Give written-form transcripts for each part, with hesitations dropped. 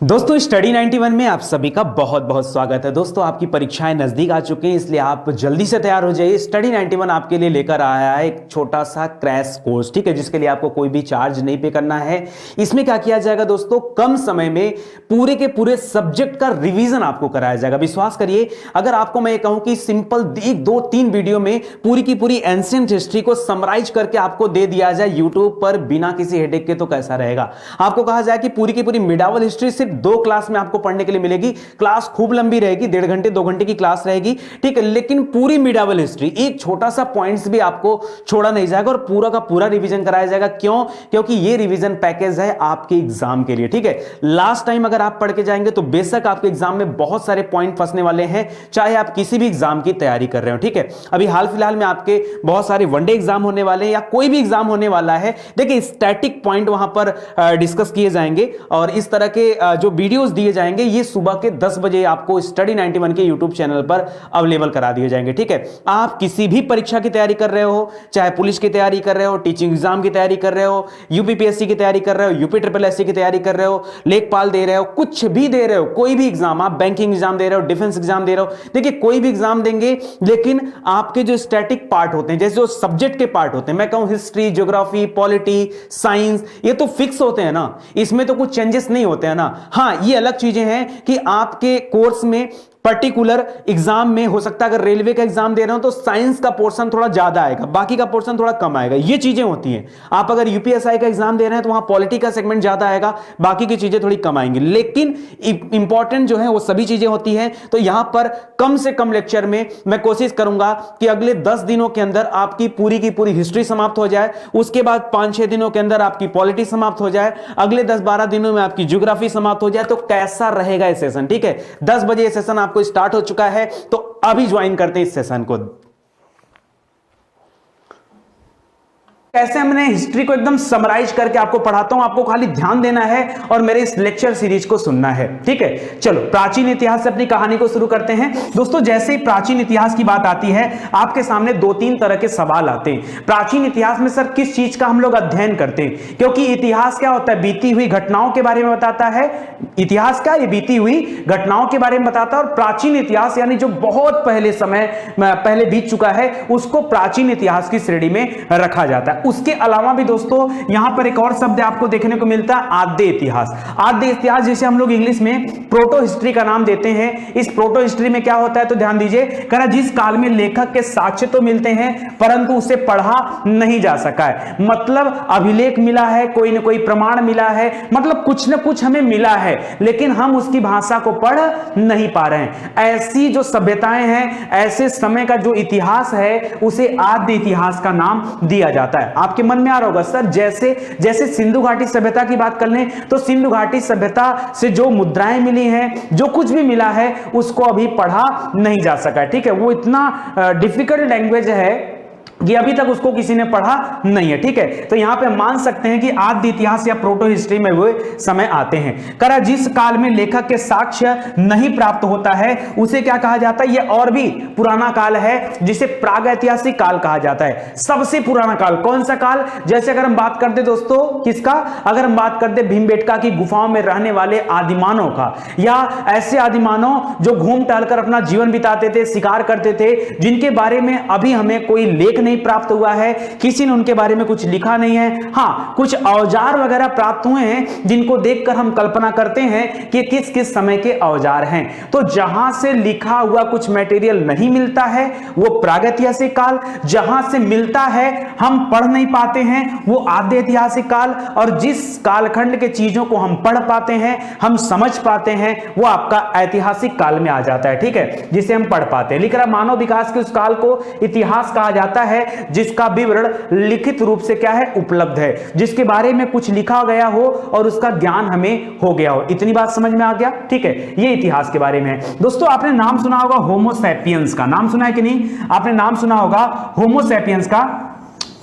दोस्तों स्टडी 91 में आप सभी का बहुत बहुत स्वागत है। दोस्तों आपकी परीक्षाएं नजदीक आ चुकी हैं, इसलिए आप जल्दी से तैयार हो जाइए। स्टडी 91 आपके लिए लेकर आया है एक छोटा सा क्रैश कोर्स, ठीक है, जिसके लिए आपको कोई भी चार्ज नहीं पे करना है। इसमें क्या किया जाएगा दोस्तों, कम समय में पूरे के पूरे सब्जेक्ट का रिवीजन आपको कराया जाएगा। विश्वास करिए, अगर आपको मैं ये कहूं कि सिंपल एक दो तीन वीडियो में पूरी की पूरी एंशिएंट हिस्ट्री को समराइज करके आपको दे दिया जाए यूट्यूब पर बिना किसी हेडेक के, तो कैसा रहेगा। आपको कहा जाए कि पूरी की पूरी मिडावल हिस्ट्री सिर्फ 2 क्लास में आपको पढ़ने के लिए मिलेगी। क्लास खूब लंबी रहेगी, 1.5 घंटे 2 घंटे की क्लास रहेगी, ठीक है, लेकिन पूरी मिडावल हिस्ट्री एक छोटा सा पॉइंट्स भी आपको छोड़ा नहीं जाएगा और पूरा का पूरा रिवीजन कराया जाएगा। क्यों? क्योंकि ये रिवीजन पैकेज है आपके एग्जाम के लिए, ठीक है। लास्ट टाइम अगर आप पढ़ के जाएंगे तो बेशक आपके एग्जाम में बहुत सारे पॉइंट फंसने वाले हैं, चाहे आप किसी भी एग्जाम की तैयारी कर रहे हो, ठीक है। अभी हाल फिलहाल में आपके बहुत सारे वनडे एग्जाम होने वाले हैं या कोई भी एग्जाम होने वाला है, देखिए स्टैटिक पॉइंट वहां पर डिस्कस किए जाएंगे और इस तरह के जो वीडियोस दिए जाएंगे ये सुबह के 10 बजे आपको स्टडी 91 के यूट्यूब चैनल पर अवेलेबल करा दिए जाएंगे, ठीक है। आप किसी भी परीक्षा की तैयारी कर रहे हो, चाहे पुलिस की तैयारी कर रहे हो, टीचिंग एग्जाम की तैयारी कर रहे हो, यूपीपीएससी की तैयारी कर रहे हो, यूपी ट्रिपल एससी की तैयारी कर रहे हो, लेखपाल दे रहे हो, कुछ भी दे रहे हो, कोई भी एग्जाम, आप बैंकिंग एग्जाम दे रहे हो, डिफेंस एग्जाम दे रहे हो, देखिए कोई भी एग्जाम देंगे, लेकिन आपके जो स्टैटिक पार्ट होते हैं, जैसे जो सब्जेक्ट के पार्ट होते हैं, मैं कहूं हिस्ट्री, ज्योग्राफी, पॉलिटी, साइंस, ये तो फिक्स होते हैं ना, इसमें तो कुछ चेंजेस नहीं होते हैं ना। हां, ये अलग चीजें हैं कि आपके कोर्स में पर्टिकुलर एग्जाम में हो सकता है, अगर रेलवे का एग्जाम दे रहे हो तो साइंस का पोर्शन थोड़ा ज्यादा आएगा, बाकी का पोर्शन थोड़ा कम आएगा, ये चीजें होती हैं। आप अगर यूपीएसआई का एग्जाम दे रहे हैं तो वहां पॉलिटी का सेगमेंट ज्यादा आएगा, बाकी की चीजें थोड़ी कम आएंगी, लेकिन इंपॉर्टेंट जो है वो सभी चीजें होती हैं। तो यहां पर कम से कम लेक्चर में मैं कोशिश करूंगा कि अगले 10 दिनों के अंदर आपकी पूरी की पूरी हिस्ट्री समाप्त हो जाए, उसके बाद 5-6 दिनों के अंदर आपकी पॉलिटी समाप्त हो जाए, अगले 10-12 दिनों में आपकी ज्योग्राफी समाप्त हो जाए। तो कैसा रहेगा ये सेशन, ठीक है। 10 बजे ये सेशन आपको स्टार्ट हो चुका है, तो अभी ज्वाइन करते हैं इस सेशन को। कैसे हमने हिस्ट्री को एकदम समराइज करके आपको पढ़ाता हूं, आपको खाली ध्यान देना है और मेरे इस लेक्चर सीरीज को सुनना है, ठीक है। चलो प्राचीन इतिहास से अपनी कहानी को शुरू करते हैं। दोस्तों जैसे ही प्राचीन इतिहास की बात आती है, आपके सामने 2-3 तरह के सवाल आते हैं। प्राचीन इतिहास में सर किस चीज का हम लोग अध्ययन करते हैं, क्योंकि इतिहास क्या होता है, बीती हुई घटनाओं के बारे में बताता है। इतिहास क्या, ये बीती हुई घटनाओं के बारे में बताता है। और प्राचीन इतिहास यानी जो बहुत पहले समय पहले बीत चुका है, उसको प्राचीन इतिहास की श्रेणी में रखा जाता है। उसके अलावा भी दोस्तों यहां पर एक और शब्द आपको देखने को मिलता है, आद्य इतिहास। आद्य इतिहास जिसे हम लोग इंग्लिश में प्रोटो हिस्ट्री का नाम देते हैं। इस प्रोटो हिस्ट्री में क्या होता है, तो ध्यान दीजिए, कहना जिस काल में लेखक के साक्ष्य तो मिलते हैं परंतु उसे पढ़ा नहीं जा सका है, मतलब अभिलेख मिला है, कोई ना कोई प्रमाण मिला है, मतलब कुछ ना कुछ हमें मिला है, लेकिन हम उसकी भाषा को पढ़ नहीं पा रहे हैं। ऐसी जो सभ्यताएं हैं, ऐसे समय का जो इतिहास है, उसे आद्य इतिहास का नाम दिया जाता है। आपके मन में आ रहा होगा सर, जैसे सिंधु घाटी सभ्यता की बात कर लें तो सिंधु घाटी सभ्यता से जो मुद्राएं मिली हैं, जो कुछ भी मिला है, उसको अभी पढ़ा नहीं जा सका है, ठीक है। वो इतना डिफिकल्ट लैंग्वेज है कि अभी तक उसको किसी ने पढ़ा नहीं है, ठीक है। तो यहां पे मान सकते हैं कि आद्य इतिहास या प्रोटो हिस्ट्री में वो समय आते हैं। करा जिस काल में लेखक के साक्ष्य नहीं प्राप्त होता है, उसे क्या कहा जाता है, ये और भी पुराना काल है, जिसे प्रागैतिहासिक काल कहा जाता है। सबसे पुराना काल कौन सा काल, जैसे अगर हम बात करते दोस्तों किसका, अगर हम बात करते भीमबेटका की गुफाओं में रहने वाले आदिमानव का, या ऐसे आदिमानव जो घूम टहलकर अपना जीवन बिताते थे, शिकार करते थे, जिनके बारे में अभी हमें कोई लेख नहीं प्राप्त हुआ है, किसी ने उनके बारे में कुछ लिखा नहीं है। हां, कुछ औजार वगैरह प्राप्त हुए हैं जिनको देखकर हम कल्पना करते हैं कि किस किस समय के औजार हैं। तो जहां से लिखा हुआ कुछ मटेरियल नहीं मिलता है वो प्रागैतिहासिक काल, जहां से मिलता है हम पढ़ नहीं पाते हैं वो आद्य ऐतिहासिक काल, और जिस कालखंड के चीजों को हम पढ़ पाते हैं, हम समझ पाते हैं, वो आपका ऐतिहासिक काल में आ जाता है, ठीक है, जिसे हम पढ़ पाते हैं। लिख रहा मानव विकास के उस काल को इतिहास कहा जाता है जिसका विवरण लिखित रूप से क्या है, उपलब्ध है, जिसके बारे में कुछ लिखा गया हो और उसका ज्ञान हमें हो गया हो। इतनी बात समझ में आ गया, ठीक है। ये इतिहास के बारे में है। दोस्तों आपने नाम सुना होगा होमो सैपियंस का, नाम सुना है कि नहीं, आपने नाम सुना होगा होमो सैपियंस का।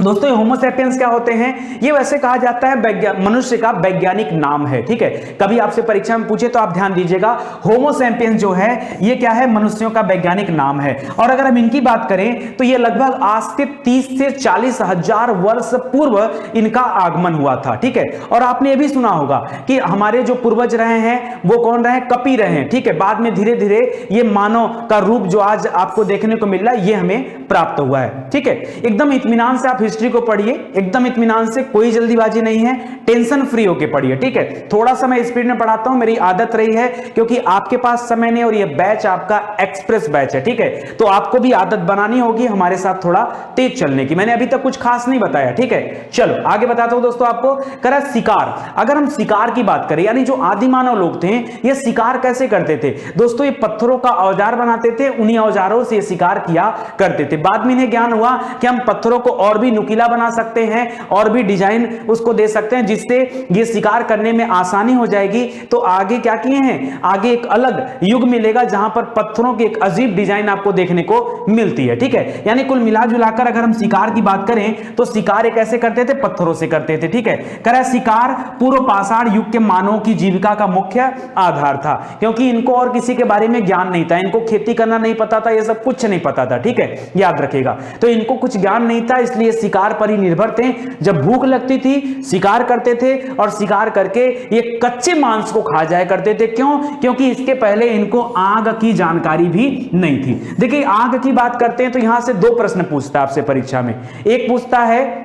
दोस्तों होमो सैपियंस क्या होते हैं? ये वैसे कहा जाता है मनुष्य का वैज्ञानिक नाम है, ठीक है। कभी आपसे परीक्षा में पूछे तो आप ध्यान दीजिएगा, होमो सैपियंस जो है ये क्या है? मनुष्यों का वैज्ञानिक नाम है। और अगर हम इनकी बात करें तो ये लगभग आज से 30 से 40 हजार वर्ष पूर्व इनका आगमन हुआ था, ठीक है। और आपने ये भी सुना होगा कि हमारे जो पूर्वज रहे हैं वो कौन रहे? कपि रहे हैं, ठीक है। बाद में धीरे धीरे ये मानव का रूप जो आज आपको देखने को मिल रहा है ये हमें प्राप्त हुआ है, ठीक है। एकदम इत्मीनान से आप हिस्ट्री को पढ़िए, एकदम इत्मीनान से, कोई जल्दीबाजी नहीं है, टेंशन फ्री होके पढ़िए, ठीक है। थोड़ा सा मैं स्पीड में पढ़ाता हूं, मेरी आदत रही है, क्योंकि आपके पास समय नहीं और ये बैच आपका एक्सप्रेस बैच है, ठीक है। तो आपको भी आदत बनानी होगी हमारे साथ थोड़ा तेज चलने की। मैंने अभी तक कुछ खास नहीं बताया, ठीक है। चलो आगे बताता हूं दोस्तों आपको। करा शिकार, अगर हम शिकार की बात करें, यानी जो आदि मानव लोग थे ये शिकार कैसे करते थे? दोस्तों ये पत्थरों का औजार बनाते थे, उन्हीं औजारों से शिकार किया करते थे। बाद में इन्हें ज्ञान हुआ कि हम पत्थरों को और भी नुकीला बना सकते हैं और भी डिजाइन उसको दे सकते हैं जिससे ये शिकार करने में आसानी हो जाएगी। तो आगे क्या किए हैं? आगे एक अलग युग मिलेगा जहां पर पत्थरों की एक अजीब डिजाइन आपको देखने को मिलती है, ठीक है। यानी कुल मिला जुलाकर अगर हम शिकार की बात करें तो शिकार कैसे करते थे? पत्थरों से करते थे, ठीक है। करा शिकार पूर्व पाषाण युग के मानवों की जीविका का मुख्य आधार था, क्योंकि इनको और किसी के बारे में ज्ञान नहीं था, इनको खेती करना नहीं पता था, ये सब कुछ नहीं पता था, ठीक है, याद रखिएगा। तो इनको कुछ ज्ञान नहीं था, इसलिए शिकार पर ही निर्भर थे। जब भूख लगती थी शिकार करते थे और शिकार करके ये कच्चे मांस को खा जाया करते थे। क्यों? क्योंकि इसके पहले इनको आग की जानकारी भी नहीं थी। देखिए आग की बात करते हैं तो यहां से दो प्रश्न पूछता है आपसे परीक्षा में। एक पूछता है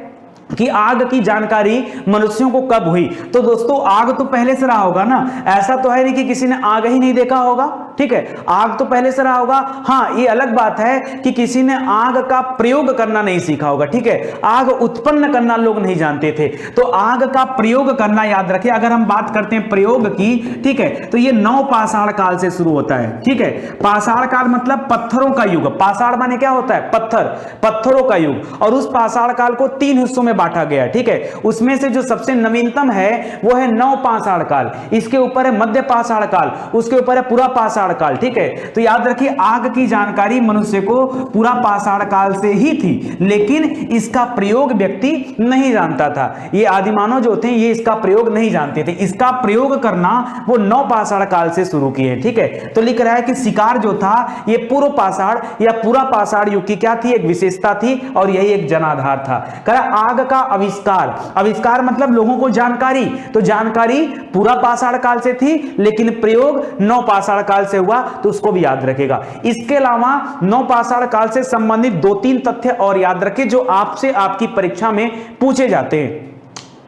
कि आग की जानकारी मनुष्यों को कब हुई? तो दोस्तों आग तो पहले से रहा होगा ना, ऐसा तो है नहीं कि किसी ने आग ही नहीं देखा होगा, ठीक है। आग तो पहले से रहा होगा। हाँ ये अलग बात है कि किसी ने आग का प्रयोग करना नहीं सीखा होगा, ठीक है। आग उत्पन्न करना लोग नहीं जानते थे, तो आग का प्रयोग करना याद रखिए। अगर हम बात करते हैं प्रयोग की, ठीक है, तो ये नवपाषाण काल से शुरू होता है, ठीक है। पाषाण काल मतलब पत्थरों का युग। पाषाण माने क्या होता है? पत्थर, पत्थरों का युग। और उस पाषाण काल को 3 हिस्सों में बांटा गया, ठीक है। उसमें से जो सबसे नवीनतम है वो है नवपाषाण काल, इसके ऊपर है मध्य पाषाण काल, उसके ऊपर है पूरा पाषाण काल, ठीक है। तो याद रखिए आग की जानकारी मनुष्य को पूरा पाषाण काल से ही थी, लेकिन इसका प्रयोग व्यक्ति नहीं जानता था। ये आदिमानव जो थे ये इसका प्रयोग नहीं जानते थे, इसका प्रयोग करना वो नवपाषाण काल से शुरू किए, ठीक है। तो लिख रहा है कि शिकार जो था ये पूर्व पाषाण या पूरा पाषाण युग की क्या थी? एक विशेषता थी और यही एक जनाधार था। कहा आग का आविष्कार, आविष्कार मतलब लोगों को जानकारी, तो जानकारी पूरा पाषाण काल से थी लेकिन प्रयोग नवपाषाण काल से हुआ, तो उसको भी याद रखेगा। इसके अलावा नवपाषाण काल से संबंधित 2-3 तथ्य और याद रखें जो आपसे आपकी परीक्षा में पूछे जाते हैं।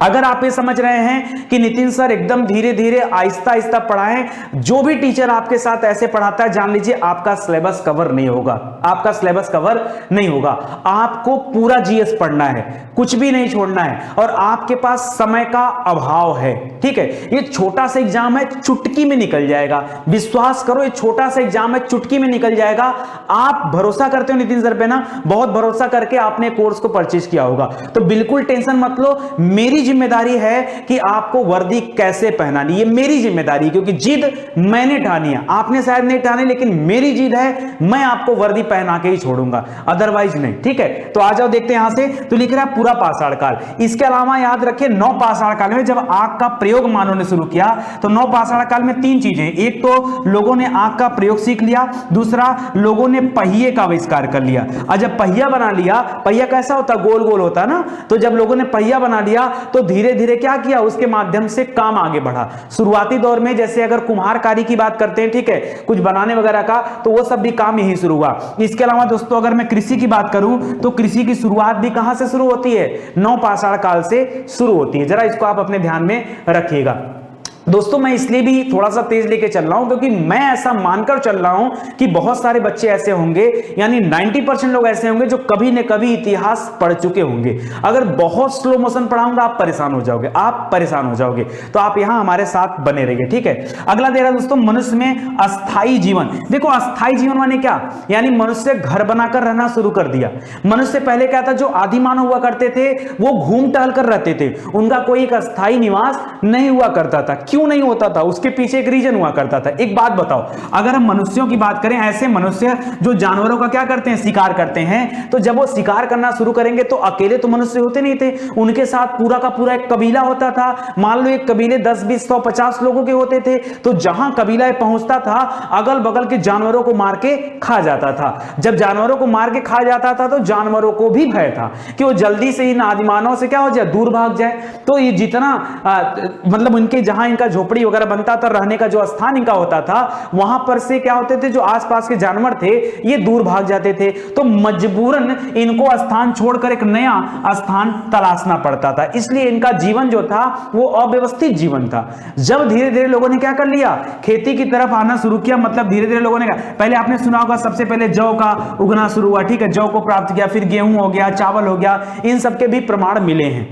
अगर आप ये समझ रहे हैं कि नितिन सर एकदम धीरे धीरे आहिस्ता आहिस्ता पढ़ाएं, जो भी टीचर आपके साथ ऐसे पढ़ाता है जान लीजिए आपका सिलेबस कवर नहीं होगा, आपका सिलेबस कवर नहीं होगा। आपको पूरा जीएस पढ़ना है, कुछ भी नहीं छोड़ना है, और आपके पास समय का अभाव है, ठीक है। ये छोटा सा एग्जाम है, चुटकी में निकल जाएगा, विश्वास करो ये छोटा सा एग्जाम है, चुटकी में निकल जाएगा। आप भरोसा करते हो नितिन सर पे ना, बहुत भरोसा करके आपने कोर्स को परचेज किया होगा, तो बिल्कुल टेंशन मत लो। मेरी जिम्मेदारी है कि आपको वर्दी कैसे पहनानी, ये मेरी जिम्मेदारी है, क्योंकि जिद मैंने ठानी है, आपने शायद नहीं ठानी, लेकिन मेरी जिद है, मैं आपको वर्दी पहना के ही छोड़ूंगा, अदरवाइज नहीं, ठीक है। तो आ जाओ देखते हैं यहां से। तो लिख रहा है पूरा पाषाण काल। इसके अलावा याद रखिए नवपाषाण काल में जब आग का प्रयोग मानव ने शुरू किया, तो नवपाषाण काल में 3 चीजें, एक तो लोगों ने आग का प्रयोग सीख लिया, दूसरा लोगों ने पहिए का आविष्कार कर लिया। और जब पहिया बना लिया, पहिया कैसा होता? गोल गोल होता ना, तो जब लोगों ने पहिया बना लिया तो धीरे धीरे क्या किया? उसके माध्यम से काम आगे बढ़ा। शुरुआती दौर में जैसे अगर कुम्हारकारी की बात करते हैं, ठीक है, कुछ बनाने वगैरह का, तो वो सब भी काम यही शुरू हुआ। इसके अलावा दोस्तों अगर मैं कृषि की बात करूं तो कृषि की शुरुआत भी कहां से शुरू होती है? नवपाषाण काल से शुरू होती है। जरा इसको आप अपने ध्यान में रखिएगा। दोस्तों मैं इसलिए भी थोड़ा सा तेज लेके चल रहा हूं क्योंकि मैं ऐसा मानकर चल रहा हूं कि बहुत सारे बच्चे ऐसे होंगे, यानी 90% लोग ऐसे होंगे जो कभी न कभी इतिहास पढ़ चुके होंगे। अगर बहुत स्लो मोशन पढ़ाऊंगा आप परेशान हो जाओगे, आप परेशान हो जाओगे, तो आप यहां हमारे साथ बने रहिए, ठीक है। अगला दे रहा दोस्तों मनुष्य में अस्थाई जीवन। देखो अस्थाई जीवन माने क्या? यानी मनुष्य घर बनाकर रहना शुरू कर दिया। मनुष्य पहले क्या था? जो आदि मानव हुआ करते थे वो घूम टहल कर रहते थे, उनका कोई एक अस्थाई निवास नहीं हुआ करता था। क्यों नहीं होता था, उसके पीछे एक रीजन हुआ करता था। एक बात बताओ, अगर हम मनुष्यों की बात करें, ऐसे मनुष्य जो जानवरों का क्या करते हैं, शिकार करते हैं, तो जब वो शिकार करना शुरू करेंगे तो अकेले तो मनुष्य होते नहीं थे, उनके साथ पूरा का पूरा एक कबीला होता था। मान लो एक कबीले 10, 20, 100, 50 लोगों के होते थे, तो जहां कबीला पहुंचता था अगल बगल के जानवरों को मार के खा जाता था। जब जानवरों को मार के खा जाता था तो जानवरों को भी भय था कि वो जल्दी से इन आदिमानव से क्या हो जाए, दूर भाग जाए। तो ये जितना मतलब उनके जहां इनका झोपड़ी वगैरह बनता था, रहने का जो स्थान इनका होता था, वहां पर से क्या होते थे, जो आसपास के जानवर थे ये दूर भाग जाते थे। तो मजबूरन इनको स्थान छोड़कर एक नया स्थान तलाशना पड़ता था, इसलिए इनका जीवन जो था वो अव्यवस्थित जीवन था। जब धीरे धीरे लोगों ने क्या कर लिया, खेती की तरफ आना शुरू किया, मतलब धीरे धीरे लोगों ने पहले आपने सुना होगा सबसे पहले जौ का उगना शुरू हुआ, ठीक है, जौ को प्राप्त किया, फिर गेहूं हो गया, चावल हो गया, इन सब के भी प्रमाण मिले हैं।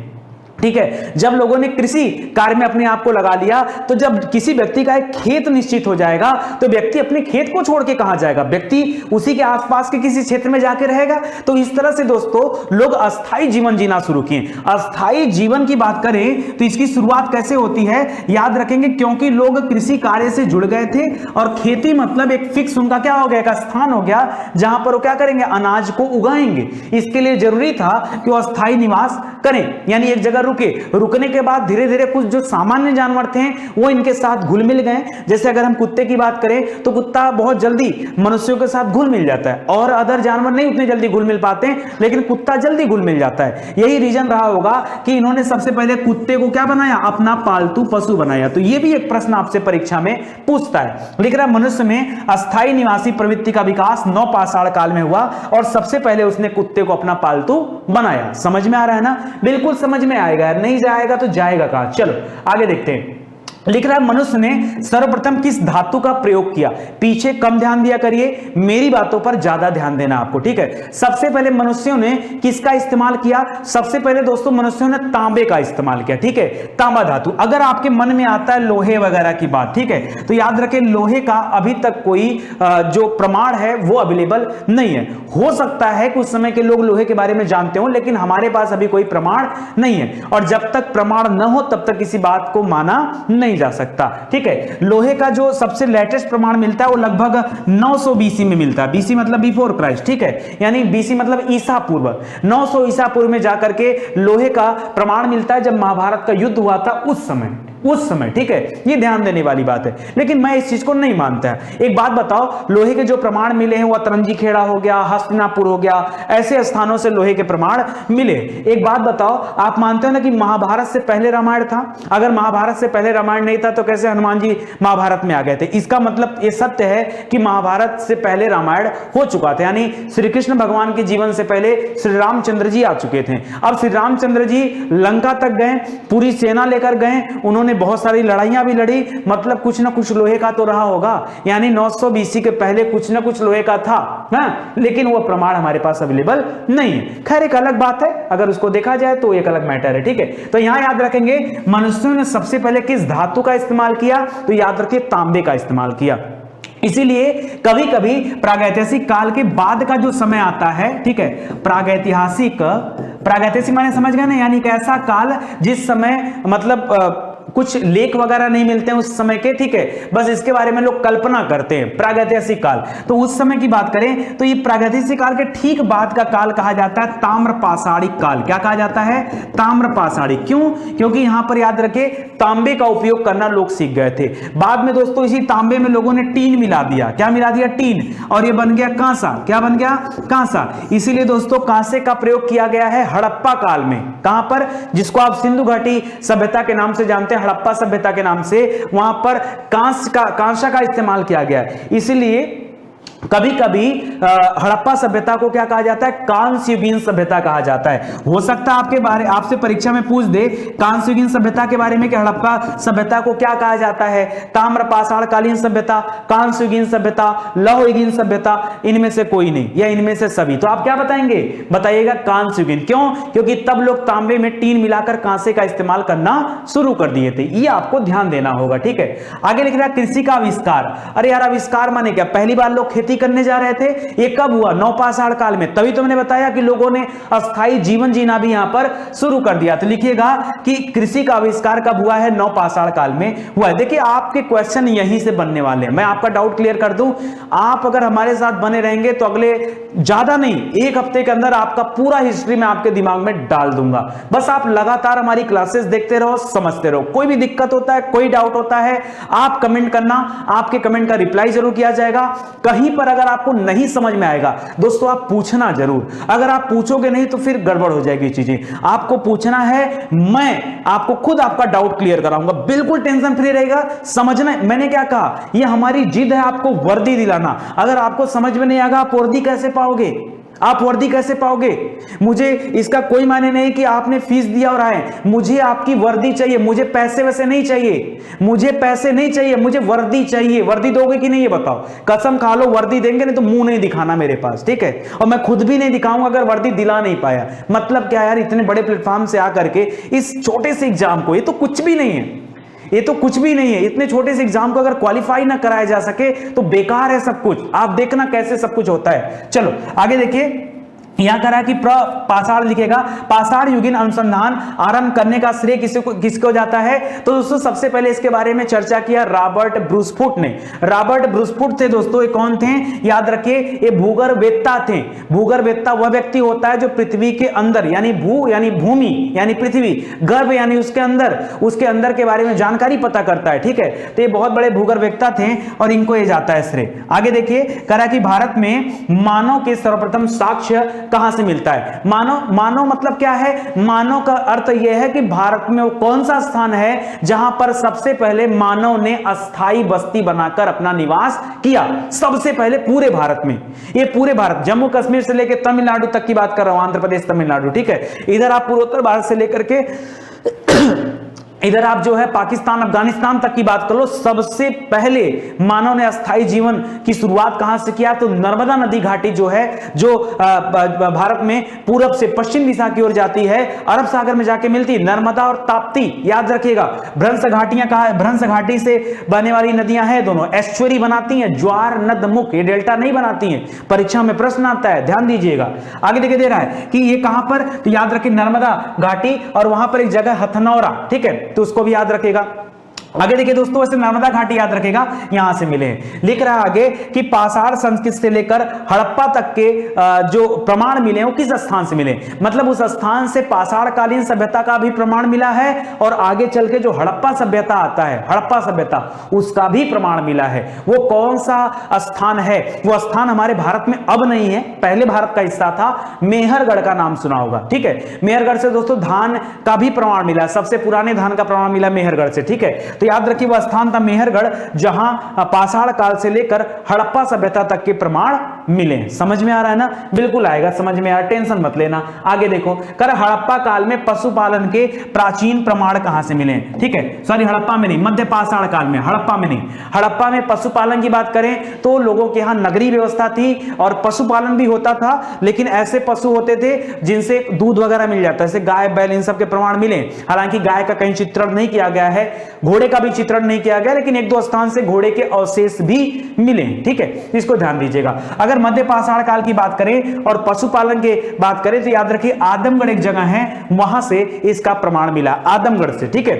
ठीक है, जब लोगों ने कृषि कार्य में अपने आप को लगा लिया, तो जब किसी व्यक्ति का एक खेत निश्चित हो जाएगा तो व्यक्ति अपने खेत को छोड़ के कहां जाएगा, व्यक्ति उसी के आसपास के किसी क्षेत्र में जाके रहेगा। तो इस तरह से दोस्तों लोग अस्थायी जीवन जीना शुरू किए। अस्थायी जीवन की बात करें तो इसकी शुरुआत कैसे होती है, याद रखेंगे, क्योंकि लोग कृषि कार्य से जुड़ गए थे और खेती मतलब एक फिक्स उनका क्या हो गया, एक स्थान हो गया जहां पर वो क्या करेंगे, अनाज को उगाएंगे। इसके लिए जरूरी था कि वो अस्थायी निवास करें, यानी एक जगह रुकने के बाद धीरे धीरे कुछ जो सामान्य जानवर थे वो इनके साथ घुल मिल गए। जैसे अगर हम कुत्ते की बात करें तो कुत्ता बहुत जल्दी मनुष्यों के साथ घुल मिल जाता है, और अदर जानवर नहीं उतने जल्दी घुल मिल पाते, लेकिन कुत्ता जल्दी घुल मिल जाता है। यही रीजन रहा होगा कि इन्होंने सबसे पहले कुत्ते को क्या बनाया, अपना पालतू पशु बनाया। तो यह भी एक प्रश्न आपसे परीक्षा में पूछता है। लिख रहा है, मनुष्य में अस्थायी निवासी प्रवृत्ति का विकास नवपाषाण काल में हुआ और सबसे पहले उसने कुत्ते को अपना पालतू बनाया। समझ में आ रहा है ना, बिल्कुल समझ में आएगा, नहीं जाएगा तो जाएगा कहां। चलो आगे देखते हैं। लिख रहा है, मनुष्य ने सर्वप्रथम किस धातु का प्रयोग किया। पीछे कम ध्यान दिया करिए, मेरी बातों पर ज्यादा ध्यान देना आपको, ठीक है। सबसे पहले मनुष्यों ने किसका इस्तेमाल किया, सबसे पहले दोस्तों मनुष्यों ने तांबे का इस्तेमाल किया, ठीक है, तांबा धातु। अगर आपके मन में आता है लोहे वगैरह की बात, ठीक है, तो याद रखें लोहे का अभी तक कोई जो प्रमाण है वो अवेलेबल नहीं है। हो सकता है कि उस समय के लोग लोहे के बारे में जानते हो, लेकिन हमारे पास अभी कोई प्रमाण नहीं है, और जब तक प्रमाण न हो तब तक किसी बात को माना नहीं जा सकता, ठीक है। लोहे का जो सबसे लेटेस्ट प्रमाण मिलता है वो लगभग 900 बीसी में मिलता है। बीसी मतलब बिफोर क्राइस्ट, ठीक है, यानी बीसी मतलब ईसा पूर्व। 900 ईसा पूर्व में जाकर के लोहे का प्रमाण मिलता है, जब महाभारत का युद्ध हुआ था उस समय, ठीक है, ये ध्यान देने वाली बात है। लेकिन मैं इस चीज को नहीं मानता है। एक बात बताओ, लोहे के जो प्रमाण मिले हैं वो अतरंजी खेड़ा हो गया, हस्तिनापुर हो गया, ऐसे स्थानों से लोहे के प्रमाण मिले। एक बात बताओ, आप मानते हो ना कि महाभारत से पहले रामायण था? अगर महाभारत से पहले रामायण नहीं था तो कैसे हनुमान जी महाभारत में आ गए थे? इसका मतलब ये सत्य है कि महाभारत से पहले रामायण हो चुका था, यानी श्री कृष्ण भगवान के जीवन से पहले श्री रामचंद्र जी आ चुके थे। अब श्री रामचंद्र जी लंका तक गए, पूरी सेना लेकर गए, उन्होंने बहुत सारी लड़ाइयां भी लड़ी, मतलब कुछ ना कुछ लोहे का तो रहा होगा, यानी 900 बीसी के पहले कुछ ना कुछ लोहे का था, हाँ? लेकिन वो प्रमाण हमारे पास अवेलेबल नहीं है। खैर एक अलग बात है, अगर उसको देखा जाए तो एक अलग मैटर है, ठीक है। तो यहां याद रखेंगे मनुष्यों ने सबसे पहले किस धातु का इस्तेमाल किया, तो याद रखिए तांबे का इस्तेमाल किया। इसीलिए कभी कभी प्रागैतिहासिक काल के बाद का जो समय आता है, ठीक है, प्रागैतिहासिक माने समझ गए ना, यानी एक ऐसा काल जिस समय मतलब कुछ लेख वगैरह नहीं मिलते हैं उस समय के, ठीक है, बस इसके बारे में लोग कल्पना करते हैं, प्रागैतिहासिक काल। तो उस समय की बात करें तो ये प्रागैतिहासिक काल के ठीक बाद का काल कहा जाता है ताम्रपाषाणिक काल। क्या कहा जाता है? ताम्रपाषाणिक। क्यों? क्योंकि यहां पर याद रखे तांबे का उपयोग करना लोग सीख गए थे। बाद में दोस्तों इसी तांबे में लोगों ने टीन मिला दिया। क्या मिला दिया? टीन, और ये बन गया कांसा। क्या बन गया? कांसा। इसीलिए दोस्तों कांसे का प्रयोग किया गया है हड़प्पा काल में। कहां पर? जिसको आप सिंधु घाटी सभ्यता के नाम से जानते हैं, हड़प्पा सभ्यता के नाम से, वहां पर कांसा का इस्तेमाल किया गया है। इसलिए कभी कभी हड़प्पा सभ्यता को क्या कहा जाता है? कांस्ययुगीन सभ्यता कहा जाता है। हो सकता है आपसे परीक्षा में पूछ दे कांस्ययुगीन सभ्यता के बारे में कि हड़प्पा सभ्यता को क्या कहा जाता है? ताम्रपाषाण कालीन सभ्यता, कांस्ययुगीन सभ्यता, लौहयुगीन सभ्यता, इनमें से कोई नहीं या इनमें से सभी। तो आप क्या बताएंगे? बताइएगा कांस्ययुगीन। क्यों? क्योंकि तब लोग तांबे में टीन मिलाकर कांसे का इस्तेमाल करना शुरू कर दिए थे। ये आपको ध्यान देना होगा, ठीक है। आगे लिख रहा है कृषि का आविष्कार। अरे यार आविष्कार माने क्या? पहली बार लोग खेती करने जा रहे थे। ये कब हुआ? नवपाषाण काल में। तभी तो मैंने बताया कि लोगों ने अस्थाई जीवन जीना भी यहां पर शुरू कर दिया। तो लिखिएगा कि कृषि का आविष्कार कब हुआ है? नवपाषाण काल में हुआ है। देखिए आपके क्वेश्चन यहीं से बनने वाले हैं। मैं आपका डाउट क्लियर कर दूं, आप अगर हमारे साथ बने रहेंगे तो अगले ज्यादा नहीं 1 हफ्ते के अंदर आपका पूरा हिस्ट्री मैं आपके दिमाग में डाल दूंगा। बस आप लगातार हमारी क्लासेस देखते रहो, समझते रहो। कोई भी दिक्कत होता है, कोई डाउट होता है, आप कमेंट करना, आपके कमेंट का रिप्लाई जरूर किया जाएगा। कहीं पर अगर आपको नहीं समझ में आएगा दोस्तों, आप पूछना जरूर। अगर आप पूछोगे नहीं तो फिर गड़बड़ हो जाएगी चीजें। आपको पूछना है, मैं आपको खुद आपका डाउट क्लियर कराऊंगा। बिल्कुल टेंशन फ्री रहेगा। समझना, मैंने क्या कहा, यह हमारी जिद है आपको वर्दी दिलाना। अगर आपको समझ में नहीं आएगा, आप वर्दी कैसे पाओगे? आप वर्दी कैसे पाओगे? मुझे इसका कोई मायने नहीं कि आपने फीस दिया और आए। मुझे आपकी वर्दी चाहिए, मुझे पैसे वैसे नहीं चाहिए, मुझे पैसे नहीं चाहिए, मुझे वर्दी चाहिए। वर्दी दोगे कि नहीं ये बताओ? कसम खा लो वर्दी देंगे, नहीं तो मुंह नहीं दिखाना मेरे पास, ठीक है? और मैं खुद भी नहीं दिखाऊंगा अगर वर्दी दिला नहीं पाया। मतलब क्या यार, इतने बड़े प्लेटफॉर्म से आकर के इस छोटे से एग्जाम को, ये तो कुछ भी नहीं है, ये तो कुछ भी नहीं है। इतने छोटे से एग्जाम को अगर क्वालिफाई ना कराया जा सके तो बेकार है सब कुछ। आप देखना कैसे सब कुछ होता है। चलो आगे देखिए, यहां करा कि पाषाण लिखेगा। पाषाण युगीन अनुसंधान आरंभ करने का श्रेय किसको जाता है? तो दोस्तों सबसे पहले इसके बारे में चर्चा किया रॉबर्ट ब्रूसफुट ने। रॉबर्ट ब्रूसफुट थे दोस्तों, ये कौन थे? याद रखिए, ये भूगर्भवेत्ता थे। भूगर्भवेत्ता वह व्यक्ति होता है जो पृथ्वी के अंदर, यानी भू यानी भूमि यानी पृथ्वी, गर्भ यानी उसके अंदर के बारे में जानकारी पता करता है, ठीक है? तो ये बहुत बड़े भूगर्भवेत्ता थे और इनको ये जाता है श्रेय। आगे देखिए, करा कि भारत में मानव के सर्वप्रथम साक्ष्य कहां से मिलता है? मानव मतलब क्या है? मानव का अर्थ यह है कि भारत में वो कौन सा स्थान है जहां पर सबसे पहले मानव ने अस्थाई बस्ती बनाकर अपना निवास किया। सबसे पहले पूरे भारत में, ये पूरे भारत, जम्मू कश्मीर से लेकर तमिलनाडु तक की बात कर रहा हूं, आंध्र प्रदेश तमिलनाडु, ठीक है? इधर आप पूर्वोत्तर भारत से लेकर के इधर आप जो है पाकिस्तान अफगानिस्तान तक की बात कर लो। सबसे पहले मानव ने अस्थाई जीवन की शुरुआत कहां से किया? तो नर्मदा नदी घाटी जो है, जो भारत में पूरब से पश्चिम दिशा की ओर जाती है, अरब सागर में जाके मिलती है। नर्मदा और ताप्ती, याद रखिएगा। भ्रंश घाटियां कहा है, भ्रंश घाटी से बहने वाली नदियां हैं दोनों, एस्चुअरी बनाती हैं, ज्वार नद मुख, ये डेल्टा नहीं बनाती हैं। परीक्षा में प्रश्न आता है, ध्यान दीजिएगा। आगे देखिए दे रहा है कि ये कहां पर, तो याद रखिए नर्मदा घाटी, और वहां पर एक जगह हथनौरा, ठीक है? तो उसको भी याद रखेगा। आगे देखिए दोस्तों, वैसे नर्मदा घाटी याद रखेगा, यहां से मिले। लिख रहा है आगे कि पाषाण संस्कृति से लेकर हड़प्पा तक के जो प्रमाण मिले वो किस स्थान से मिले? मतलब उस स्थान से पाषाण कालीन सभ्यता का भी प्रमाण मिला है, और आगे चल के जो हड़प्पा सभ्यता आता है, हड़प्पा सभ्यता, उसका भी प्रमाण मिला है। वो कौन सा स्थान है? वो स्थान हमारे भारत में अब नहीं है, पहले भारत का हिस्सा था। मेहरगढ़ का नाम सुना होगा, ठीक है? मेहरगढ़ से दोस्तों धान का भी प्रमाण मिला, सबसे पुराने धान का प्रमाण मिला मेहरगढ़ से, ठीक है? तो याद रखिए वह स्थान था मेहरगढ़, जहां पाषाण काल से लेकर हड़प्पा सभ्यता तक के प्रमाण मिले। समझ में आ रहा है ना? बिल्कुल आएगा समझ में, यार टेंशन मत लेना। आगे देखो, कर हड़प्पा काल में पशुपालन के प्राचीन प्रमाण कहां से मिले? ठीक है, सॉरी हड़प्पा में नहीं, मध्य पाषाण काल में, हड़प्पा में नहीं। हड़प्पा में पशुपालन की बात करें तो लोगों के यहां नगरीय व्यवस्था थी और पशुपालन भी होता था, लेकिन ऐसे पशु होते थे जिनसे दूध वगैरह मिल जाता है, जैसे गाय बैल, इन सब के प्रमाण मिले। हालांकि गाय का कहीं चित्रण नहीं किया गया है, घोड़े का भी चित्रण नहीं किया गया, लेकिन एक दो स्थान से घोड़े के अवशेष भी मिले, ठीक है? इसको ध्यान दीजिएगा। अगर मध्य पाषाण काल की बात करें और पशुपालन की बात करें तो याद रखिए आदमगढ़ एक जगह है, वहां से इसका प्रमाण मिला, आदमगढ़ से, ठीक है?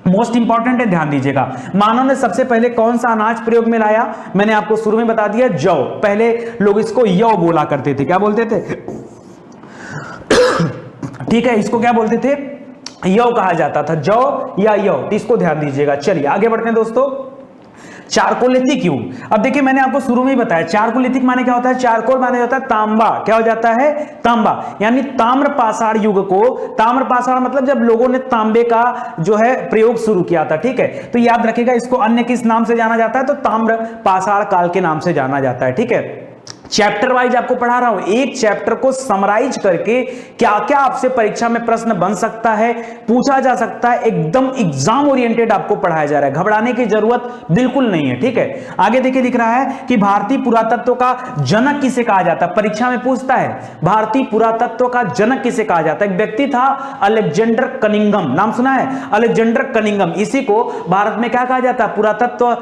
मोस्ट इंपॉर्टेंट है, ध्यान दीजिएगा। मानव ने सबसे पहले कौन सा अनाज प्रयोग में लाया? मैंने आपको शुरू में बता दिया, जौ। पहले लोग इसको यौ बोला करते थे, क्या बोलते थे? ठीक है, इसको क्या बोलते थे? यौ कहा जाता था, जौ या यौ। इसको ध्यान दीजिएगा। चलिए आगे बढ़ते हैं दोस्तों। चारकोलिथिक युग। अब देखिए मैंने आपको शुरू में ही बताया, चारकोलिथिक माने क्या होता है? चारकोल माने होता है तांबा। क्या हो जाता है? तांबा। यानी ताम्र पाषाण युग को, ताम्र पाषाण मतलब जब लोगों ने तांबे का जो है प्रयोग शुरू किया था, ठीक है? तो याद रखिएगा इसको अन्य किस नाम से जाना जाता है? तो ताम्र पाषाण काल के नाम से जाना जाता है, ठीक है? चैप्टर वाइज आपको पढ़ा रहा हूं, एक चैप्टर को समराइज करके क्या क्या आपसे परीक्षा में प्रश्न बन सकता है, पूछा जा सकता है, एकदम एग्जाम ओरिएंटेड आपको पढ़ाया जा रहा है, घबराने की जरूरत बिल्कुल नहीं है। ठीक है, आगे देखिए दिख रहा है कि भारतीय पुरातत्व का जनक किसे कहा जाता है, परीक्षा में पूछता है भारतीय पुरातत्व का जनक किसे कहा जाता है। एक व्यक्ति था अलेक्जेंडर कनिंघम, नाम सुना है, अलेक्जेंडर कनिंघम, इसी को भारत में क्या कहा जाता है, पुरातत्व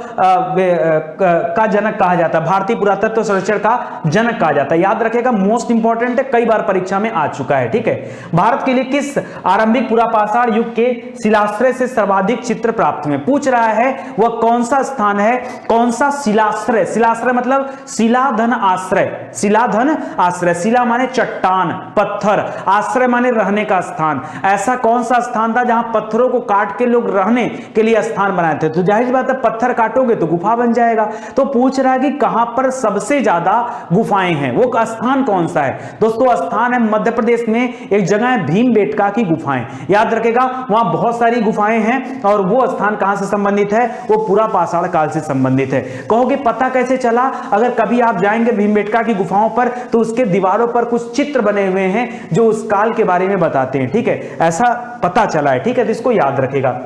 का जनक कहा जाता है, भारतीय पुरातत्व सर्वेक्षण का जनक कहा जाता है। याद रखेगा, मोस्ट इंपॉर्टेंट है, कई बार परीक्षा में आ चुका है। ठीक है, भारत के लिए किस आरंभिक पुरापाषाण युग के शिलाश्रय से सर्वाधिक चित्र प्राप्त हुए, पूछ रहा है वह कौन सा स्थान है, कौन सा शिलाश्रय, शिलाश्रय मतलब शिलाधन आश्रय, शिलाधन आश्रय, शिला माने चट्टान पत्थर, आश्रय माने रहने का स्थान, ऐसा कौन सा स्थान था जहां पत्थरों को काट के लोग रहने के लिए स्थान बनाए थे। तो जाहिर बात है पत्थर काटोगे तो गुफा बन जाएगा, तो पूछ रहा है कि कहां पर सबसे ज्यादा गुफाएं हैं, वो स्थान कौन सा है। दोस्तों स्थान है मध्य प्रदेश में, एक जगह है भीमबेटका की गुफाएं, याद रखेगा वहां बहुत सारी गुफाएं हैं और वो स्थान कहां से संबंधित है, वो पुरापाषाण काल से संबंधित है। कहोगे पता कैसे चला, अगर कभी आप जाएंगे भीमबेटका की गुफाओं पर तो उसके दीवारों पर कुछ चित्र बने हुए हैं जो उस काल के बारे में बताते हैं। ठीक है, ऐसा पता चला है। ठीक है, तो इसको याद रखेगा।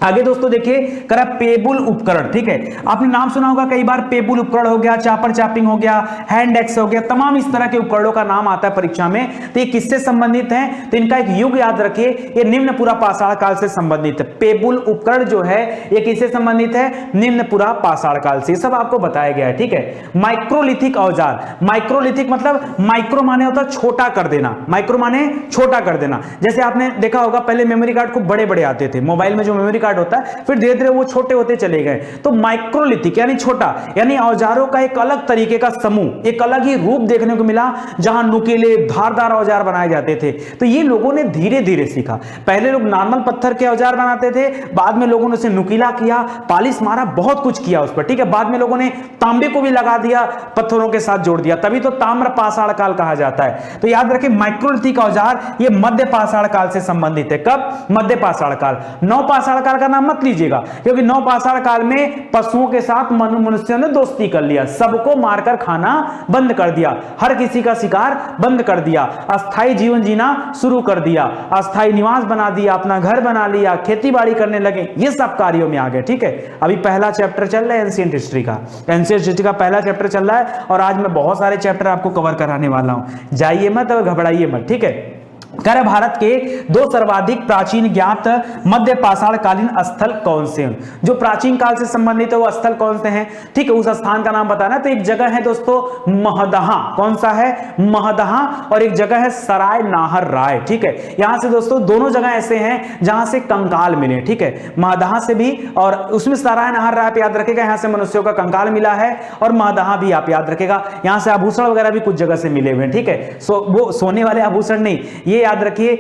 आगे दोस्तों देखिए करा पेबुल उपकरण। ठीक है, आपने नाम सुना होगा कई बार, पेबुल उपकरण हो गया, चापर चापिंग हो गया, हैंड एक्स हो गया, तमाम इस तरह के उपकरणों का नाम आता है परीक्षा में। तो ये किससे संबंधित हैं, तो इनका एक युग याद रखिए, ये निम्न पुरापाषाण काल से संबंधित है। पेबुल उपकरण जो है ये किससे संबंधित है, निम्न पुरापाषाण काल से, सब आपको बताया गया है। ठीक है, माइक्रोलिथिक औजार, माइक्रोलिथिक मतलब माइक्रो माने होता है छोटा कर देना, माइक्रो माने छोटा कर देना। जैसे आपने देखा होगा पहले मेमोरी कार्ड खूब बड़े बड़े आते थे, मोबाइल में जो मेमोरी होता है, फिर धीरे धीरे वो छोटे होते चले गए। तो माइक्रोलिथिक यानी छोटा, यानी औजारों का एक अलग तरीके का समूह, एक अलग ही रूप देखने को मिला जहां नुकीले धारदार औजार बनाए जाते थे। तो ये लोगों ने धीरे धीरे सीखा, पहले लोग नॉर्मल पत्थर के औजार बनाते थे, बाद में लोगों ने उसे नुकीला किया, पालिश मारा, बहुत कुछ किया उस पर। ठीक है, बाद में लोगों ने तांबे को भी लगा दिया, पत्थरों के साथ जोड़ दिया, तभी तो ताम्रपाषाण काल कहा जाता है। तो याद रखें माइक्रोलिथिक औजार ये मध्य पाषाण काल से संबंधित है। कब, मध्य पाषाण काल। नवपाषाण काल का नाम मत लीजिएगा, क्योंकि नवपाषाण काल में पशुओं के साथ मनुष्यों ने दोस्ती कर लिया, सबको मारकर खाना बंद कर दिया, हर किसी का शिकार बंद कर दिया, अस्थाई जीवन जीना शुरू कर दिया, अस्थाई निवास बना दिया, अपना घर बना लिया, खेती बाड़ी करने लगे, ये सब कार्यों में आ गए। ठीक है, अभी पहला चैप्टर चल रहा है एंशिएंट हिस्ट्री का, एंशिएंट हिस्ट्री का पहला चैप्टर चल रहा है और आज मैं बहुत सारे चैप्टर आपको कवर कराने वाला हूं, जाइए मत और घबराइए मत। ठीक है, कर भारत के दो सर्वाधिक प्राचीन ज्ञात मध्य पाषाण कालीन स्थल कौन से हैं, जो प्राचीन काल से संबंधित है वो स्थल कौन से हैं। ठीक है, उस स्थान का नाम बताना। तो एक जगह है दोस्तों महदहा, कौन सा है, महदहा, और एक जगह है सराय नाहर राय। ठीक है, यहां से दोस्तों दोनों जगह ऐसे हैं जहां से कंकाल मिले। ठीक है, महदहा से भी और उसमें सराय नाहर राय पे याद रखेगा, यहां से मनुष्यों का कंकाल मिला है, और महदहा भी आप याद रखेगा, यहां से आभूषण वगैरह भी कुछ जगह से मिले हुए हैं। ठीक है, वो सोने वाले आभूषण नहीं, ये याद रखिए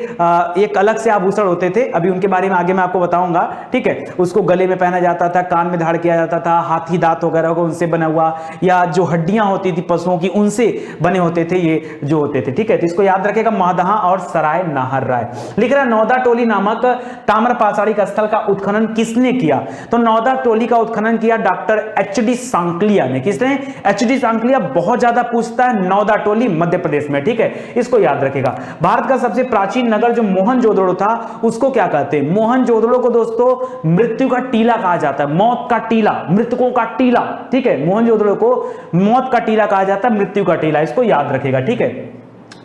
एक अलग से आभूषण होते थे, अभी उनके बारे में आगे मैं आपको बताऊंगा। ठीक है, उसको गले में पहना जाता था, कान में धाड़ किया जाता था, हाथी दांत वगैरह को उनसे बना हुआ, या जो हड्डियां होती थी पशुओं की उनसे बने होते थे ये जो होते थे। ठीक है, तो इसको याद रखेगा, महदहा और सराय नाहर राय। लिख रहा है नौदा टोली नामक ताम्रपाषाणिक स्थल का उत्खनन किसने किया, तो नौदा टोली का उत्खनन किया डॉक्टर एच.डी. सांकलिया ने। किसने, एच.डी. सांकलिया, बहुत ज्यादा पूछता है, नौदा टोली मध्य प्रदेश में। ठीक है, इसको याद रखेगा। भारत का सबसे प्राचीन नगर जो मोहनजोदड़ो था उसको क्या कहते हैं, मोहनजोदड़ो को दोस्तों मृत्यु का टीला कहा जाता है, मौत का टीला, मृतकों का टीला। ठीक है, मोहनजोदड़ो को मौत का टीला कहा जाता है, मृत्यु का टीला, इसको याद रखेगा। ठीक है,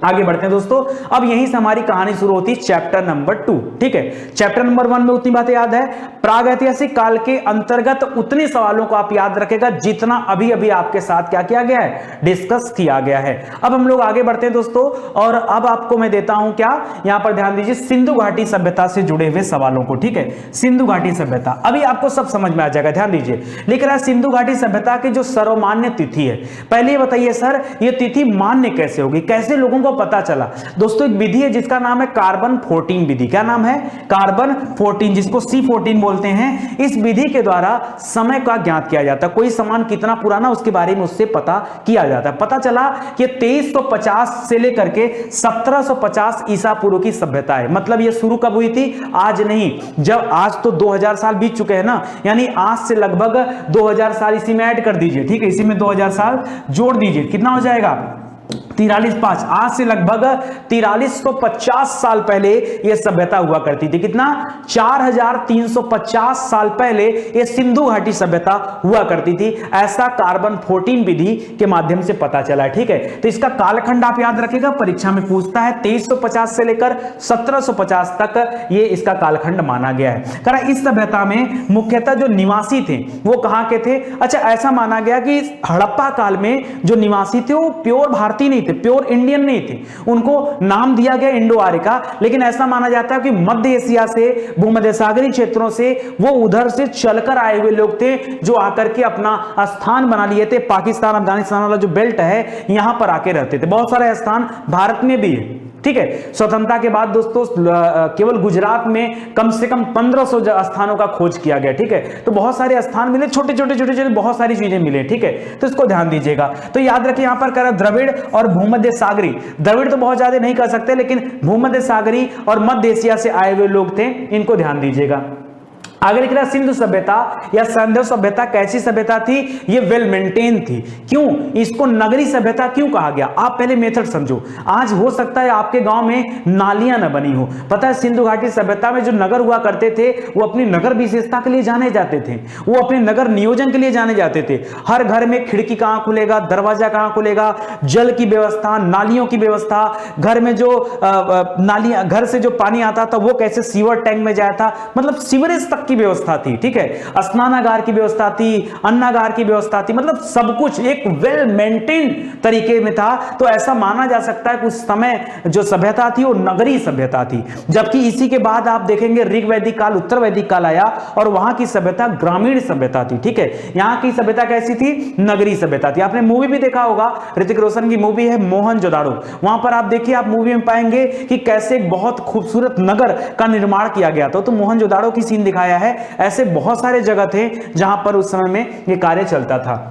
आगे बढ़ते हैं दोस्तों, अब यहीं से हमारी कहानी शुरू होती है चैप्टर नंबर 2। ठीक है, चैप्टर नंबर 1 में उतनी बातें याद है, प्रागैतिहासिक काल के अंतर्गत उतने सवालों को आप याद रखेगा जितना अभी अभी आपके साथ क्या किया गया है, डिस्कस किया गया है। अब हम लोग आगे बढ़ते हैं दोस्तों, और अब आपको मैं देता हूं क्या, यहां पर ध्यान दीजिए, सिंधु घाटी सभ्यता से जुड़े हुए सवालों को। ठीक है, सिंधु घाटी सभ्यता, अभी आपको सब समझ में आ जाएगा, ध्यान दीजिए। लिख रहा है सिंधु घाटी सभ्यता की जो सर्वमान्य तिथि है, पहले ये बताइए सर ये तिथि मान्य कैसे होगी, कैसे लोगों को पता चला। दोस्तों एक विधि है जिसका नाम है कार्बन 14 विधि। क्या नाम है? कार्बन 14, जिसको C14 बोलते हैं। इस विधि के द्वारा समय का ज्ञात किया जाता है। कोई सामान कितना पुराना उसके बारे में उससे पता किया जाता है। पता चला कि 2350 से लेकर के 1750 ईसा पूर्व की सभ्यता है। मतलब ये शुरू कब हुई थी? आज नहीं, जब आज तो 2000 साल बीत चुके हैं ना, यानी आज से लगभग 2000 साल इसी में ऐड कर दीजिए, ठीक है, इसी में 2000 साल जोड़ दीजिए, कितना हो जाएगा? 43.5। आज से लगभग 4350 साल पहले यह सभ्यता हुआ करती थी। कितना? 4350 साल पहले यह सिंधु घाटी सभ्यता हुआ करती थी। ऐसा कार्बन 14 विधि के माध्यम से पता चला है, ठीक है। तो इसका कालखंड आप याद रखिएगा, परीक्षा में पूछता है 2350 से लेकर 1750 तक ये इसका कालखंड माना गया है। कारण इस सभ्यता में मुख्यतः जो निवासी थे वो कहां के थे? अच्छा, ऐसा माना गया कि हड़प्पा काल में जो निवासी थे वो प्योर भारतीय नहीं थे, प्योर इंडियन नहीं थे। उनको नाम दिया गया इंडो आर्य का, लेकिन ऐसा माना जाता है कि मध्य एशिया से, भूमध्य सागरीय क्षेत्रों से वो उधर से चलकर आए हुए लोग थे, जो आकर के अपना स्थान बना लिए थे। पाकिस्तान अफगानिस्तान वाला जो बेल्ट है यहां पर आके रहते थे। बहुत सारे स्थान भारत में भी है, ठीक है। स्वतंत्रता के बाद दोस्तों केवल गुजरात में कम से कम 1500 स्थानों का खोज किया गया, ठीक है। तो बहुत सारे स्थान मिले, छोटे छोटे बहुत सारी चीजें मिले, ठीक है। तो इसको ध्यान दीजिएगा। तो याद रखिए यहां पर कह रहा द्रविड़ और भूमध्य सागरी। द्रविड़ तो बहुत ज्यादा नहीं कर सकते, लेकिन भूमध्य सागरी और मध्य एशिया से आए हुए लोग थे, इनको ध्यान दीजिएगा। आगे लिख रहा सिंधु सभ्यता या सिंधु सभ्यता कैसी सभ्यता थी? ये वेल मेंटेन थी। क्यों? इसको नगरी सभ्यता क्यों कहा गया? आप पहले मेथड समझो। आज हो सकता है आपके गांव में नालियां न बनी हो। पता है सिंधु घाटी सभ्यता में जो नगर हुआ करते थे वो अपनी नगर विशेषता के लिए जाने जाते थे, वो अपने नगर नियोजन के लिए जाने जाते थे। हर घर में खिड़की कहां खुलेगा, दरवाजा कहां खुलेगा, जल की व्यवस्था, नालियों की व्यवस्था, घर में जो नालियां, घर से जो पानी आता था वो कैसे सीवर टैंक में जाता था, मतलब सीवरेज तक की व्यवस्था थी, ठीक है। स्नानागार की व्यवस्था थी, अन्नागार की व्यवस्था थी, मतलब सब कुछ एक वेल मेंटेन तरीके में था। तो ऐसा माना जा सकता है कि उस समय जो सभ्यता थी वो नगरी सभ्यता थी। जबकि इसी के बाद आप देखेंगे ऋग वैदिक काल, उत्तर वैदिक काल आया और वहां की सभ्यता ग्रामीण सभ्यता थी, ठीक है। यहां की सभ्यता कैसी थी? नगरी सभ्यता थी। आपने मूवी भी देखा होगा, ऋतिक रोशन की मूवी है मोहनजोदाड़ो। वहां पर आप देखिए, आप मूवी में पाएंगे कि कैसे एक बहुत खूबसूरत नगर का निर्माण किया गया था। तो मोहनजोदाड़ो की सीन दिखाया है। ऐसे बहुत सारे जगह थे जहां पर उस समय में यह कार्य चलता था।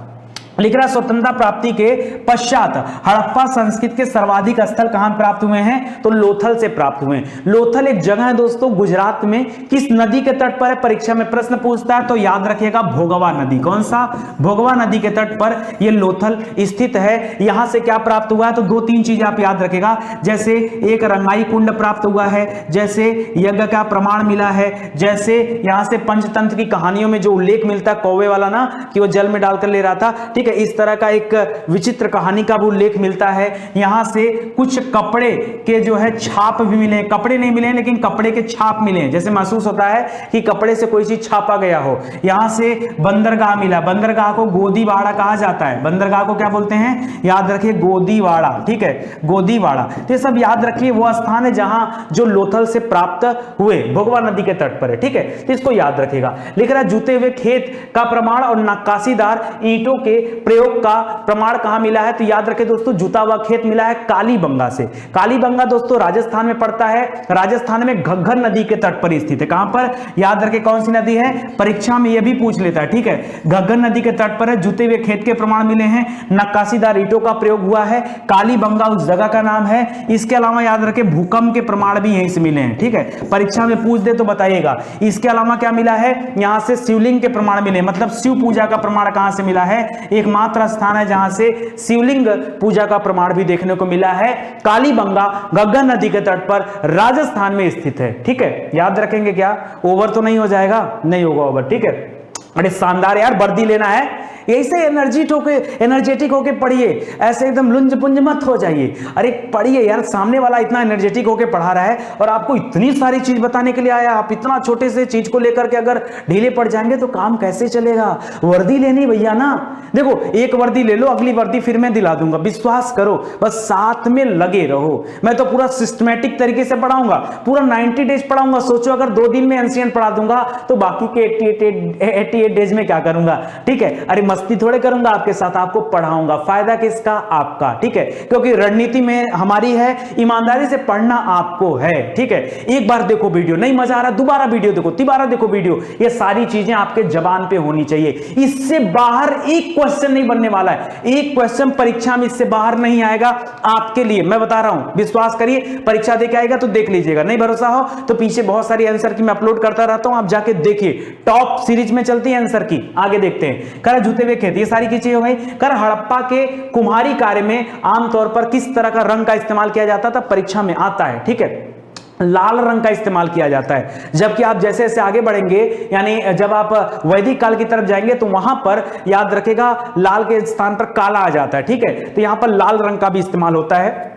लिख रहा स्वतंत्रता प्राप्ति के पश्चात हड़प्पा संस्कृति के सर्वाधिक स्थल कहां प्राप्त हुए हैं? तो लोथल से प्राप्त हुए हैं। लोथल एक जगह है दोस्तों गुजरात में, किस नदी के तट पर है? परीक्षा में प्रश्न पूछता है तो याद रखिएगा भोगवा नदी। कौन सा? भोगवा नदी के तट पर यह लोथल स्थित है। यहां से क्या प्राप्त हुआ है? तो 2-3 चीज आप याद रखिएगा, जैसे एक रंगाई कुंड प्राप्त हुआ है, जैसे यज्ञ का प्रमाण मिला है, जैसे यहां से पंचतंत्र की कहानियों में जो उल्लेख मिलता है कौवे वाला ना, कि वो जल में डालकर ले रहा था, ठीक है। इस तरह का एक विचित्र कहानी का भी उल्लेख मिलता है। यहां से कुछ कपड़े के जो है छाप भी मिले, कपड़े नहीं मिले लेकिन कपड़े के छाप मिले, जैसे महसूस होता है कि कपड़े से कोई चीज छापा गया हो। यहां से बंदरगाह मिला, बंदरगाह को गोदीवाड़ा कहा जाता है। बंदरगाह को क्या बोलते हैं? याद रखिए गोदीवाड़ा, ठीक है, गोदीवाड़ा। तो ये सब याद रखिए, वो स्थान है जहां जो लोथल से प्राप्त हुए, भोगवा नदी के तट पर है, ठीक है। तो इसको याद रखिएगा। लिख रहा जूते हुए खेत का प्रमाण और नक्काशीदार ईंटों के प्रयोग का प्रमाण कहां मिला है? तो याद रखें दोस्तों, जूता हुआ खेत मिला है कालीबंगा से। कालीबंगा दोस्तों राजस्थान में पड़ता है। राजस्थान में घग्गर नदी के तट पर स्थित है। कहां पर? याद रखें कौन सी नदी है, परीक्षा में यह भी पूछ लेता है, ठीक है। घग्गर नदी के तट पर है, जूते हुए खेत के प्रमाण मिले हैं, नक्काशीदार ईंटों का प्रयोग हुआ है, कालीबंगा उस जगह का नाम है। इसके अलावा याद रखें भूकंप के प्रमाण भी यहीं से मिले हैं, ठीक है। परीक्षा में पूछ दे तो बताइएगा। इसके अलावा क्या मिला है? यहां से शिवलिंग के प्रमाण मिले, मतलब शिव पूजा का प्रमाण कहां से मिला है? एकमात्र स्थान है जहां से शिवलिंग पूजा का प्रमाण भी देखने को मिला है। कालीबंगा घग्गर नदी के तट पर राजस्थान में स्थित है, ठीक है। याद रखेंगे क्या? ओवर तो नहीं हो जाएगा? नहीं होगा ओवर, ठीक है। अरे शानदार यार, वर्दी लेना है, यही से एनर्जेटिक होके पढ़िए, ऐसे एकदम लुंज पुंज मत हो जाइए। अरे पढ़िए यार, सामने वाला इतना एनर्जेटिक होके पढ़ा रहा है और आपको इतनी सारी चीज बताने के लिए आया। आप इतना छोटे से चीज को लेकर के अगर ढीले पड़ जाएंगे तो काम कैसे चलेगा? वर्दी लेनी भैया ना, देखो एक वर्दी ले लो, अगली वर्दी फिर मैं दिला दूंगा, विश्वास करो, बस साथ में लगे रहो। मैं तो पूरा सिस्टमेटिक तरीके से पढ़ाऊंगा, पूरा 90 डेज पढ़ाऊंगा। सोचो अगर 2 दिन में एनसीएन पढ़ा दूंगा तो बाकी के 88 48 डेज में क्या करूंगा, ठीक है, अरे मस्ती थोड़े करूंगा आपके साथ, आपको पढ़ाऊंगा। फायदा किसका, आपका, ठीक है, क्योंकि रणनीति में हमारी है, ईमानदारी से पढ़ना आपको है, ठीक है। एक बार देखो वीडियो, नहीं मजा आ रहा दोबारा वीडियो देखो, तिबारा देखो वीडियो, ये सारी चीजें आपके जबान पे होनी चाहिए। इससे बाहर एक क्वेश्चन नहीं बनने वाला है, एक क्वेश्चन परीक्षा में इससे बाहर नहीं आएगा आपके लिए, मैं बता रहा हूं, विश्वास करिए। परीक्षा देके आएगा तो देख लीजिएगा, नहीं भरोसा हो तो पीछे बहुत सारी आंसर की मैं अपलोड करता रहता हूं, आप जाके देखिए। टॉप सीरीज में चलती है आंसर की, आगे देखते हैं। कर जूते हुए खेत, ये सारी की चीजें हो गई। कर हड़प्पा के कुम्हारी कार्य में आमतौर पर किस तरह का रंग का इस्तेमाल किया जाता था, परीक्षा में आता है, ठीक है, लाल रंग का इस्तेमाल किया जाता है। जबकि आप जैसे जैसे आगे बढ़ेंगे, यानी जब आप वैदिक काल की तरफ जाएंगे तो वहां पर याद रखेगा लाल के स्थान पर काला आ जाता है, ठीक है, तो यहां पर लाल रंग का भी इस्तेमाल होता है,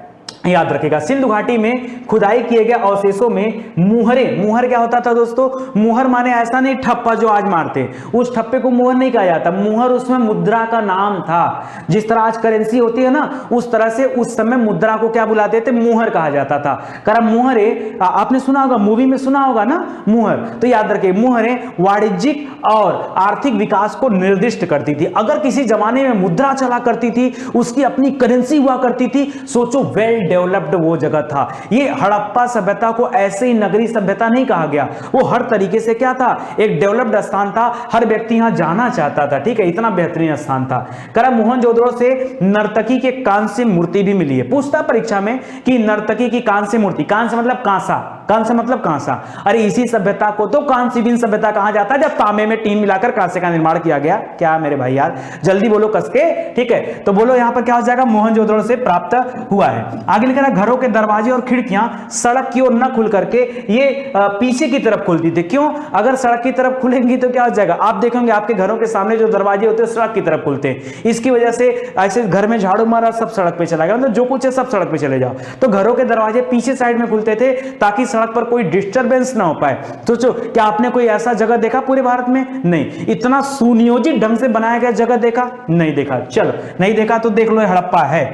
याद रखेगा। सिंधु घाटी में खुदाई किए गए अवशेषों में मुहरे, मुहर क्या होता था दोस्तों, मुहर माने ऐसा नहीं ठप्पा जो आज मारते, उस ठप्पे को मुहर नहीं कहा जाता, मुहर उसमें मुद्रा का नाम था। जिस तरह आज करेंसी होती है ना, उस तरह से उस समय मुद्रा को क्या बुलाते थे, मुहर कहा जाता था। कर मुहरे आपने सुना होगा, मूवी में सुना होगा ना मुहर, तो याद रखिए मुहरे वाणिज्यिक और आर्थिक विकास को निर्दिष्ट करती थी। अगर किसी जमाने में मुद्रा चला करती थी, उसकी अपनी करेंसी हुआ करती थी, सोचो वेल डेवलप्ड वो जगह था। ये हड़प्पा सभ्यता को ऐसे ही नगरी सभ्यता नहीं कहा गया, वो हर तरीके से क्या था, एक डेवलप्ड स्थान था, हर व्यक्ति यहां जाना चाहता था, ठीक है, इतना बेहतरीन स्थान था। करा मोहनजोदड़ो से नर्तकी के कांस्य मूर्ति भी मिली है। पूछता परीक्षा में कि नर्तकी की कांस्य मूर्ति, कांस्य मतलब कांसा, कांस्य मतलब कांसा, अरे इसी सभ्यता को तो कांस्यविन सभ्यता कहा जाता है, जब तांबे में टीन मिलाकर कांसे का निर्माण किया गया। क्या मेरे भाई यार, जल्दी बोलो कस के, ठीक है, तो बोलो यहां पर क्या हो जाएगा, मोहनजोदड़ो से प्राप्त हुआ है। आगे लिखा है घरों के दरवाजे और खिड़कियां सड़क की ओर न खुल करके ये पीछे की तरफ खुलती थी। क्यों, अगर सड़क की तरफ खुलेंगी तो क्या हो जाएगा, आप देखेंगे आपके घरों के सामने जो दरवाजे होते हैं सड़क की तरफ खुलते हैं, इसकी वजह से ऐसे घर में झाड़ू मारा सब सड़क पे चला गया, मतलब जो कुछ है सब सड़क पे चले जाओ। तो घरों के दरवाजे पीछे साइड में खुलते थे ताकि सड़क पर कोई डिस्टरबेंस ना हो पाए। सोचो क्या आपने कोई ऐसा जगह देखा पूरे भारत में, नहीं, इतना सुनियोजित ढंग से बनाया गया जगह देखा, नहीं देखा। चलो नहीं देखा तो देख लो, हड़प्पा है।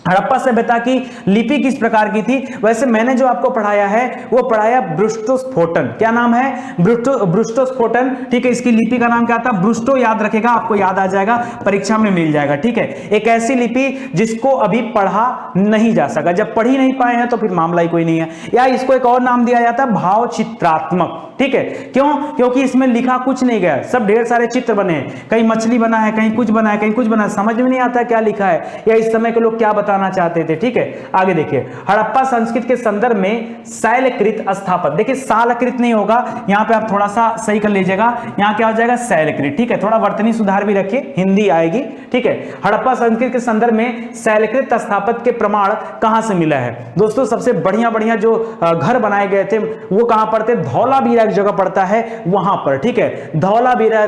हड़प्पा सभ्यता की लिपि किस प्रकार की थी, वैसे मैंने जो आपको पढ़ाया है वो पढ़ाया ब्रुष्टोस्फोटन। क्या नाम है, ब्रुष्टोस्फोटन, ठीक है, इसकी लिपि का नाम क्या था, ब्रुष्टो, याद रखेगा, आपको याद आ जाएगा, परीक्षा में मिल जाएगा, ठीक है। एक ऐसी लिपि जिसको अभी पढ़ा नहीं जा सका, जब पढ़ ही नहीं पाए हैं तो फिर मामला ही कोई नहीं है। या इसको एक और नाम दिया जाता है भाव चित्रात्मक, ठीक है, क्यों, क्योंकि इसमें लिखा कुछ नहीं गया, सब ढेर सारे चित्र बने हैं, कहीं मछली बना है, कहीं कुछ बना है, कहीं कुछ बना है, समझ में नहीं आता क्या लिखा है या इस समय के लोग क्या बताना चाहते थे, ठीक है। आगे देखिए, हड़प्पा संस्कृति के संदर्भ में शैलकृत स्थापत्य, देखिए सालकृत नहीं होगा, यहां पे आप थोड़ा सा सही कर लीजिएगा, यहां क्या हो जाएगा शैलकृत, ठीक है, थोड़ा वर्तनी सुधार भी रखिए, हिंदी आएगी, ठीक है। हड़प्पा संस्कृति के संदर्भ में शैलकृत स्थापत्य के प्रमाण कहां से मिला है दोस्तों, सबसे बढ़िया बढ़िया जो घर बनाए गए थे वो कहां पर थे, धौलावीरा एक जगह पड़ता है वहां पर, ठीक है, धौलावीरा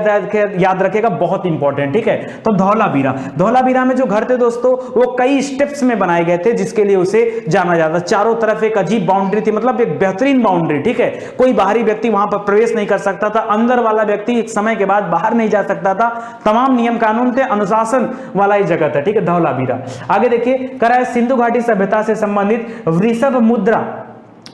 याद रखेगा, बहुत इंपॉर्टेंट, ठीक है। तो धौलावीरा में जो घर थे दोस्तों वो कई स्टेप्स में बनाए गए थे, जिसके लिए उसे जाना जाता, चारों तरफ एक अजीब बाउंड्री थी, मतलब एक बेहतरीन बाउंड्री, ठीक है, कोई बाहरी व्यक्ति वहां पर प्रवेश नहीं कर सकता था, अंदर वाला व्यक्ति एक समय के बाद बाहर नहीं जा सकता था, तमाम नियम कानून थे, अनुशासन वाला ही जगह था, ठीक है, धौलावीरा। आगे देखिए, कराए सिंधु घाटी सभ्यता से संबंधित वृषभ मुद्रा,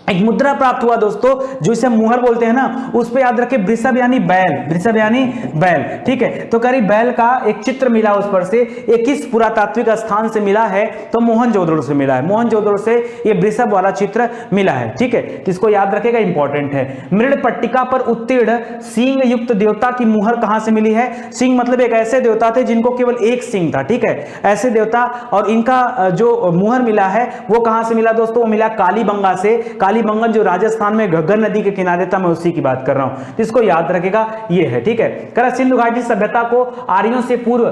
एक मुद्रा प्राप्त हुआ दोस्तों, जो इसे मुहर बोलते हैं ना, उस पे याद रखें वृषभ यानी बैल, वृषभ यानी बैल, ठीक है, तो करीब बैल का एक चित्र मिला उस पर से, ये किस पुरातात्विक स्थान से मिला है, तो मोहनजोदड़ो से मिला है, मोहनजोदड़ो से ये वृषभ वाला चित्र मिला है, ठीक है, किसको याद रखेगा, इंपॉर्टेंट है। मृण पट्टिका पर उत्तीर्ण सींग युक्त देवता की मुहर कहां से मिली है, सींग मतलब एक ऐसे देवता थे जिनको केवल एक सींग था, ठीक है, ऐसे देवता, और इनका जो मुहर मिला है वो कहां से मिला दोस्तों, वो मिला कालीबंगा से। कालीबंगन जो राजस्थान में घग्गर नदी के किनारे था, मैं उसी की बात कर रहा हूं, जिसको याद रखेगा ये है, ठीक है। करा सिंधु घाटी सभ्यता को आर्यों से पूर्व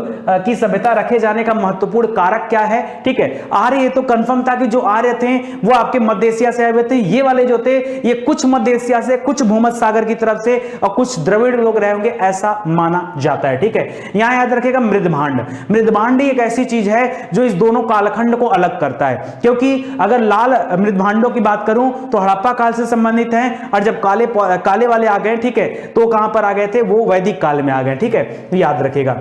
की सभ्यता रखे जाने का महत्वपूर्ण कारक क्या है, ठीक है, आर्य, ये तो कंफर्म था कि जो आर्य थे वो आपके मध्य एशिया से आए हुए थे, ये वाले जो थे ये कुछ मध्य एशिया से, कुछ भूमध्य सागर की तरफ से और कुछ द्रविड़ लोग रहे होंगे, ऐसा माना जाता है, ठीक है। यहां याद रखेगा मृदभांड, मृदभांड एक ऐसी चीज है जो इस दोनों कालखंड को अलग करता है, क्योंकि अगर लाल मृदभांडों की बात करूं तो हड़प्पा काल से संबंधित हैं, और जब काले वाले आ गए, ठीक है, तो कहां पर आ गए थे, वो वैदिक काल में आ गए, ठीक है, तो याद रखेगा।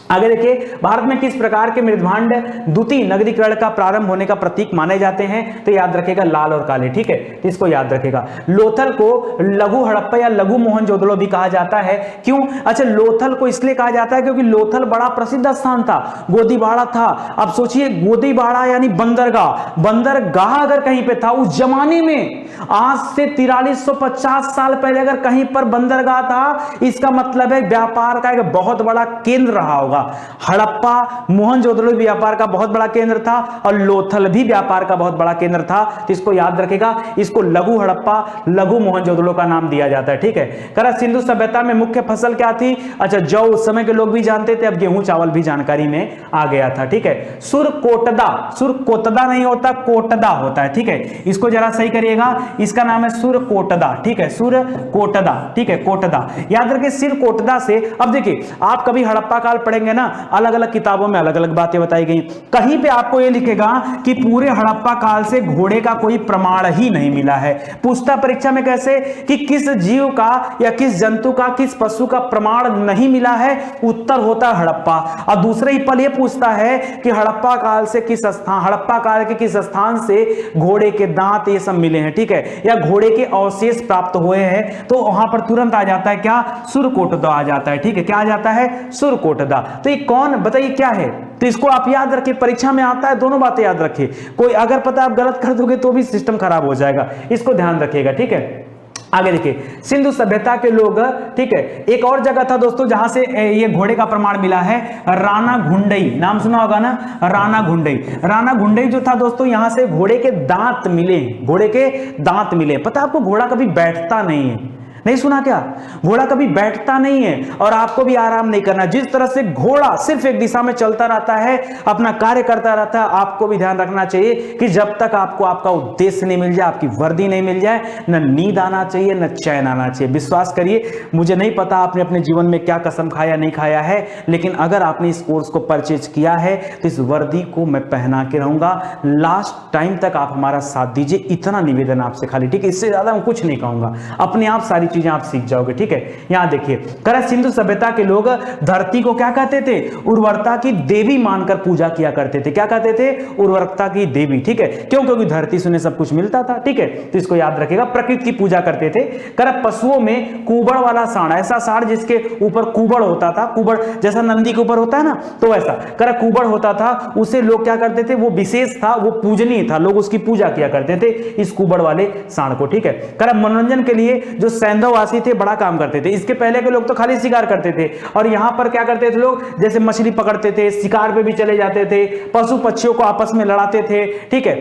आगे देखिए, भारत में किस प्रकार के मृदभांड द्वितीय नगरीकरण का प्रारंभ होने का प्रतीक माने जाते हैं? तो याद रखेगा लाल और काले, ठीक है, तो इसको याद रखेगा। लोथल को लघु हड़प्पा या लघु मोहनजोदड़ो भी कहा जाता है। क्यों? अच्छा, लोथल को इसलिए कहा जाता है क्योंकि लोथल बड़ा प्रसिद्ध स्थान था, गोदीबाड़ा था। अब सोचिए, गोदीबाड़ा यानी बंदरगाह, बंदरगाह अगर कहीं पे था उस जमाने में, आज से 4350 साल पहले अगर कहीं पर बंदरगाह था, इसका मतलब है व्यापार का एक बहुत बड़ा केंद्र रहा होगा। हड़प्पा मोहनजोदड़ो व्यापार का बहुत बड़ा केंद्र था और लोथल भी व्यापार का बहुत बड़ा केंद्र था, तो इसको याद रखेगा। इसको लघु हड़प्पा लघु मोहनजोदड़ो का नाम दिया जाता है, ठीक है। करा सिंधु सभ्यता में मुख्य फसल क्या थी? अच्छा, जौ उस समय के लोग भी जानते थे, अब गेहूं चावल भी जानकारी में आ गया था, ठीक है। सुरकोटदा, सुरकोटदा नहीं होता, कोटदा होता है, ठीक है, इसको जरा सही करिएगा, इसका नाम है सुरकोटदा, ठीक है, सुरकोटदा, ठीक है, कोटदा याद रखिए। सिरकोटदा से, अब देखिए आप कभी हड़प्पा काल पढ़ेंगे ना, अलग अलग किताबों में अलग अलग बातें बताई गई, कहीं पे आपको यह लिखेगा कि पूरे हड़प्पा काल से घोड़े का कोई प्रमाण ही नहीं मिला है। पूछता परीक्षा में कैसे कि किस जीव का या किस जंतु का, किस पशु का प्रमाण नहीं मिला है? उत्तर होता है हड़प्पा। और दूसरे ही पल यह पूछता है कि हड़प्पा काल से किस स्थान, हड़प्पा काल के किस स्थान से घोड़े के दांत ये सब मिले हैं, ठीक है, या घोड़े के अवशेष प्राप्त हुए हैं, तो वहां पर तुरंत आ जाता है क्या? सुरकोटदा आ जाता है, ठीक है, क्या आ जाता है? सुरकोटदा। तो ये कौन, बताइए क्या है? तो इसको आप याद रखिए, परीक्षा में आता है, दोनों बातें याद रखिए। कोई अगर पता आप गलत कर दोगे तो भी सिस्टम खराब हो जाएगा, इसको ध्यान रखिएगा, ठीक है। आगे देखिए, सिंधु सभ्यता के लोग, ठीक है, एक और जगह था दोस्तों जहां से ये घोड़े का प्रमाण मिला है, राना घुंडई, नाम सुना होगा ना, राना घुंडई। राना घुंडई जो था दोस्तों, यहां से घोड़े के दांत मिले, घोड़े के दांत मिले। पता आपको, घोड़ा कभी बैठता नहीं है, नहीं सुना क्या? घोड़ा कभी बैठता नहीं है और आपको भी आराम नहीं करना। जिस तरह से घोड़ा सिर्फ एक दिशा में चलता रहता है, अपना कार्य करता रहता है, आपको भी ध्यान रखना चाहिए कि जब तक आपको आपका उद्देश्य नहीं मिल जाए, आपकी वर्दी नहीं मिल जाए, न नींद आना चाहिए न चैन आना चाहिए। विश्वास करिए, मुझे नहीं पता आपने अपने जीवन में क्या कसम खाया नहीं खाया है, लेकिन अगर आपने इस कोर्स को परचेज किया है तो इस वर्दी को मैं पहना के रहूंगा लास्ट टाइम तक। आप हमारा साथ दीजिए, इतना निवेदन आपसे खाली, ठीक है, इससे ज्यादा मैं कुछ नहीं कहूंगा। अपने आप सारी चीजें आप सीख जाओगे, ठीक है। यहां देखिए, करा सिंधु सभ्यता के लोग धरती को क्या कहते थे? उर्वरता की देवी मानकर पूजा किया करते थे। क्या कहते थे? उर्वरता की देवी, ठीक है, क्यों? क्योंकि धरती से उन्हें सब कुछ मिलता था, ठीक है, तो इसको याद रखेगा। प्रकृति की पूजा करते थे। करा पशुओं में कुबड़ वाला सांड, ऐसा सांड जिसके ऊपर कुबड़ होता था, कुबड़ जैसा नंदी के ऊपर होता है ना, तो वैसा करा कुबड़ होता था, उसे लोग क्या करते थे? वो विशेष था, वो पूजनीय था, लोग उसकी पूजा किया करते थे, इस कुबड़ वाले सांड को, ठीक है। करा मनोरंजन के लिए जो सैंधववासी थे बड़ा काम करते थे। इसके पहले के लोग तो खाली शिकार करते थे, और यहां पर क्या करते थे लोग? जैसे मछली पकड़ते थे, शिकार पे भी चले जाते थे, पशु पक्षियों को आपस में लड़ाते थे, ठीक है।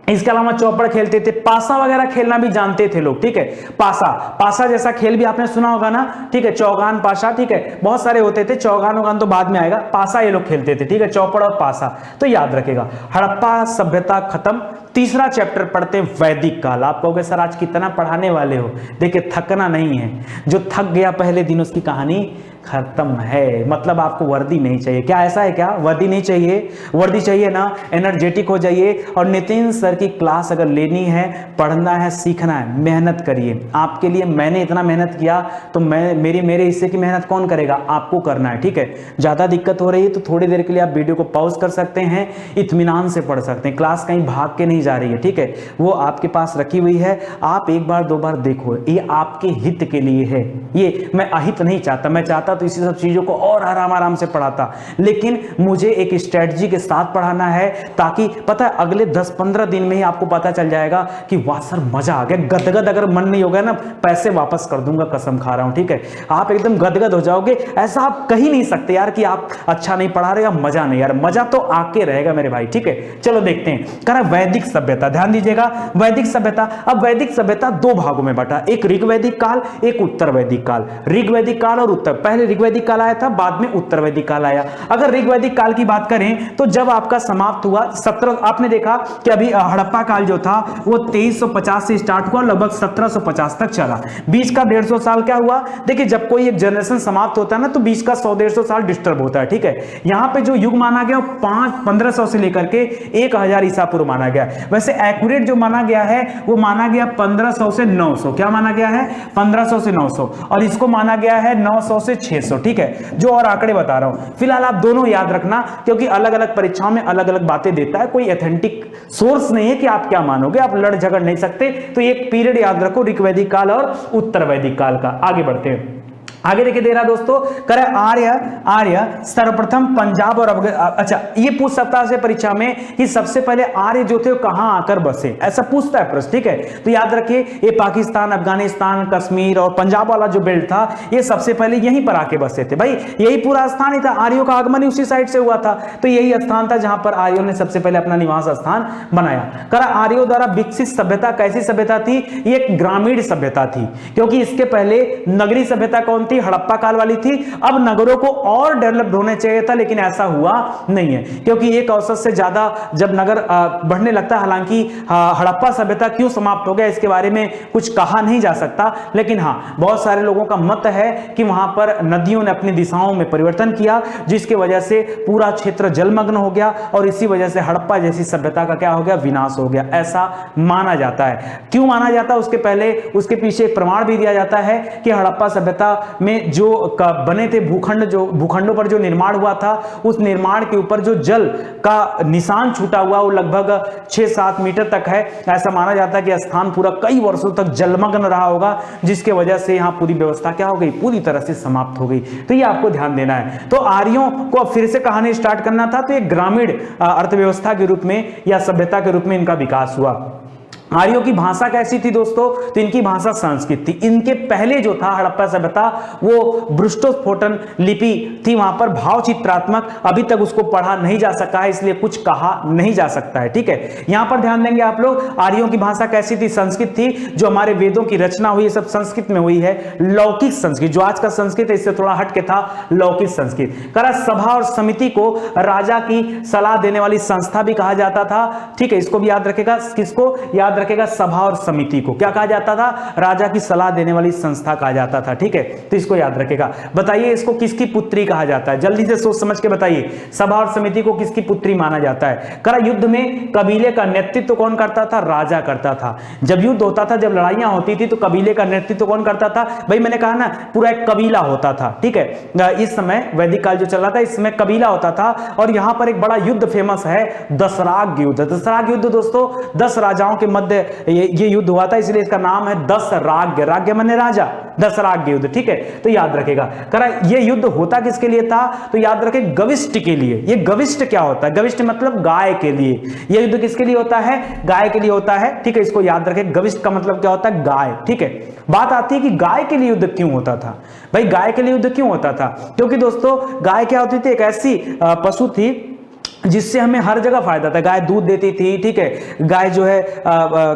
इसके अलावा चौपड़ खेलते थे, पासा वगैरह खेलना भी जानते थे लोग, ठीक है। पासा, पासा जैसा खेल भी आपने सुना होगा ना, ठीक है, चौगान पासा, ठीक है, बहुत सारे होते थे, चौगान वगान तो बाद में आएगा, पासा ये लोग खेलते थे, ठीक है, चौपड़ और पासा, तो याद रखेगा। हड़प्पा सभ्यता खत्म। तीसरा चैप्टर पढ़ते हैं वैदिक काल। आप कहोगे सर आज कितना पढ़ाने वाले हो? देखिए, थकना नहीं है, जो थक गया पहले दिन उसकी कहानी खत्म है। मतलब आपको वर्दी नहीं चाहिए क्या? ऐसा है क्या? वर्दी नहीं चाहिए? वर्दी चाहिए ना, एनर्जेटिक हो जाइए। और नितिन सर की क्लास अगर लेनी है, पढ़ना है, सीखना है, मेहनत करिए। आपके लिए मैंने इतना मेहनत किया, तो मेरे हिस्से की मेहनत कौन करेगा? आपको करना है, ठीक है। ज्यादा दिक्कत हो रही है तो थोड़ी देर के लिए आप वीडियो को पॉज कर सकते हैं, इत्मीनान से पढ़ सकते हैं। क्लास कहीं भाग के नहीं जा रही है, ठीक है, वो आपके पास रखी हुई है, आप एक बार दो बार देखो, ये आपके हित के लिए है। ये मैं अहित नहीं चाहता, मैं चाहता तो इसी सब चीजों को और आराम आराम से पढ़ाता, लेकिन मुझे एक स्ट्रेटजी के साथ पढ़ाना है, ताकि पता है अगले 10-15 दिन में ही आपको पता चल जाएगा कि वाह सर मजा आ गया। गदगद अगर मन नहीं होगा ना, पैसे वापस कर दूंगा, कसम खा रहा हूं, ठीक है। आप एकदम गदगद हो जाओगे, ऐसा आप कह ही नहीं सकते यार कि आप अच्छा नहीं पढ़ा रहे या मजा नहीं। यार मजा तो आके रहेगा मेरे भाई, ठीक है। चलो देखते हैं, करा वैदिक सभ्यता, ध्यान दीजिएगा, वैदिक सभ्यता। अब वैदिक सभ्यता दो भागों में बटा, एक ऋग्वैदिक काल, एक उत्तर वैदिक काल। ऋग्वैदिक काल और उत्तर, पहले ऋग्वैदिक काल आया था, बाद में उत्तर वैदिक काल आया। अगर ऋग्वैदिक काल की बात करें तो जब आपका समाप्त हुआ 17, आपने देखा कि अभी हड़प्पा काल जो था वो 2350 से स्टार्ट हुआ, लगभग 1750 तक चला। बीच का 150 साल क्या हुआ? देखिए, जब कोई एक जनरेशन समाप्त होता है ना, तो बीच का 100-150 साल डिस्टर्ब होता है, ठीक है। यहां पे जो युग माना गया 1500 से लेकर के 1000 ईसा पूर्व माना गया। वैसे एक्यूरेट जो माना गया है वो माना गया 1500 से 900। क्या माना गया है? 1500 से 900। और इसको माना गया है 900 से 600। 600, ठीक है, जो और आंकड़े बता रहा हूं। फिलहाल आप दोनों याद रखना, क्योंकि अलग अलग परीक्षाओं में अलग अलग बातें देता है, कोई ऑथेंटिक सोर्स नहीं है कि आप क्या मानोगे, आप लड़ झगड़ नहीं सकते। तो एक पीरियड याद रखो, ऋग वैदिक काल और उत्तर वैदिक काल का। आगे बढ़ते हैं, आगे देखिए दे रहा दोस्तों, करे आर्य सर्वप्रथम पंजाब और अच्छा, ये पूछ सकता है परीक्षा में कि सबसे पहले आर्य जो थे वो कहां आकर बसे, ऐसा पूछता है प्रश्न, ठीक है। तो याद रखिए ये पाकिस्तान, अफगानिस्तान, कश्मीर और पंजाब वाला जो बेल्ट था, ये सबसे पहले यहीं पर आके बसे थे। भाई यही पूरा स्थान ही था, आर्यों का आगमन ही उसी साइड से हुआ था, तो यही स्थान था जहां पर आर्यों ने सबसे पहले अपना निवास स्थान बनाया। करा आर्यों द्वारा विकसित सभ्यता कैसी सभ्यता थी, ये एक ग्रामीण सभ्यता थी, क्योंकि इसके पहले नगरी सभ्यता कौन थी, हड़प्पा काल वाली थी। अब नगरों को और डेवलप्ड होने चाहिए था, लेकिन ऐसा हुआ नहीं है, क्योंकि एक औसत से ज्यादा जब नगर बढ़ने लगता, हालांकि हड़प्पा सभ्यता क्यों समाप्त हो गया इसके बारे में कुछ कहा नहीं जा सकता, लेकिन हाँ बहुत सारे लोगों का मत है कि वहां पर नदियों ने अपनी दिशाओं में परिवर्तन किया, जिसकी वजह से पूरा क्षेत्र जलमग्न हो गया और इसी वजह से हड़प्पा जैसी सभ्यता का क्या हो गया, विनाश हो गया, ऐसा माना जाता है। क्यों माना जाता है उसके पहले, उसके पीछे एक प्रमाण भी दिया जाता है कि हड़प्पा सभ्यता में जो बने थे भूखंड, जो भूखंडों पर जो निर्माण हुआ था, उस निर्माण के ऊपर जो जल का निशान छूटा हुआ वो लगभग 6-7 मीटर तक है। ऐसा माना जाता है कि स्थान पूरा कई वर्षों तक जलमग्न रहा होगा, जिसके वजह से यहां पूरी व्यवस्था क्या हो गई, पूरी तरह से समाप्त हो गई। तो ये आपको ध्यान देना है। तो आर्यों को फिर से कहानी स्टार्ट करना था, तो एक ग्रामीण अर्थव्यवस्था के रूप में या सभ्यता के रूप में इनका विकास हुआ। आर्यों की भाषा कैसी थी दोस्तों, तो इनकी भाषा संस्कृत थी। इनके पहले जो था हड़प्पा सभ्यता, वो बृष्टोस्फोटन लिपि थी, वहां पर भाव चित्रात्मक, अभी तक उसको पढ़ा नहीं जा सका है, इसलिए कुछ कहा नहीं जा सकता है, ठीक है। यहां पर ध्यान देंगे आप लोग, आर्यों की भाषा कैसी थी, संस्कृत थी। जो हमारे वेदों की रचना हुई सब संस्कृत में हुई है, लौकिक संस्कृत, जो आज का संस्कृत है इससे थोड़ा हटके था, लौकिक संस्कृत। करा सभा और समिति को राजा की सलाह देने वाली संस्था भी कहा जाता था, ठीक है, इसको भी याद रखेगा। किसको याद रखेगा, सभा और समिति को क्या कहा जाता था, राजा की सलाह देने वाली संस्था कहा जाता था, ठीक है, तो इसको याद रखेगा। बताइए इसको किसकी पुत्री कहा जाता है, जल्दी से सोच समझ के बताइए, सभा और समिति को किसकी पुत्री माना जाता है। करा युद्ध में कबीले का नेतृत्व कौन करता था, राजा करता था। जब युद्ध होता था, जब लड़ाइयां होती थी, तो कबीले का नेतृत्व कौन करता था, भाई मैंने कहा ना पूरा एक कबीला होता था, ठीक है। इस समय वैदिक काल जो चल रहा था, इस समय कबीला होता था, और यहां पर एक बड़ा युद्ध फेमस है, दशराग युद्ध। दशराग युद्ध दोस्तों 10 राजाओं के मध्य ये युद्ध हुआ था, इसलिए इसका नाम है दशराग्य, राज्य माने राजा, दशराग्य युद्ध, ठीक है, तो याद रखेगा। करा ये युद्ध होता किसके लिए था, तो याद रखे गविष्ठ के लिए। ये गविष्ठ क्या होता है, गविष्ठ मतलब गाय के लिए। ये युद्ध किसके लिए होता है, गाय के लिए होता है, ठीक है, इसको याद रखे। गविष्ठ का मतलब क्या होता है, गाय, ठीक है। बात आती है कि गाय के लिए युद्ध क्यों होता था। भाई गाय के लिए युद्ध क्यों होता था, क्योंकि दोस्तों गाय क्या होती थी, एक ऐसी पशु थी जिससे हमें हर जगह फायदा था। गाय दूध देती थी, ठीक है, गाय जो है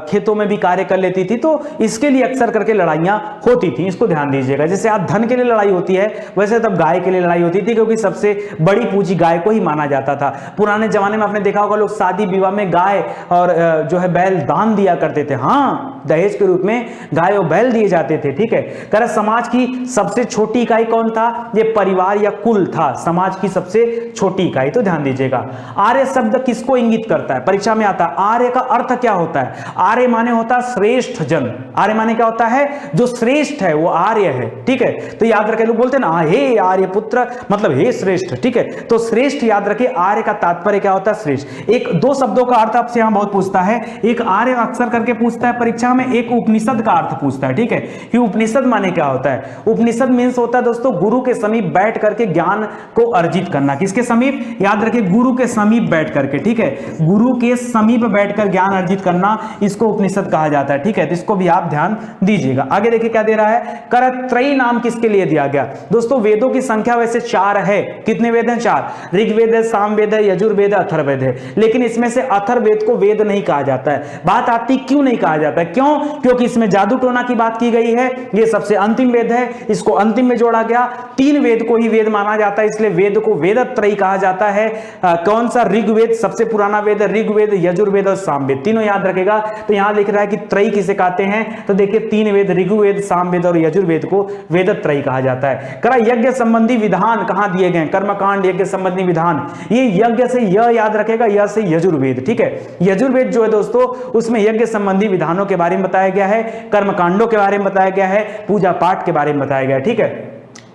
खेतों में भी कार्य कर लेती थी, तो इसके लिए अक्सर करके लड़ाइयां होती थी, इसको ध्यान दीजिएगा। जैसे आज धन के लिए लड़ाई होती है, वैसे तब गाय के लिए लड़ाई होती थी, क्योंकि सबसे बड़ी पूंजी गाय को ही माना जाता था। पुराने जमाने में आपने देखा होगा लोग शादी विवाह में गाय और जो है बैल दान दिया करते थे, हाँ दहेज के रूप में गाय और बैल दिए जाते थे, ठीक है। कह समाज की सबसे छोटी इकाई कौन था, ये परिवार या कुल था, समाज की सबसे छोटी इकाई, तो ध्यान दीजिएगा। आर्य शब्द किसको इंगित करता है, परीक्षा में आता है। आर्य का अर्थ क्या होता है, आर्य माने होता है श्रेष्ठ जन। आर्य माने क्या होता है, जो श्रेष्ठ है वो आर्य है, ठीक है। तो याद रखे, लोग बोलते हैं ना हे आर्य पुत्र, मतलब हे श्रेष्ठ, ठीक है। तो श्रेष्ठ याद रखे, आर्य का तात्पर्य क्या होता है, श्रेष्ठ। एक दो शब्दों का अर्थ आपसे यहां बहुत पूछता है, एक आर्य अक्सर करके पूछता है परीक्षा में, एक उपनिषद का अर्थ पूछता है, ठीक है। कि उपनिषद माने क्या होता है, उपनिषद मीन्स होता है दोस्तों गुरु के समीप बैठ करके ज्ञान को अर्जित करना। किसके समीप, याद रखिए गुरु के समीप बैठ करके, ठीक है, गुरु के समीप बैठकर ज्ञान अर्जित करना, इसको उपनिषद कहा जाता है, ठीक है। तो इसको भी आप ध्यान दीजिएगा। आगे देखिए क्या दे रहा है, करत्रयी नाम किसके लिए दिया गया। दोस्तों वेदों की संख्या वैसे 4 है, कितने वेद हैं, 4। ऋग्वेद है, सामवेद है, यजुर्वेद है, अथर्ववेद है, लेकिन इसमें से अथर्ववेद को वेद नहीं कहा जाता है। बात आती क्यों नहीं कहा जाता है, क्यों, क्योंकि इसमें जादू टोना की बात की गई है, ये सबसे अंतिम वेद है, इसको अंतिम में जोड़ा गया। 3 वेद को ही वेद माना जाता है, इसलिए वेद को वेदत्रयी कहा जाता है। कौन सा, ऋग्वेद सबसे पुराना वेद है, ऋग्वेद, यजुर्वेद और सामवेद, तीनों याद रखेगा। तो यहां लिख रहा है कि त्रयी किसे कहते हैं, तो देखिए 3 वेद, ऋग्वेद, सामवेद और यजुर्वेद को वेदत्रयी कहा जाता है। करा यज्ञ संबंधी विधान कहां दिए गए, कर्मकांड यज्ञ संबंधी विधान, ये यज्ञ से य याद रखेगा, य से यजुर्वेद, ठीक है। यजुर्वेद जो है दोस्तों उसमें यज्ञ संबंधी विधानों के बारे में बताया गया है, कर्मकांडों के बारे में बताया गया है, पूजा पाठ के बारे में बताया गया है, ठीक है।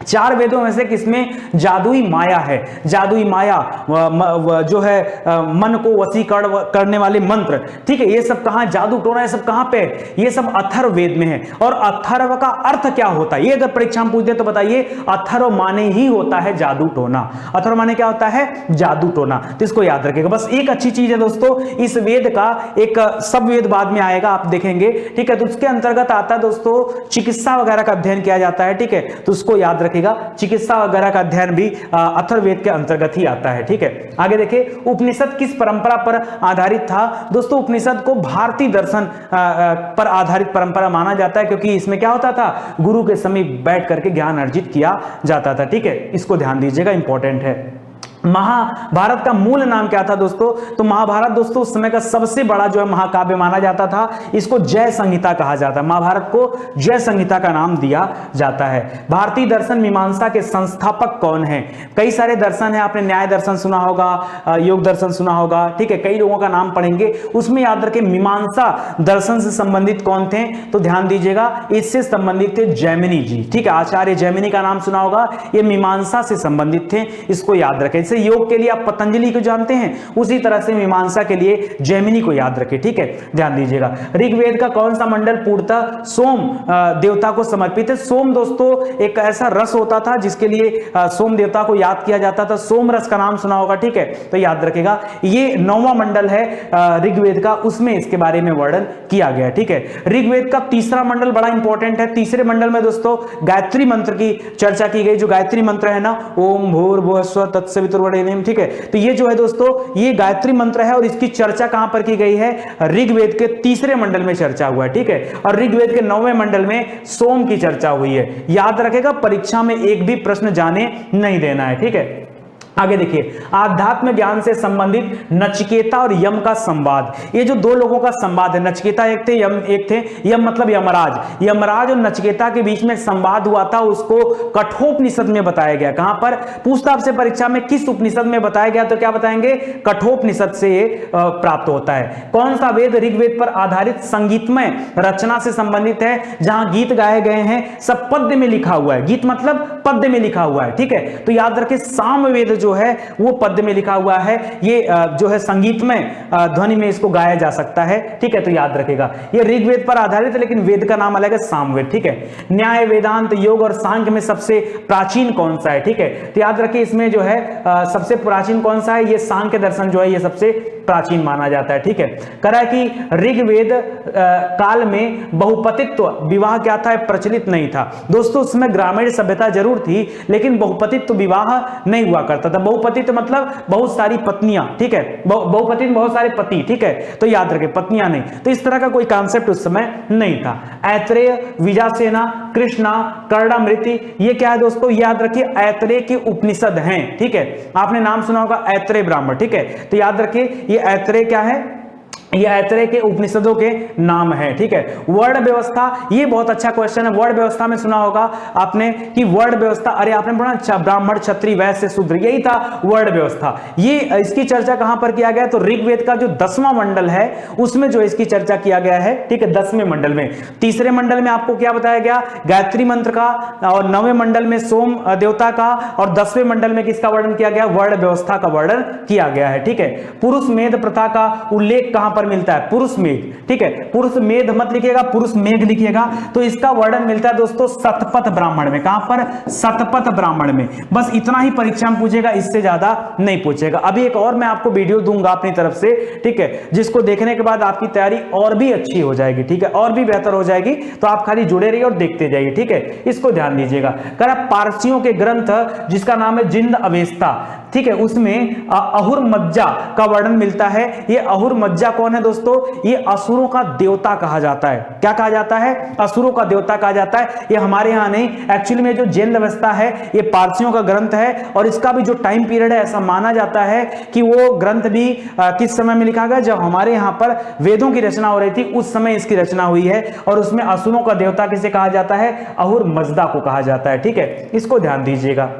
चार वेदों में से किसमें जादुई माया है, जादुई माया जो है मन को वशीकरण करने वाले मंत्र, ठीक है, ये सब कहां, जादू टोना ये सब कहां पे है, ये सब अथर्व वेद में है। और अथर्व का अर्थ क्या होता है, ये अगर परीक्षा में पूछते तो बताइए, अथर्व माने ही होता है जादू टोना। अथर्व माने क्या होता है, जादू टोना। तो इसको याद रखिएगा। बस एक अच्छी चीज है दोस्तों, इस वेद का एक सब वेद बाद में आएगा, आप देखेंगे, ठीक है, तो उसके अंतर्गत आता है दोस्तों चिकित्सा वगैरह का अध्ययन किया जाता है, ठीक है, तो उसको याद रखिएगा, चिकित्सा वगैरह का अध्ययन भी अथर्ववेद के अंतर्गत ही आता है, ठीक है। आगे देखिए, उपनिषद किस परंपरा पर आधारित था। दोस्तों उपनिषद को भारतीय दर्शन पर आधारित परंपरा माना जाता है, क्योंकि इसमें क्या होता था, गुरु के समीप बैठ करके ज्ञान अर्जित किया जाता था, ठीक है, इसको ध्यान दीजिएगा, इंपॉर्टेंट है। महाभारत का मूल नाम क्या था दोस्तों, तो महाभारत दोस्तों उस समय का सबसे बड़ा जो है महाकाव्य माना जाता था, इसको जय संहिता कहा जाता है, महाभारत को जय संहिता का नाम दिया जाता है। भारतीय दर्शन मीमांसा के संस्थापक कौन है, कई सारे दर्शन है, आपने न्याय दर्शन सुना होगा, योग दर्शन सुना होगा, ठीक है, कई लोगों का नाम पढ़ेंगे, उसमें याद रखें मीमांसा दर्शन से संबंधित कौन थे, तो ध्यान दीजिएगा, इससे संबंधित थे जैमिनी जी, ठीक है, आचार्य जैमिनी का नाम सुना होगा, ये मीमांसा से संबंधित थे, इसको याद रखें। योग के लिए आप पतंजलि को जानते हैं, उसी तरह से मीमांसा के लिए जैमिनी को याद रखें, ठीक है, ध्यान दीजिएगा। ऋग्वेद का कौन सा मंडल पूर्णतः सोम देवता को समर्पित है। सोम दोस्तों एक ऐसा रस होता था जिसके लिए सोम देवता को याद किया जाता था, सोम रस का नाम सुना होगा, ठीक है, तो याद रखेगा, ये 9वां मंडल है ऋग्वेद का, उसमें इसके बारे में वर्णन किया गया, ठीक है। ऋग्वेद का तीसरा मंडल बड़ा इंपॉर्टेंट है, तीसरे मंडल में दोस्तों गायत्री मंत्र की चर्चा की गई, जो गायत्री मंत्र है ना, ओम भूर्भुवः स्वः तत्सवितुर्वरेण्यम, ठीक है, तो ये जो है दोस्तों ये गायत्री मंत्र है, और इसकी चर्चा कहां पर की गई है, ऋग्वेद के तीसरे मंडल में चर्चा हुआ है, ठीक है, और ऋग्वेद के 9वें मंडल में सोम की चर्चा हुई है। याद रखेगा, परीक्षा में एक भी प्रश्न जाने नहीं देना है, ठीक है। आगे देखिए, आध्यात्म ज्ञान से संबंधित नचिकेता और यम का संवाद, ये जो दो लोगों का संवाद है, नचिकेता एक थे, यम एक थे, यम मतलब यमराज, यमराज और नचिकेता के बीच में संवाद हुआ था, उसको कठोपनिषद में बताया गया। कहां पर पूछता आपसे परीक्षा में, किस उपनिषद में बताया गया, तो क्या बताएंगे, कठोपनिषद से प्राप्त होता है। कौन सा वेद ऋग्वेद पर आधारित संगीतमय रचना से संबंधित है, जहां गीत गाए गए हैं, सब पद्य में लिखा हुआ है, गीत मतलब पद्य में लिखा हुआ है, ठीक है, तो याद रखें सामवेद जो है वो पद्य में लिखा हुआ है, ये जो है संगीतमय ध्वनि में इसको गाया जा सकता है, ठीक है, तो याद रखेगा, ये ऋग्वेद पर आधारित है, लेकिन वेद का नाम अलग है, सामवेद, ठीक है। न्याय, वेदांत, योग और सांख्य में सबसे प्राचीन कौन सा है, ठीक है, तो याद रखिए, इसमें जो है सबसे प्राचीन कौन सा है, ये सांख्य दर्शन जो है ये सबसे प्राचीन माना जाता है, ठीक है। करा कि ऋग्वेद काल में बहुपतित्व विवाह क्या था, प्रचलित नहीं था दोस्तों, उसमें ग्रामीण सभ्यता जरूर थी, लेकिन बहुपतित्व विवाह नहीं हुआ करता था। बहुपतित्व मतलब बहुत सारी पत्नियां, ठीक है, बहुपतित्व बहुत सारे पति, ठीक है, तो याद रखें, पत्नियां नहीं, तो इस तरह का कोई कॉन्सेप्ट उस समय नहीं था। ऐत्रेय, विजासेना, कृष्णा, कर्णामृति, ये क्या है दोस्तों, याद रखिए, ऐत्रेय के उपनिषद हैं, ठीक है, आपने नाम सुना होगा ऐत्रेय ब्राह्मण, ठीक है, तो याद रखिए ये ऐत्रेय क्या है, ये ऐत्रेय के उपनिषदों के नाम है, ठीक है। वर्ण व्यवस्था, ये बहुत अच्छा क्वेश्चन है, वर्ण व्यवस्था में सुना होगा आपने कि वर्ण व्यवस्था, अरे आपने पढ़ा, अच्छा, ब्राह्मण, क्षत्रिय, वैश्य, शूद्र, यही था वर्ण व्यवस्था। ये इसकी चर्चा कहां पर किया गया, तो ऋग्वेद का जो 10वां मंडल है उसमें जो इसकी चर्चा किया गया है, ठीक है, 10वें मंडल में। तीसरे मंडल में आपको क्या बताया गया, गायत्री मंत्र का, और 9वें मंडल में सोम देवता का, और 10वें मंडल में किसका वर्णन किया गया, वर्ण व्यवस्था का वर्णन किया गया है, ठीक है। पुरुष मेध प्रथा का उल्लेख कहां पर मिलता है, पुरुष मेघ, ठीक है, पुरुष मेध मत लिखिएगा, पुरुष मेघ लिखिएगा, तो इसका वर्णन मिलता है दोस्तों शतपथ ब्राह्मण में। कहां पर, शतपथ ब्राह्मण में। बस इतना ही परीक्षा में पूछेगा, इससे ज्यादा नहीं पूछेगा। अभी एक और मैं आपको वीडियो दूंगा अपनी तरफ से, ठीक है, जिसको देखने के बाद आपकी तैयारी और भी अच्छी हो जाएगी, ठीक है, और भी बेहतर हो जाएगी, तो आप खाली जुड़े रहिए और देखते जाइए, ठीक है, इसको ध्यान दीजिएगा। पारसियों के ग्रंथ जिसका नाम है जिंद अवेस्ता, ठीक है, उसमें अहुर मज्जा का वर्णन मिलता है। ये अहुर मज्जा कौन है दोस्तों, ये असुरों का देवता कहा जाता है। क्या कहा जाता है, असुरों का देवता कहा जाता है। ये हमारे यहां नहीं, एक्चुअली में जो जैन अवस्था है ये पारसियों का ग्रंथ है, और इसका भी जो टाइम पीरियड है ऐसा माना जाता है कि वो ग्रंथ भी किस समय में लिखा गया, जब हमारे यहां पर वेदों की रचना हो रही थी उस समय इसकी रचना हुई है, और उसमें असुरों का देवता किसे कहा जाता है, अहुर मज्दा को कहा जाता है, ठीक है, इसको ध्यान दीजिएगा।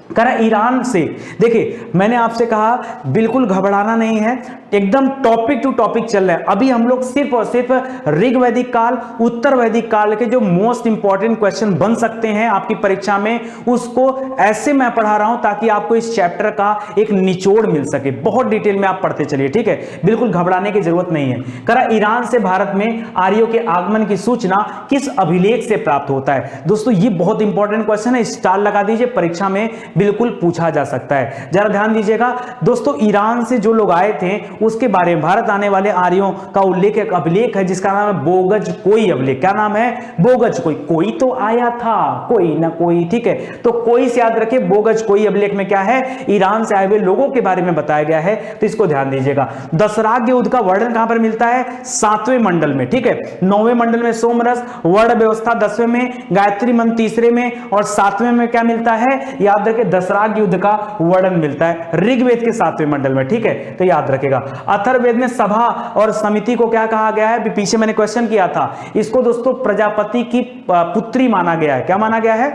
करा ईरान से, देखिए मैंने आपसे कहा बिल्कुल घबराना नहीं है, एकदम टॉपिक टू टॉपिक चल रहा है। अभी हम लोग सिर्फ और सिर्फ ऋग वैदिक काल, उत्तर वैदिक काल के जो मोस्ट इंपॉर्टेंट क्वेश्चन बन सकते हैं आपकी परीक्षा में, उसको ऐसे मैं पढ़ा रहा हूं ताकि आपको इस चैप्टर का एक निचोड़ मिल सके। बहुत डिटेल में आप पढ़ते चलिए, ठीक है, बिल्कुल घबराने की जरूरत नहीं है। करा ईरान से भारत में आर्यों के आगमन की सूचना किस अभिलेख से प्राप्त होता है? दोस्तों ये बहुत इंपॉर्टेंट क्वेश्चन है, स्टार लगा दीजिए, परीक्षा में बिल्कुल पूछा जा सकता है। जरा ध्यान दीजिएगा दोस्तों, ईरान से जो लोग आए थे उसके बारे में भारत आने वाले आर्यों का उल्लेख एक अभिलेख है जिसका नाम है बोगज कोई अभिलेख। क्या नाम है? बोगज कोई। कोई तो आया था, कोई ना कोई, ठीक है, तो कोई से याद रखिए। बोगज कोई अभिलेख में क्या है? ईरान से आए हुए लोगों के बारे में बताया गया है, तो इसको ध्यान दीजिएगा। दशराग युद्ध का वर्णन कहां पर मिलता है? 7वें मंडल में, ठीक है। 9वें मंडल में सोमरस, वर्ण व्यवस्था 10वें में, गायत्री मंत्र 3रे में, और 7वें में क्या मिलता है? याद रखिए दशराग युद्ध का वर्णन मिलता है ऋग्वेद के 7वें मंडल में, ठीक है, तो याद रखेगा। अथर्ववेद में सभा और समिति को क्या कहा गया है? पीछे मैंने क्वेश्चन किया था, इसको दोस्तों प्रजापति की पुत्री माना गया है। क्या माना गया है?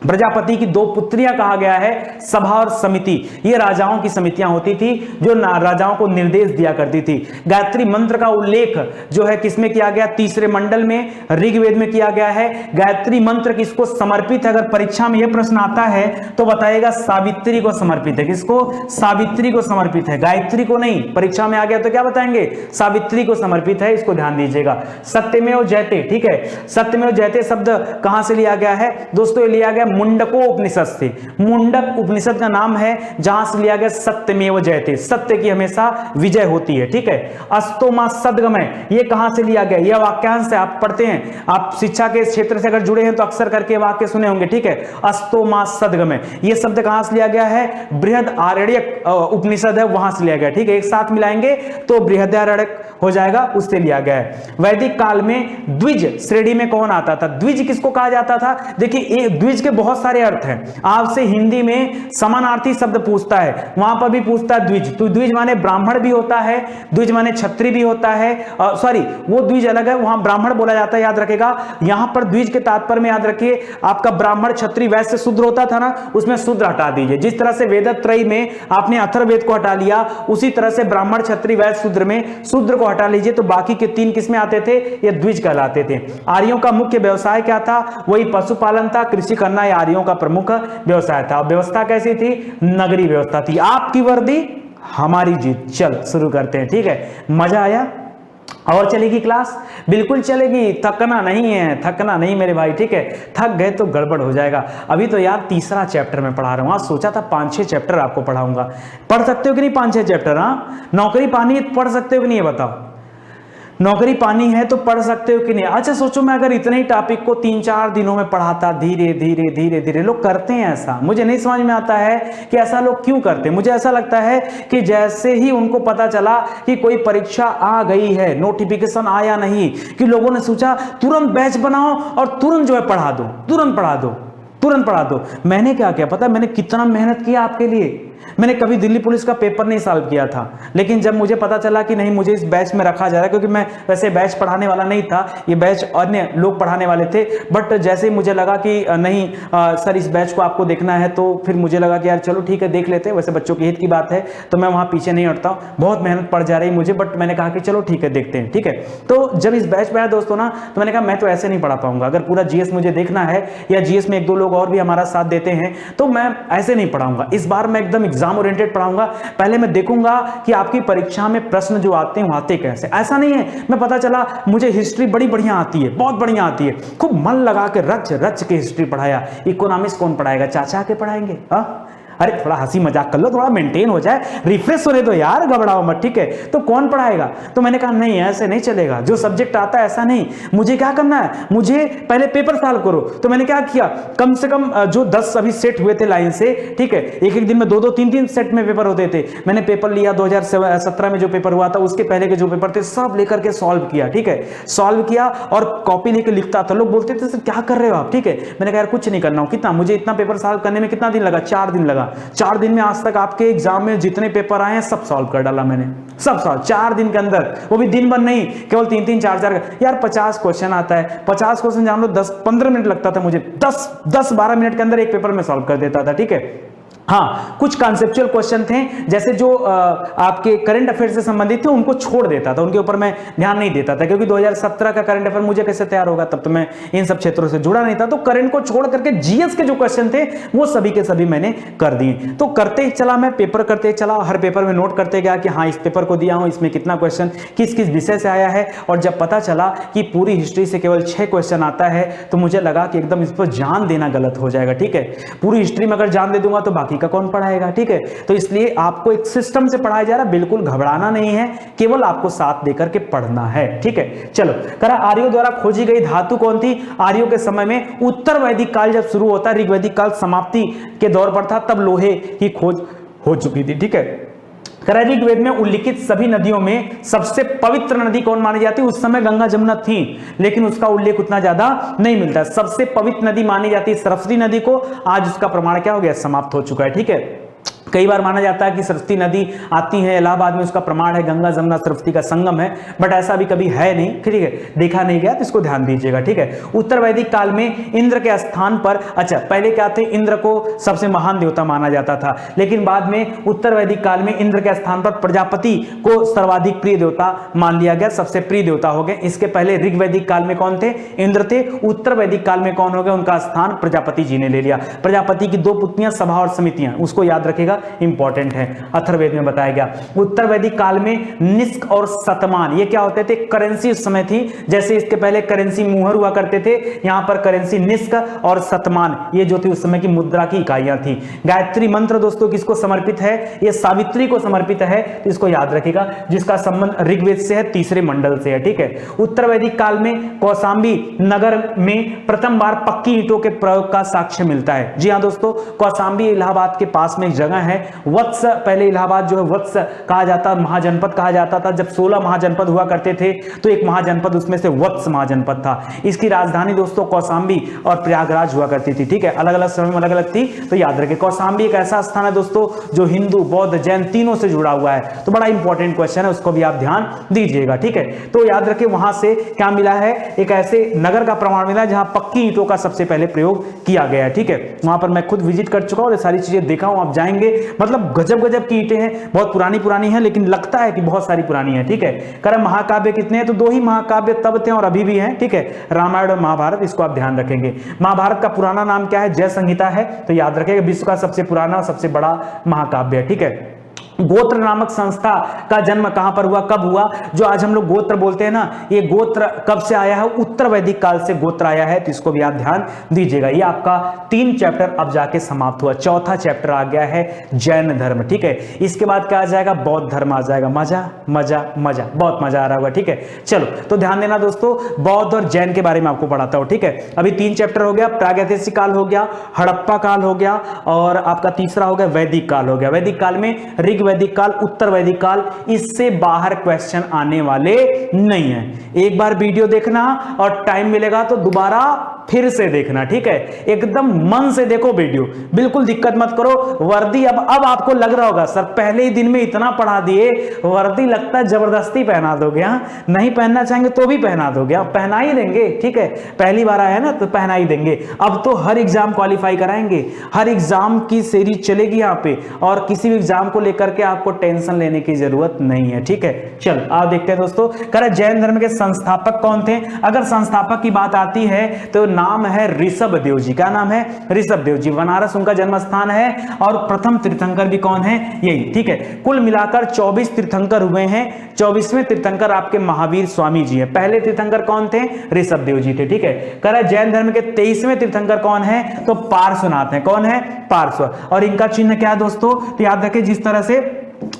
प्रजापति की 2 पुत्रियां कहा गया है, सभा और समिति। ये राजाओं की समितियां होती थी जो राजाओं को निर्देश दिया करती थी। गायत्री मंत्र का उल्लेख जो है किसमें किया गया? 3रे मंडल में, ऋग्वेद में किया गया है। गायत्री मंत्र किसको समर्पित है? अगर परीक्षा में यह प्रश्न आता है तो बताइएगा सावित्री को समर्पित है। किसको? सावित्री को समर्पित है, गायत्री को नहीं। परीक्षा में आ गया तो क्या बताएंगे? सावित्री को समर्पित है, इसको ध्यान दीजिएगा। सत्यमेव जयते, ठीक है, सत्यमेव जयते शब्द कहां से लिया गया है? दोस्तों ये लिया गया मुंडको उपनिषद से। मुंडक उपनिषद का नाम है जहां से लिया गया सत्यमेव जयते, सत्य की हमेशा विजय होती है, ठीक है। अस्तोमा सद्गमय, ये कहां से लिया गया? यह वाक्यांश है, आप पढ़ते हैं, आप शिक्षा के क्षेत्र से अगर जुड़े हैं तो अक्सर करके वाक्य सुने होंगे, ठीक है। अस्तोमा सद्गमय, ये शब्द कहां से लिया गया है? बृहद आरण्यक उपनिषद है, वहां से लिया गया, ठीक है। एक साथ मिलाएंगे तो बृहदारण्यक हो जाएगा, उससे लिया गया है। वैदिक काल में द्विज श्रेणी में कौन आता था? द्विज किसको कहा जाता था? देखिए द्विज के बहुत सारे अर्थ हैं। आपसे हिंदी में समानार्थी शब्द पूछता है, वहां पर भी पूछता है द्विज। तो द्विज माने ब्राह्मण भी होता है, द्विज माने क्षत्रिय भी होता है, सॉरी वो द्विज अलग है, वहां ब्राह्मण बोला जाता है, याद रखेगा। यहां पर द्विज के तात्पर्य में याद रखिए, आपका ब्राह्मण क्षत्रिय वैश्य शूद्र होता था ना, उसमें शूद्र हटा दीजिए। जिस तरह से वेदत्रयी में आपने अथर्ववेद को हटा लिया, उसी तरह से ब्राह्मण क्षत्रिय वैश्य शूद्र में शूद्र को हटा लीजिए, तो बाकी के 3 किसमें आते थे? ये द्विज कहलाते थे। आर्यों का मुख्य व्यवसाय क्या था? वही पशुपालन था, कृषि करना आर्यों का प्रमुख व्यवसाय था। व्यवस्था कैसी थी? नगरी व्यवस्था थी। आपकी वर्दी हमारी जीत। चल शुरू करते हैं, ठीक है। मजा आया? और चलेगी क्लास? बिल्कुल चलेगी, थकना नहीं है, थकना नहीं मेरे भाई, ठीक है। थक गए तो गड़बड़ हो जाएगा। अभी तो यार 3रा चैप्टर में पढ़ा रहा हूं, आज सोचा था 5-6 चैप्टर आपको पढ़ाऊंगा। पढ़ सकते हो कि नहीं 5-6 चैप्टर? हाँ, नौकरी पानी है, पढ़ सकते हो कि नहीं ये बताओ? नौकरी पानी है तो पढ़ सकते हो कि नहीं? अच्छा सोचो, मैं अगर इतने ही टॉपिक को 3-4 दिनों में पढ़ाता, धीरे धीरे धीरे धीरे। लोग करते हैं ऐसा, मुझे नहीं समझ में आता है कि ऐसा लोग क्यों करते हैं। मुझे ऐसा लगता है कि जैसे ही उनको पता चला कि कोई परीक्षा आ गई है, नोटिफिकेशन आया नहीं, कि लोगों ने सोचा तुरंत बैच बनाओ और तुरंत जो है पढ़ा दो, तुरंत पढ़ा दो, तुरंत पढ़ा दो। मैंने क्या किया पता है? मैंने कितना मेहनत किया आपके लिए। मैंने कभी दिल्ली पुलिस का पेपर नहीं सॉल्व किया था, लेकिन जब मुझे पता चला कि नहीं मुझे इस बैच में रखा जा रहा है, क्योंकि मैं वैसे बैच पढ़ाने वाला नहीं था, ये बैच अन्य लोग पढ़ाने वाले थे, बट जैसे ही मुझे लगा कि नहीं सर इस बैच को आपको देखना है, तो फिर मुझे लगा कि यार चलो ठीक है देख लेते हैं, वैसे बच्चों के हित की बात है तो मैं वहाँ पीछे नहीं हटता हूँ। बहुत मेहनत पड़ जा रही मुझे, बट मैंने कहा कि चलो ठीक है देखते हैं, ठीक है। तो जब इस बैच में आया दोस्तों ना, तो मैंने कहा मैं तो ऐसे नहीं पढ़ा पाऊंगा। अगर पूरा जीएस मुझे देखना है या जीएस में 1-2 लोग और भी हमारा साथ देते हैं तो मैं ऐसे नहीं पढ़ाऊंगा। इस बार मैं एकदम एग्जाम ओरिएंटेड पढ़ाऊंगा। पहले मैं देखूंगा कि आपकी परीक्षा में प्रश्न जो आते हैं आते कैसे। ऐसा नहीं है मैं पता चला मुझे हिस्ट्री बड़ी बढ़िया आती है, बहुत बढ़िया आती है, खूब मन लगा के रच रच के हिस्ट्री पढ़ाया। इकोनॉमिक्स कौन पढ़ाएगा? चाचा के पढ़ाएंगे? हाँ, अरे थोड़ा हंसी मजाक कर लो, थोड़ा मेंटेन हो जाए, रिफ्रेश होने दो यार, घबराओ मत, ठीक है। तो कौन पढ़ाएगा? तो मैंने कहा नहीं ऐसे नहीं चलेगा, जो सब्जेक्ट आता है ऐसा नहीं, मुझे क्या करना है, मुझे पहले पेपर सॉल्व करो। तो मैंने क्या किया, कम से कम जो 10 अभी सेट हुए थे लाइन से, ठीक है, एक दिन में 2-2 3-3 सेट में पेपर होते थे। मैंने पेपर लिया 2017 में जो पेपर हुआ था, उसके पहले के जो पेपर थे सब लेकर के सॉल्व किया, ठीक है। सॉल्व किया और कॉपी लेकर लिखता था। लोग बोलते थे सर क्या कर रहे हो आप, ठीक है। मैंने कहा यार कुछ नहीं करना हूं। कितना मुझे इतना पेपर सॉल्व करने में कितना दिन लगा? 4 दिन लगा। 4 दिन में आज तक आपके एग्जाम में जितने पेपर आए हैं सब सॉल्व कर डाला मैंने, सब सॉल्व 4 दिन के अंदर। वो भी दिन भर नहीं, केवल 3-3 4-4 यार 50 क्वेश्चन आता है, 50 क्वेश्चन जान लो 10-15 मिनट लगता था मुझे, 10-12 मिनट के अंदर एक पेपर में सॉल्व कर देता था, ठीक है। हाँ, कुछ कॉन्सेप्चुअल क्वेश्चन थे, जैसे जो आपके करंट अफेयर से संबंधित थे उनको छोड़ देता था, उनके ऊपर मैं ध्यान नहीं देता था, क्योंकि 2017 का करंट अफेयर मुझे कैसे तैयार होगा, तब तो मैं इन सब क्षेत्रों से जुड़ा नहीं था। तो करंट को छोड़ करके जीएस के जो क्वेश्चन थे वो सभी के सभी मैंने कर दिए। तो करते ही चला, मैं पेपर करते चला, हर पेपर में नोट करते गया कि हाँ इस पेपर को दिया हूं, इसमें कितना क्वेश्चन किस किस विषय से आया है। और जब पता चला कि पूरी हिस्ट्री से केवल 6 क्वेश्चन आता है, तो मुझे लगा कि एकदम इस पर जान देना गलत हो जाएगा। ठीक है, पूरी हिस्ट्री में अगर जान दे दूंगा तो बाकी का कौन पढ़ाएगा। ठीक है, तो इसलिए आपको एक सिस्टम से पढ़ाया जा रहा है, बिल्कुल घबराना नहीं है, केवल आपको साथ देकर के पढ़ना है। ठीक है, चलो करा आर्यों द्वारा खोजी गई धातु कौन थी? आर्यों के समय में उत्तर वैदिक काल जब शुरू होता, ऋग्वैदिक काल समाप्ति के दौर पर था, तब लोहे की खोज हो चुकी थी। ठीक है, ऋग्वेद में उल्लिखित सभी नदियों में सबसे पवित्र नदी कौन मानी जाती है? उस समय गंगा जमुना थी, लेकिन उसका उल्लेख उतना ज्यादा नहीं मिलता। सबसे पवित्र नदी मानी जाती है सरस्वती नदी को, आज उसका प्रमाण क्या हो गया? समाप्त हो चुका है। ठीक है, कई बार माना जाता है कि सरस्वती नदी आती है इलाहाबाद में, उसका प्रमाण है गंगा जमुना सरस्वती का संगम है, बट ऐसा भी कभी है नहीं। ठीक है, देखा नहीं गया, तो इसको ध्यान दीजिएगा। ठीक है, उत्तर वैदिक काल में इंद्र के स्थान पर, अच्छा पहले क्या थे, इंद्र को सबसे महान देवता माना जाता था, लेकिन बाद में उत्तर वैदिक काल में इंद्र के स्थान पर प्रजापति को सर्वाधिक प्रिय देवता मान लिया गया, सबसे प्रिय देवता हो गए। इसके पहले ऋग्वैदिक काल में कौन थे? इंद्र थे। उत्तर वैदिक काल में कौन हो गया? उनका स्थान प्रजापति जी ने ले लिया। प्रजापति की 2 पुत्रियां सभा और समितियां, उसको याद रखेगा, इंपॉर्टेंट है, अथर्ववेद में बताया गया। उत्तर वैदिक काल में निष्क और शतमान ये क्या होते थे? करेंसी उस समय थी, जैसे इसके पहले करेंसी मुहर हुआ करते थे, यहां पर करेंसी निष्क और शतमान ये जो थी उस समय की मुद्रा की इकाइयां थी। गायत्री मंत्र दोस्तों किसको समर्पित है? ये सावित्री को समर्पित है, तो इसको याद रखिएगा, जिसका संबंध ऋग्वेद से है, तीसरे मंडल से है। ठीक है, उत्तर वैदिक काल में कौशांबी नगर में प्रथम बार पक्की ईंटों के प्रयोग का साक्ष्य मिलता है। जी हां दोस्तों, कौशांबी इलाहाबाद के पास में एक जगह है, वत्स, पहले इलाहाबाद जो है वत्स कहा जाता, महाजनपद कहा जाता था। जब 16 महाजनपद हुआ करते थे, तो एक महाजनपद उसमें से वत्स महाजनपद था। इसकी राजधानी दोस्तों कौशांबी और प्रयागराज हुआ करती थी। ठीक है, अलग अलग समय में अलग अलग थी, तो याद रखें। कौशांबी एक ऐसा स्थान है दोस्तों जो हिंदू, बौद्ध, जैन तीनों से जुड़ा हुआ है, तो बड़ा इंपॉर्टेंट क्वेश्चन है, उसको भी आप ध्यान दीजिएगा। ठीक है, तो याद रखें, वहां से क्या मिला है? एक ऐसे नगर का प्रमाण मिला जहां पक्की ईंटों का सबसे पहले प्रयोग किया गया है। ठीक है, वहां पर मैं खुद विजिट कर चुका हूं, ये सारी चीजें देखा हूं, आप जाएंगे, मतलब गजब गजब की ईंटें हैं, बहुत पुरानी हैं, लेकिन लगता है कि बहुत सारी पुरानी है। ठीक है, कारण महाकाव्य कितने हैं? तो 2 ही महाकाव्य तब थे और अभी भी हैं। ठीक है, रामायण और महाभारत, इसको आप ध्यान रखेंगे। महाभारत का पुराना नाम क्या है? जय संहिता है, तो याद रखेंगे, विश्व का सबसे पुराना सबसे बड़ा महाकाव्य है। ठीक है, गोत्र नामक संस्था का जन्म कहां पर हुआ, कब हुआ? जो आज हम लोग गोत्र बोलते हैं ना, ये गोत्र कब से आया है? उत्तर वैदिक काल से गोत्र आया है, तो इसको भी आप ध्यान दीजिएगा। ये आपका 3 चैप्टर अब जाके समाप्त हुआ, चौथा चैप्टर आ गया है जैन धर्म। ठीक है, इसके बाद क्या आ जाएगा? बौद्ध धर्म आ जाएगा। मजा मजा मजा, बहुत मजा आ रहा होगा। ठीक है, चलो तो ध्यान देना दोस्तों, बौद्ध और जैन के बारे में आपको पढ़ाता हूं। ठीक है, अभी 3 चैप्टर हो गया, प्रागैतिहासिक काल हो गया, हड़प्पा काल हो गया, और आपका तीसरा हो गया वैदिक काल हो गया। वैदिक काल में ऋग्वैदिक काल, उत्तर वैदिक काल, इससे बाहर क्वेश्चन आने वाले नहीं है। एक बार वीडियो देखना और टाइम मिलेगा तो दोबारा फिर से देखना। ठीक है, एकदम मन से देखो वीडियो, बिल्कुल दिक्कत मत करो। वर्दी अब आपको लग रहा होगा सर पहले ही दिन में इतना पढ़ा दिए, वर्दी लगता है जबरदस्ती पहना दोगे। हाँ, नहीं पहनना चाहेंगे तो भी पहना दोगे, आप पहना ही देंगे। ठीक है, पहली बार आया ना तो पहना ही देंगे। अब तो हर एग्जाम क्वालिफाई कराएंगे, हर एग्जाम की सीरीज चलेगी यहाँ पे, और किसी भी एग्जाम को लेकर के आपको टेंशन लेने की जरूरत नहीं है। ठीक है, चल आप देखते हैं दोस्तों, जैन धर्म के संस्थापक कौन थे? अगर संस्थापक की बात आती है तो नाम है ऋषभ देव जी। क्या नाम है? ऋषभ देव जी। बनारस उनका जन्म स्थान है, और प्रथम तीर्थंकर भी कौन है? यही। ठीक है, कुल मिलाकर 24 तीर्थंकर हुए हैं। 24वें तीर्थंकर आपके महावीर स्वामी जी हैं। पहले तीर्थंकर कौन थे? ऋषभ देव जी थे। ठीक है, जैन धर्म के 23वें तीर्थंकर कौन है? तो पार्श्वनाथ है। कौन है? पार्श्व। और इनका चिन्ह क्या है दोस्तों? तो याद रखें, जिस तरह से,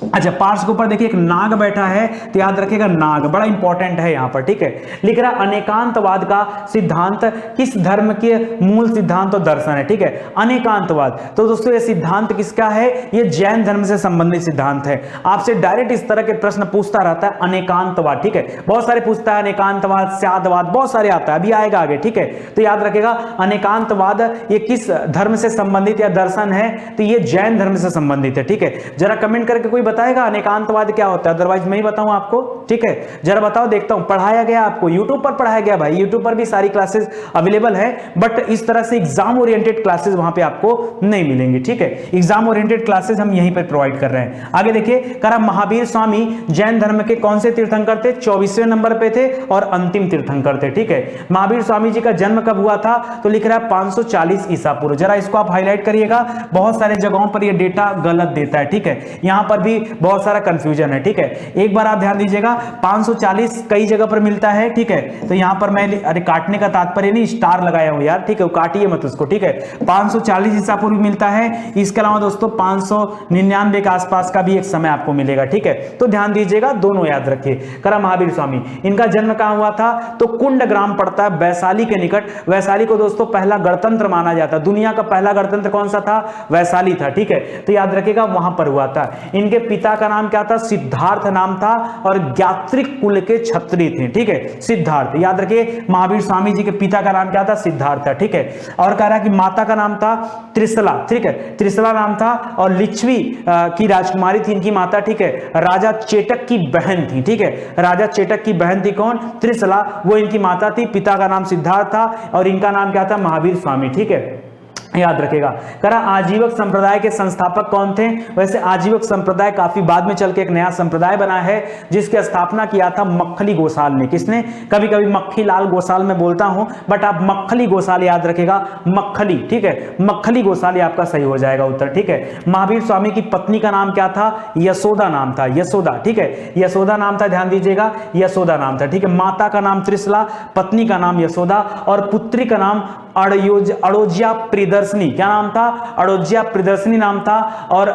अच्छा पार्श्व के ऊपर देखिए एक नाग बैठा है, तो याद रखिएगा नाग बड़ा इंपॉर्टेंट है यहां पर। ठीक है, लिख रहा अनेकांतवाद का सिद्धांत किस धर्म के मूल सिद्धांत और दर्शन है? ठीक है, अनेकांतवाद, तो दोस्तों ये सिद्धांत किसका है? ये जैन धर्म से संबंधित सिद्धांत है। आपसे डायरेक्ट इस तरह के प्रश्न पूछता रहता है, अनेकांतवाद। ठीक है, बहुत सारे पूछता है, अनेकांतवाद, स्यादवाद, बहुत सारे आता है, अभी आएगा आगे। ठीक है, तो याद रखिएगा अनेकांतवाद ये किस धर्म से संबंधित या दर्शन है? तो ये जैन धर्म से संबंधित है। ठीक है, जरा कमेंट करके कोई बताएगा अनेकांतवाद क्या होता है? अदरवाइज मैं ही बताऊं आपको, ठीक है? जरा बताओ, देखता हूं। पढ़ाया गया आपको, यूट्यूब पर पढ़ाया गया भाई, यूट्यूब पर भी सारी क्लासेस अवेलेबल है, बट इस तरह से एग्जाम ओरिएंटेड क्लासेस वहां पे आपको नहीं मिलेंगी, ठीक है? एग्जाम ओरिएंटेड क्लासेस हम यहीं पर प्रोवाइड कर रहे हैं। आगे देखिए, करा महावीर स्वामी जैन धर्म के कौन से तीर्थंकर थे? 24वें नंबर पे थे और अंतिम तीर्थंकर थे, ठीक है? महावीर स्वामी जी का जन्म कब हुआ था? तो लिख रहा है 540 ईसा पूर्व। जरा इसको आप हाईलाइट करिएगा, बहुत सारे जगहों पर ये डेटा गलत देता है, ठीक है? यहां पर भी बहुत सारा कंफ्यूजन है, ठीक है? एक बार आप ध्यान दीजिएगा, 540 कई जगह पर मिलता है, ठीक है? तो यहां पर मैं, अरे काटने का तात्पर्य नहीं, स्टार लगाया हूं यार, ठीक है? काटिए मत उसको, ठीक है? 540 ईसा पूर्व मिलता है। इसके अलावा दोस्तों 599 के आसपास का भी एक समय आपको मिलेगा, ठीक है? तो ध्यान दीजिएगा, दोनों याद रखिए। करा महावीर स्वामी, इनका जन्म कहां हुआ था? तो कुंड ग्राम पड़ता है वैशाली के निकट। वैशाली को दोस्तों पहला गणतंत्र माना जाता है। दुनिया का पहला गणतंत्र कौन सा था? वैशाली था, ठीक है? तो याद रखिएगा, वहां पर हुआ था। इनके पिता का नाम क्या था? सिद्धार्थ नाम था और ज्ञात्रिक कुल के क्षत्रिय थे, ठीक है? सिद्धार्थ, याद रखिए, महावीर स्वामी जी के पिता का नाम क्या था? सिद्धार्थ था, ठीक है? और कह रहा है कि माता का नाम था त्रिशला, ठीक है? त्रिशला नाम था और लिच्छवी की राजकुमारी थी इनकी माता, ठीक है? राजा चेटक की बहन थी, ठीक है? राजा चेटक की बहन थी कौन? त्रिशला, वो इनकी माता थी। पिता का नाम सिद्धार्थ था और इनका नाम क्या था? महावीर स्वामी, ठीक है? याद रखेगा। करा आजीवक संप्रदाय के संस्थापक कौन थे? वैसे आजीवक संप्रदाय काफी बाद में चल के एक नया संप्रदाय बना है, जिसकी स्थापना किया था मक्खली गोसाल ने। किसने? कभी कभी मक्खीलाल गोसाल में बोलता हूं, बट आप मक्खली गोसाल याद रखेगा, मक्खली, ठीक है? मक्खली गोसाल, ये आपका सही हो जाएगा उत्तर, ठीक है? महावीर स्वामी की पत्नी का नाम क्या था? यशोदा नाम था, यशोदा, ठीक है? यशोदा नाम था, ध्यान दीजिएगा, यशोदा नाम था, ठीक है? माता का नाम त्रिशला, पत्नी का नाम यशोदा और पुत्री का नाम अड़ोजिया प्रियदर्शनी। क्या नाम था? अड़ोजिया प्रियदर्शनी नाम था। और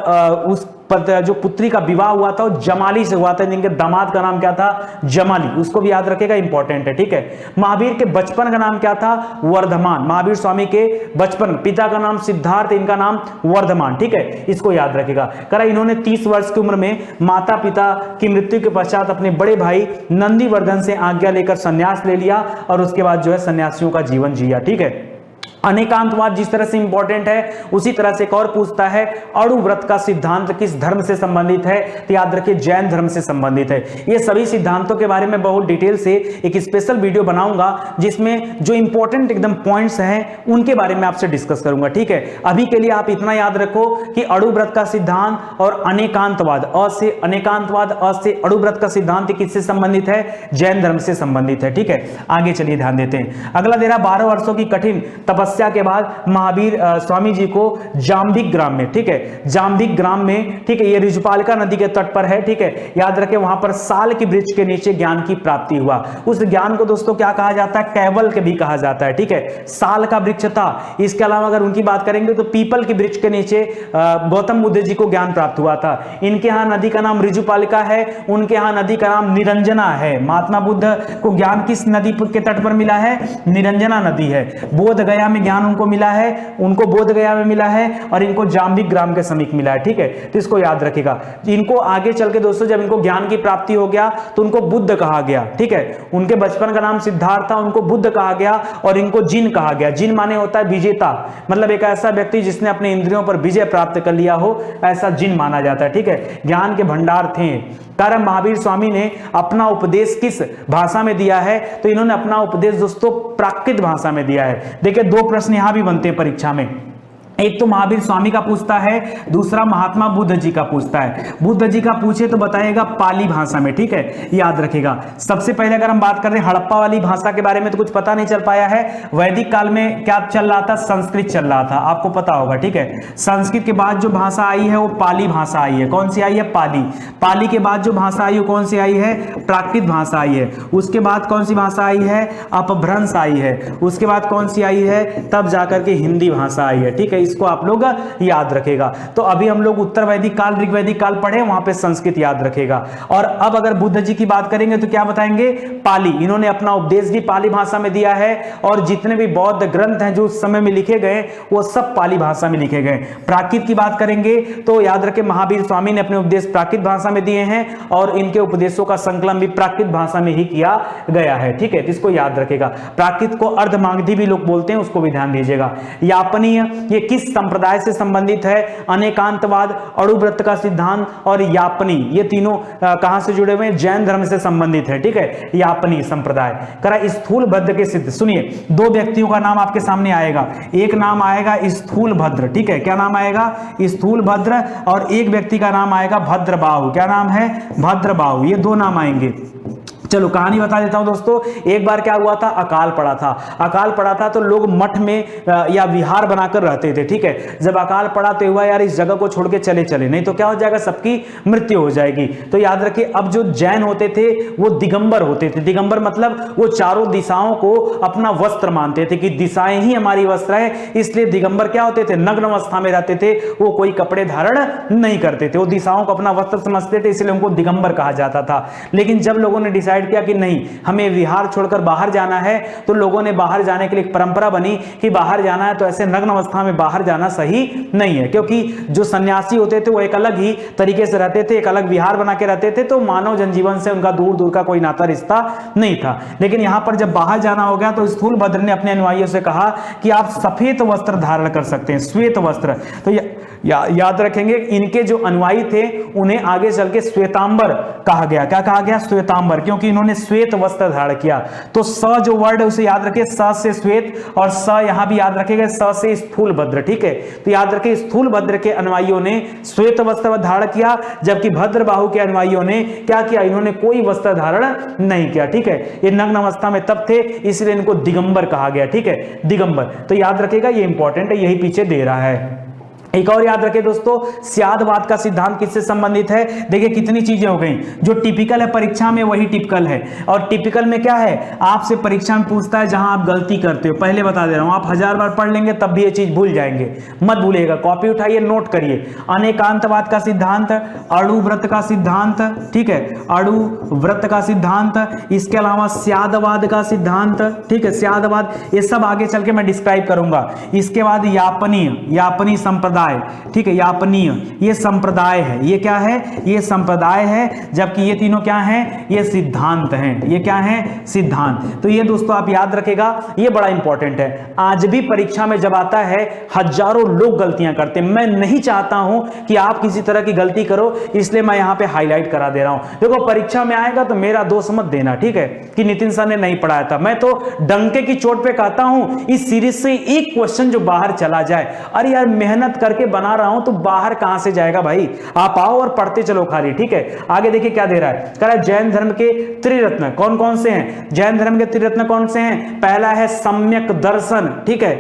उस जो पुत्री का विवाह हुआ था वो जमाली से हुआ था। जिनके दामाद का नाम क्या था? जमाली, उसको भी याद रखेगा, इंपॉर्टेंट है, ठीक है? महावीर के बचपन का नाम क्या था? वर्धमान। महावीर स्वामी के बचपन, पिता का नाम सिद्धार्थ, इनका नाम वर्धमान, ठीक है? इसको याद रखेगा। करा इन्होंने 30 वर्ष की उम्र में माता पिता की मृत्यु के पश्चात अपने बड़े भाई नंदीवर्धन से आज्ञा लेकर संन्यास ले लिया और उसके बाद जो है सन्यासियों का जीवन जिया, ठीक है? अनेकांतवाद जिस तरह से इंपॉर्टेंट है, उसी तरह से एक और पूछता है, अणु व्रत का सिद्धांत किस धर्म से संबंधित है? तो याद रखिए, जैन धर्म से संबंधित है। ये सभी सिद्धांतों के बारे में बहुत डिटेल से एक स्पेशल वीडियो बनाऊंगा, जिसमें जो इंपॉर्टेंट एकदम पॉइंट्स हैं उनके बारे में आपसे डिस्कस करूंगा, ठीक है? अभी के लिए आप इतना याद रखो कि अणु व्रत का सिद्धांत और अनेकांतवाद, अनेकांतवाद से अणु व्रत का सिद्धांत किससे संबंधित है? जैन धर्म से संबंधित है, ठीक है? आगे चलिए ध्यान देते हैं। अगला दे रहा 12 वर्षों की कठिन तपस्या के बाद महावीर स्वामी जी को जाम्बिक ग्राम में, ठीक है? जाम्बिक ग्राम में, ठीक है? ये ऋजुपालिका नदी के तट पर है, ठीक है? याद रखें, वहां पर साल की वृक्ष के नीचे ज्ञान की प्राप्ति हुआ। उस ज्ञान को दोस्तों क्या कहा जाता है? कैवल के भी कहा जाता है, ठीक है? साल का वृक्ष था। इसके अलावा अगर उनकी बात करेंगे तो पीपल के वृक्ष के नीचे गौतम बुद्ध जी को ज्ञान प्राप्त हुआ था। इनके यहां नदी का नाम ऋजुपालिका है, उनके यहां नदी का नाम निरंजना है। महात्मा बुद्ध को ज्ञान किस नदी के तट पर मिला है? निरंजना नदी है। बोध गया में ज्ञान उनको मिला है, उनको बोध गया में मिला है और इनको जाम्बिक ग्राम के समीप मिला है, ठीक है? तो इसको याद रखिएगा। इनको आगे चल के दोस्तों जब इनको ज्ञान की प्राप्ति हो गया तो उनको बुद्ध कहा गया, ठीक है? उनके बचपन का नाम सिद्धार्थ था, उनको बुद्ध कहा गया और इनको जिन कहा गया। जिन माने होता है विजेता, मतलब एक ऐसा व्यक्ति जिसने अपने इंद्रियों पर विजय प्राप्त कर लिया हो, ऐसा जिन माना जाता है, ठीक है? ज्ञान के भंडार थे। कारण महावीर स्वामी ने अपना उपदेश किस भाषा में दिया है? तो इन्होंने अपना उपदेश दोस्तों प्राकृत भाषा में दिया है। देखिए, 2 प्रश्न यहां भी बनते हैं परीक्षा में। एक तो महावीर स्वामी का पूछता है, दूसरा महात्मा बुद्ध जी का पूछता है। बुद्ध जी का पूछे तो बताएगा पाली भाषा में, ठीक है? याद रखेगा। सबसे पहले अगर हम बात कर रहे हैं हड़प्पा वाली भाषा के बारे में तो कुछ पता नहीं चल पाया है। वैदिक काल में क्या चल रहा था? संस्कृत चल रहा था, आपको पता होगा, ठीक है? संस्कृत के बाद जो भाषा आई है वो पाली भाषा आई है। कौन सी आई है? पाली। पाली के बाद जो भाषा आई है कौन सी आई है? प्राकृत भाषा आई है। उसके बाद कौन सी भाषा आई है? अपभ्रंश आई है। उसके बाद कौन सी आई है? तब जाकर के हिंदी भाषा आई है, ठीक है? इसको आप लोग याद रखेगा। तो अभी हम लोग उत्तर वैदिक काल, ऋग वैदिक काल पढ़े, वहां पे संस्कृत याद रखेगा। और अब अगर बुद्ध जी की बात करेंगे तो क्या बताएंगे? पाली। इन्होंने अपना उपदेश भी पाली भाषा में दिया है और जितने भी बौद्ध ग्रंथ हैं जो उस समय में लिखे गए वो सब पाली भाषा में लिखे गए। प्राकृत की बात करेंगे तो याद रखें, महावीर स्वामी ने अपने उपदेश प्राकृत भाषा में दिए हैं और इनके उपदेशों का संकलन भी प्राकृत भाषा में ही किया गया है, ठीक है? इसको याद रखेगा। प्राकृत को अर्धमागधी भी लोग बोलते हैं, उसको भी ध्यान दीजिएगा। यापनीय, ये किस संप्रदाय से संबंधित है? अनेकांतवाद, अणुव्रत का सिद्धांत और यापनी, ये तीनों कहां से जुड़े हुए हैं? जैन धर्म से संबंधित है, ठीक है, यापनी संप्रदाय। करा स्थूलभद्र के सिद्ध, सुनिए दो व्यक्तियों का नाम आपके सामने आएगा, एक नाम आएगा स्थूलभद्र, ठीक है, क्या नाम आएगा? स्थूलभद्र, और एक व्यक्ति का नाम आएगा भद्रबाहु, क्या नाम है? भद्रबाहु, ये दो नाम आएंगे। चलो कहानी बता देता हूं दोस्तों। एक बार क्या हुआ था? अकाल पड़ा था। अकाल पड़ा था तो लोग मठ में या विहार बनाकर रहते थे, ठीक है। जब अकाल पड़ा तो हुआ यार इस जगह को छोड़ के चले चले, नहीं तो क्या हो जाएगा? सबकी मृत्यु हो जाएगी। तो याद रखिए, अब जो जैन होते थे वो दिगंबर होते थे। दिगंबर मतलब वो चारों दिशाओं को अपना वस्त्र मानते थे कि दिशाएं ही हमारी वस्त्र है, इसलिए दिगंबर क्या होते थे? नग्न अवस्था में रहते थे, वो कोई कपड़े धारण नहीं करते थे, वो दिशाओं को अपना वस्त्र समझते थे, इसलिए उनको दिगंबर कहा जाता था। लेकिन जब लोगों ने डिसाइड किया कि नहीं हमें विहार छोड़कर बाहर जाना है, तो लोगों ने बाहर जाने के लिए एक परंपरा बनी कि बाहर जाना है तो ऐसे नग्न अवस्था में बाहर जाना सही नहीं है, क्योंकि जो सन्यासी होते थे वो एक अलग ही तरीके से रहते थे, एक अलग विहार बना के रहते थे, तो मानव जनजीवन से उनका दूर दूर का कोई नाता रिश्ता नहीं था। लेकिन यहां पर जब बाहर जाना हो गया तो स्थूलभद्र ने अपने अनुयायियों से कहा कि आप सफेद वस्त्र धारण कर सकते हैं, श्वेत वस्त्र। तो याद रखेंगे, इनके जो अनुयायी थे उन्हें आगे चल के श्वेतांबर कहा गया। क्या कहा गया? श्वेतांबर, क्योंकि इन्होंने श्वेत वस्त्र धारण किया। तो स जो वर्ड है उसे याद रखिए, स से श्वेत, और स यहां भी याद रखेगा, स से स्थूलभद्र, ठीक है। तो याद रखिए स्थूलभद्र के अनुयायियों ने श्वेत वस्त्र धारण किया, जबकि भद्रबाहु के अनुयायियों ने क्या किया? इन्होंने कोई वस्त्र धारण नहीं किया, ठीक है। ये नग्न अवस्था में तब थे, इसलिए इनको दिगंबर कहा गया, ठीक है, दिगंबर। तो याद रखिएगा, ये इंपॉर्टेंट है, यही पीछे दे रहा है। एक और याद रखें दोस्तों, स्यादवाद का सिद्धांत किससे संबंधित है? देखिए कितनी चीजें हो गई, जो टिपिकल है परीक्षा में वही टिपिकल है। और टिपिकल में क्या है? आपसे परीक्षा में पूछता है जहां आप गलती करते हो, पहले बता दे रहा हूं, आप 1000 बार पढ़ लेंगे तब भी ये चीज भूल जाएंगे, मत भूलिएगा, कॉपी उठाइए, नोट करिए। अनेकांतवाद का सिद्धांत, अणुव्रत का सिद्धांत, ठीक है, अणुव्रत का सिद्धांत, इसके अलावा स्यादवाद का सिद्धांत, ठीक है, स्यादवाद, ये सब आगे चल के मैं डिस्क्राइब करूंगा। इसके बाद यापनी संप्रदाय, ठीक है, यापनीय, ये संप्रदाय है, ये क्या है? ये संप्रदाय है, जबकि ये तीनों क्या हैं? ये सिद्धांत हैं। ये क्या है? सिद्धांत। तो ये दोस्तों आप याद रखेगा, ये बड़ा इंपॉर्टेंट है। आज भी परीक्षा में जब आता है, हजारों लोग गलतियां करते हैं, मैं नहीं चाहता हूं कि आप किसी तरह की गलती करो, इसलिए मैं यहां पे हाईलाइट करा दे रहा हूं। देखो परीक्षा में आएगा तो मेरा दोष मत देना, ठीक है, कि नितिन सर ने नहीं पढ़ाया था। मैं तो डंके की चोट पे कहता हूं इस सीरीज से एक क्वेश्चन जो बाहर चला जाए, अरे यार मेहनत करके बना रहा हूं तो बाहर कहां से जाएगा भाई? आप आओ और पढ़ते चलो खाली, ठीक है। आगे देखिए क्या दे रहा है, कह रहा है जैन धर्म के त्रिरत्न कौन कौन से हैं? जैन धर्म के त्रिरत्न कौन से हैं? पहला है सम्यक दर्शन, ठीक है।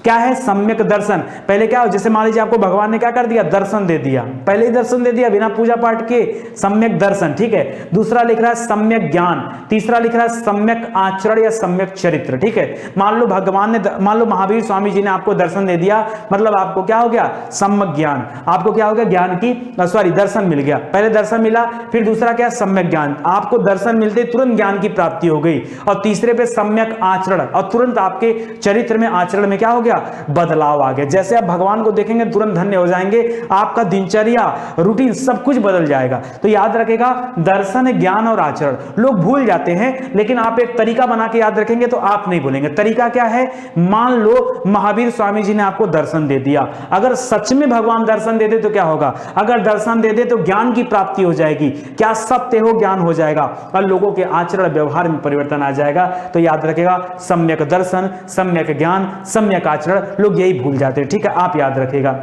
क्या है? सम्यक दर्शन। पहले क्या हो, जैसे मान लीजिए आपको भगवान ने क्या कर दिया? दर्शन दे दिया, पहले ही दर्शन दे दिया बिना पूजा पाठ के, सम्यक दर्शन, ठीक है। दूसरा लिख रहा है सम्यक ज्ञान, तीसरा लिख रहा है सम्यक आचरण या सम्यक चरित्र, ठीक है। मान लो भगवान ने, मान लो महावीर स्वामी जी ने आपको दर्शन दे दिया, मतलब आपको क्या हो गया? सम्यक ज्ञान। आपको क्या हो गया? ज्ञान की दर्शन मिल गया। पहले दर्शन मिला, फिर दूसरा क्या? सम्यक ज्ञान। आपको दर्शन मिलते तुरंत ज्ञान की प्राप्ति हो गई। और तीसरे पे सम्यक आचरण, और तुरंत आपके चरित्र में, आचरण में क्या हो गया? बदलाव आ गया। जैसे आप भगवान को देखेंगे तुरंत धन्य हो जाएंगे, आपका दिनचर्या, रूटीन सब कुछ बदल जाएगा। तो याद रखेगा, दर्शन, ज्ञान और आचरण लोग भूल जाते हैं, लेकिन आप एक तरीका बना के याद रखेंगे तो आप नहीं भूलेंगे। तरीका क्या है? मान लो महावीर स्वामी जी ने आपको दर्शन दे दिया, अगर सच में भगवान दर्शन दे दे तो क्या होगा? अगर दर्शन दे दे तो ज्ञान की प्राप्ति हो जाएगी। क्या सत्य हो? ज्ञान हो जाएगा, और लोगों के आचरण व्यवहार में परिवर्तन आ जाएगा। तो याद रखेगा, सम्यक दर्शन, सम्यक ज्ञान, सम्यक आचरण, लोग यही भूल जाते हैं, ठीक है, आप याद रखेगा।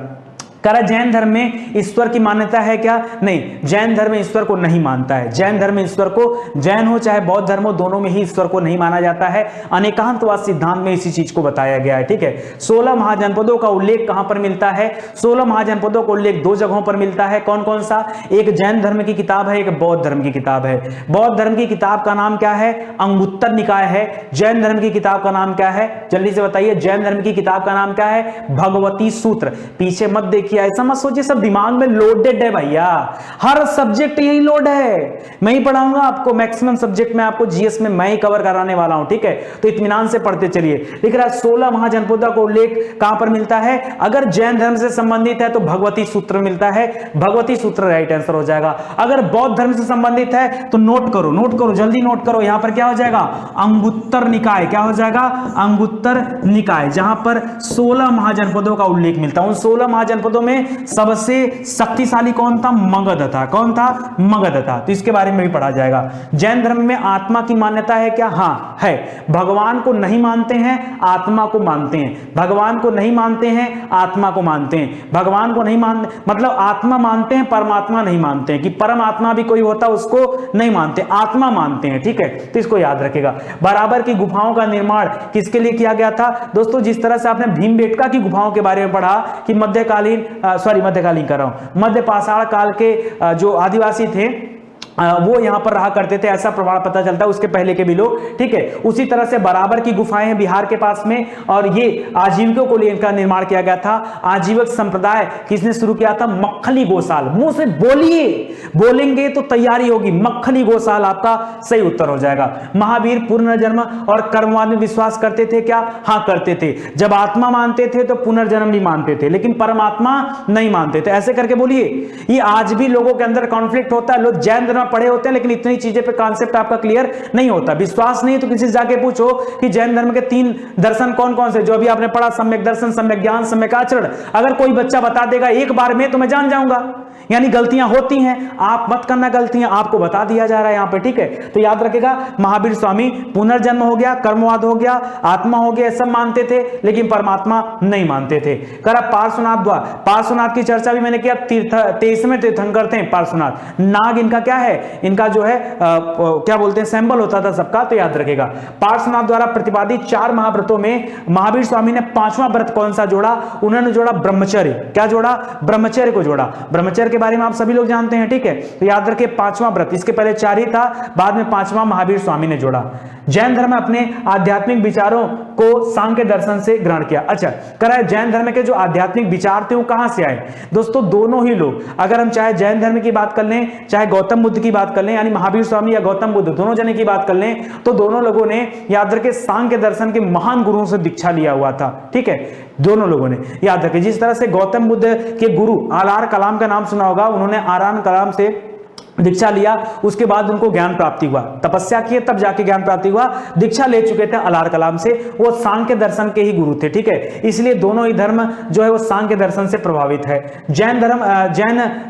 कह रहा जैन धर्म में ईश्वर की मान्यता है क्या? नहीं, जैन धर्म ईश्वर को नहीं मानता है। जैन धर्म ईश्वर को, जैन हो चाहे बौद्ध धर्म हो, दोनों में ही ईश्वर को नहीं माना जाता है। अनेकांतवाद सिद्धांत में इसी चीज को बताया गया है, ठीक है। 16 महाजनपदों का उल्लेख कहां पर मिलता है? 16 महाजनपदों का उल्लेख 2 जगहों पर मिलता है। कौन कौन सा? एक जैन धर्म की किताब है, एक बौद्ध धर्म की किताब है। बौद्ध धर्म की किताब का नाम क्या है? अंगुत्तर निकाय है। जैन धर्म की किताब का नाम क्या है? जल्दी से बताइए, जैन धर्म की किताब का नाम क्या है? भगवती सूत्र। पीछे मत देखिए, किया, ऐसा मत सोचिए सब दिमाग में लोडेड है भैया, हर सब्जेक्ट यही लोड है। मैं ही पढ़ाऊंगा आपको, मैक्सिमम सब्जेक्ट में आपको जीएस में मैं ही कवर कराने वाला हूं, ठीक है। तो इत्मीनान से पढ़ते चलिए। लिख रहा है 16 महाजनपदों का उल्लेख कहां पर मिलता है? अगर जैन धर्म से संबंधित है तो भगवती सूत्र मिलता है, भगवती सूत्र राइट आंसर हो जाएगा। अगर बौद्ध धर्म से संबंधित है तो नोट करो, जल्दी नोट करो। यहां पर क्या हो जाएगा? अंगुत्तर निकाय। क्या हो जाएगा? अंगुत्तर निकाय, जहां पर 16 महाजनपदों का उल्लेख मिलता है। उन 16 महाजनपदों में सबसे शक्तिशाली कौन था? मगध था। कौन था? मगध था। तो इसके बारे में भी पढ़ा जाएगा। जैन धर्म में आत्मा की मान्यता है क्या? हाँ है। भगवान को नहीं मानते हैं, आत्मा को मानते हैं। भगवान को नहीं मानते हैं, आत्मा को मानते हैं। भगवान को नहीं मानते मतलब आत्मा मानते हैं, परमात्मा नहीं मानते हैं। कि परमात्मा भी कोई होता उसको नहीं मानते, आत्मा मानते हैं, ठीक है। तो इसको याद रखेगा। बराबर की गुफाओं का निर्माण किसके लिए किया गया था? दोस्तों जिस तरह से आपने भीमबेटका की गुफाओं के बारे में पढ़ा कि मध्यकालीन कर रहा हूं, मध्य पाषाण काल के जो आदिवासी थे वो यहां पर रहा करते थे, ऐसा प्रमाण पता चलता है। उसके पहले के भी लोग, ठीक है। उसी तरह से बराबर की गुफाएं हैं बिहार के पास में, और ये आजीविकों को लिए इनका निर्माण किया गया था। आजीविक संप्रदाय किसने शुरू किया था? मक्खली गोसाल। मुंह से बोलिए, बोलेंगे तो तैयारी होगी। मक्खली गोसाल आपका सही उत्तर हो जाएगा। महावीर पुनर्जन्म और कर्मवाद में विश्वास करते थे क्या? हाँ करते थे। जब आत्मा मानते थे तो पुनर्जन्म भी मानते थे, लेकिन परमात्मा नहीं मानते थे। ऐसे करके बोलिए। ये आज भी लोगों के अंदर कॉन्फ्लिक्ट होता है। लोग जैन धर्म पढ़े होते हैं लेकिन इतनी चीजें पे कॉन्सेप्ट आपका क्लियर नहीं होता। विश्वास नहीं है तो किसी से जाके पूछो कि जैन धर्म के 3 दर्शन कौन कौन से, जो अभी आपने पढ़ा, सम्यक दर्शन, सम्यक ज्ञान, सम्यक आचरण। अगर कोई बच्चा बता देगा एक बार में तो मैं जान जाऊंगा। यानी गलतियां होती हैं, आप मत करना गलतियां, आपको बता दिया जा रहा है यहां पे, ठीक है। तो याद रखेगा महावीर स्वामी पुनर्जन्म हो गया, कर्मवाद हो गया, आत्मा हो गया, सब मानते थे लेकिन परमात्मा नहीं मानते थे। करा पार्श्वनाथ द्वार। पार्श्वनाथ की चर्चा भी मैंने किया। 23वें तीर्थंकर थे पार्श्वनाथ। नाग इनका क्या है? इनका जो है क्या बोलते हैं, सिंबल होता था सबका। तो याद रखेगा पार्श्वनाथ द्वारा प्रतिपादित 4 महाव्रतों में महावीर स्वामी ने 5वां व्रत कौन सा जोड़ा? उन्होंने जोड़ा ब्रह्मचर्य। क्या जोड़ा? ब्रह्मचर्य को जोड़ा। ब्रह्मचर्य के बारे में आप सभी लोग जानते हैं, ठीक है। तो याद रखिए 5वां व्रत, इसके पहले 4 ही था, बाद में 5वां महावीर स्वामी ने जोड़ा। जैन धर्म में अपने आध्यात्मिक विचारों को सांख्य दर्शन से ग्रहण किया। अच्छा करा है, जैन धर्म के जो आध्यात्मिक विचार थे वो कहां से आए? दोस्तों दोनों ही लोग, अगर हम चाहे जैन धर्म की बात कर लें, चाहे गौतम बुद्ध की बात कर लें, यानी महावीर स्वामी या गौतम बुद्ध दोनों जने की बात कर लें, तो दोनों लोगों ने याद रखे सांख्य दर्शन के महान गुरुओं से दीक्षा लिया हुआ था, ठीक है। दोनों लोगों ने याद रखे। जिस तरह से गौतम बुद्ध के गुरु आलार कलाम का नाम सुना होगा, उन्होंने आरान कलाम से दीक्षा लिया, उसके बाद उनको ज्ञान प्राप्ति हुआ। तपस्या किए तब जाके ज्ञान प्राप्ति हुआ। दीक्षा ले चुके थे अलार कलाम से, वो सांख्य दर्शन के ही गुरु थे, ठीक है। इसलिए दोनों ही धर्म जो है वो सांख्य दर्शन से प्रभावित है। जैन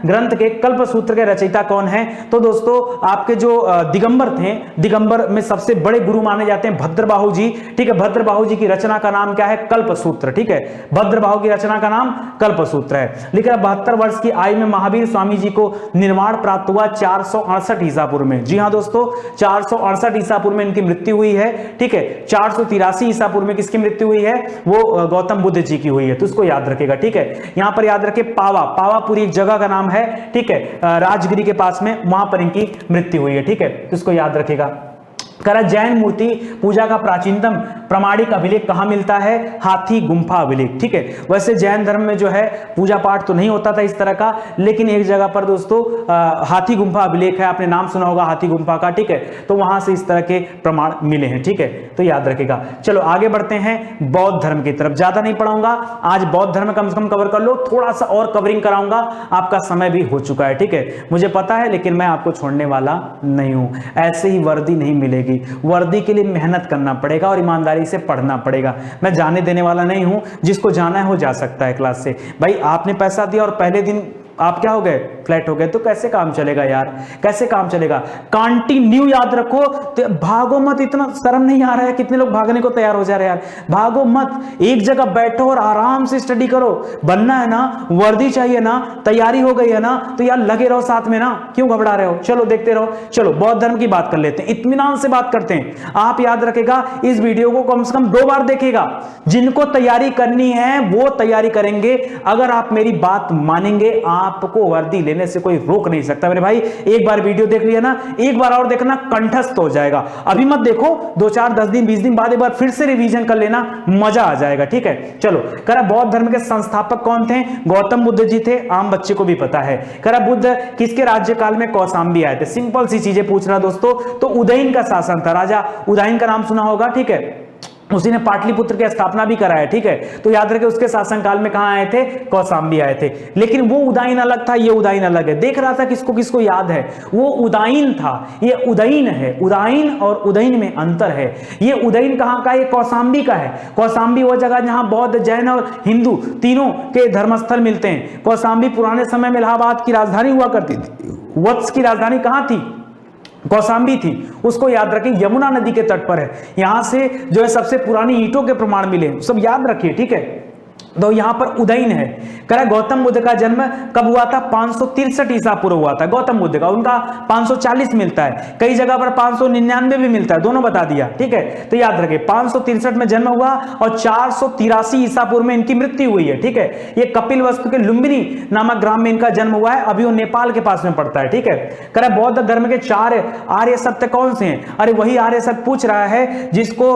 ग्रंथ के कल्प सूत्र के रचयिता कौन है? तो दोस्तों आपके जो दिगंबर थे, दिगंबर में सबसे बड़े गुरु माने जाते हैं भद्रबाहु जी, ठीक है। भद्रबाहु जी की रचना का नाम क्या है? कल्प सूत्र, ठीक है। भद्रबाहु की रचना का नाम कल्प सूत्र है। लिखा 72 वर्ष की आयु में महावीर स्वामी जी को निर्वाण प्राप्त हुआ 468 ईसापुर में। जी हां दोस्तों 468 ईसापुर में इनकी मृत्यु हुई है, ठीक है। 483 ईसापुर में किसकी मृत्यु हुई है? वो गौतम बुद्ध जी की हुई है। तो इसको याद रखेगा, ठीक है। यहां पर याद रखे पावापुरी एक जगह का नाम है, ठीक है, राजगिरी के पास में, वहां पर इनकी मृत्यु हुई है, ठीक है। तो इसको याद रखेगा। करा जैन मूर्ति पूजा का प्राचीनतम प्रमाणिक अभिलेख कहां मिलता है? हाथी गुम्फा अभिलेख, ठीक है। वैसे जैन धर्म में जो है पूजा पाठ तो नहीं होता था इस तरह का, लेकिन एक जगह पर दोस्तों हाथी गुम्फा अभिलेख है, आपने नाम सुना होगा हाथी गुम्फा का, ठीक है। तो वहां से इस तरह के प्रमाण मिले हैं, ठीक है। तो याद रखेगा। चलो आगे बढ़ते हैं बौद्ध धर्म की तरफ। ज्यादा नहीं पढ़ाऊंगा आज, बौद्ध धर्म कम से कम कवर कर लो, थोड़ा सा और कवरिंग कराऊंगा, आपका समय भी हो चुका है, ठीक है। मुझे पता है लेकिन मैं आपको छोड़ने वाला नहीं हूं। ऐसे ही वर्दी नहीं मिलेगी, वर्दी के लिए मेहनत करना पड़ेगा और ईमानदारी से पढ़ना पड़ेगा। मैं जाने देने वाला नहीं हूं, जिसको जाना है वो जा सकता है क्लास से। भाई आपने पैसा दिया और पहले दिन आप क्या हो गए? फ्लैट हो गए, तो कैसे काम चलेगा यार? कैसे काम चलेगा? कंटिन्यू याद रखो, तो भागो मत। इतना शर्म नहीं आ रहा है? कितने लोग भागने को तैयार हो जा रहे हैं यार। भागो मत, एक जगह बैठो और आराम से स्टडी करो। बनना है ना, वर्दी चाहिए ना, तैयारी हो गई है ना, तो यार लगे रहो साथ में ना, क्यों घबरा रहे हो? चलो देखते रहो। चलो बौद्ध धर्म की बात कर लेते हैं, इत्मीनान से बात करते हैं। आप याद रखेगा, इस वीडियो को कम से कम 2 बार देखेगा। जिनको तैयारी करनी है वो तैयारी करेंगे। अगर आप मेरी बात मानेंगे, आपको वर्दी लेने से कोई रोक नहीं सकता मेरे भाई। एक बार वीडियो देख लिया ना, एक बार और देखना, कंठस्थ हो जाएगा। अभी मत देखो, 2-4 10 दिन 20 दिन बाद एक बार फिर से रिवीजन कर लेना, मजा आ जाएगा। ठीक है, चलो। कह रहा बौद्ध धर्म के संस्थापक कौन थे? गौतम बुद्ध जी थे, आम बच्चे को भी पता है। कह रहा बुद्ध किसके राज्यकाल में कौशाम्बी आए थे? सिंपल सी चीजें पूछ रहा दोस्तों, तो उदयन का शासन था, राजा उदयन का नाम सुना होगा। ठीक है, उसी ने पाटलिपुत्र की स्थापना भी कराया। ठीक है, तो याद रखें उसके शासनकाल में कहां आए थे? कौशाम्बी आए थे। लेकिन वो उदयन अलग था, ये उदयन अलग है। देख रहा था किसको किसको याद है, वो उदयन था, ये उदयन है। उदयन और उदयन में अंतर है। ये उदयन कहां का? ये कौशाम्बी का है। कौशाम्बी वो जगह जहां बौद्ध, जैन और हिंदू तीनों के धर्मस्थल मिलते हैं। कौशाम्बी पुराने समय में इलाहाबाद की राजधानी हुआ करती थी। वत्स की राजधानी कहां थी? कौशाम्बी थी। उसको याद रखें, यमुना नदी के तट पर है। यहां से जो है सबसे पुरानी ईंटों के प्रमाण मिले, सब याद रखिए। ठीक है, तो यहां पर उदयन है। कह रहा गौतम बुद्ध का जन्म कब हुआ था? 563 ईसा पूर्व हुआ था गौतम बुद्ध का। उनका 540 मिलता है, कई जगह पर 599 भी मिलता है, दोनों बता दिया। ठीक है, तो याद रखिए 563 में जन्म हुआ और 483 ईसा पूर्व में इनकी मृत्यु हुई है। ठीक है, ये कपिलवस्तु के लुम्बिनी नामक ग्राम में इनका जन्म हुआ है। अभी वो नेपाल के पास में पड़ता है। ठीक है, कह रहा बौद्ध धर्म के 4 आर्य सत्य कौन से हैं? अरे वही आर्य सत्य पूछ रहा है जिसको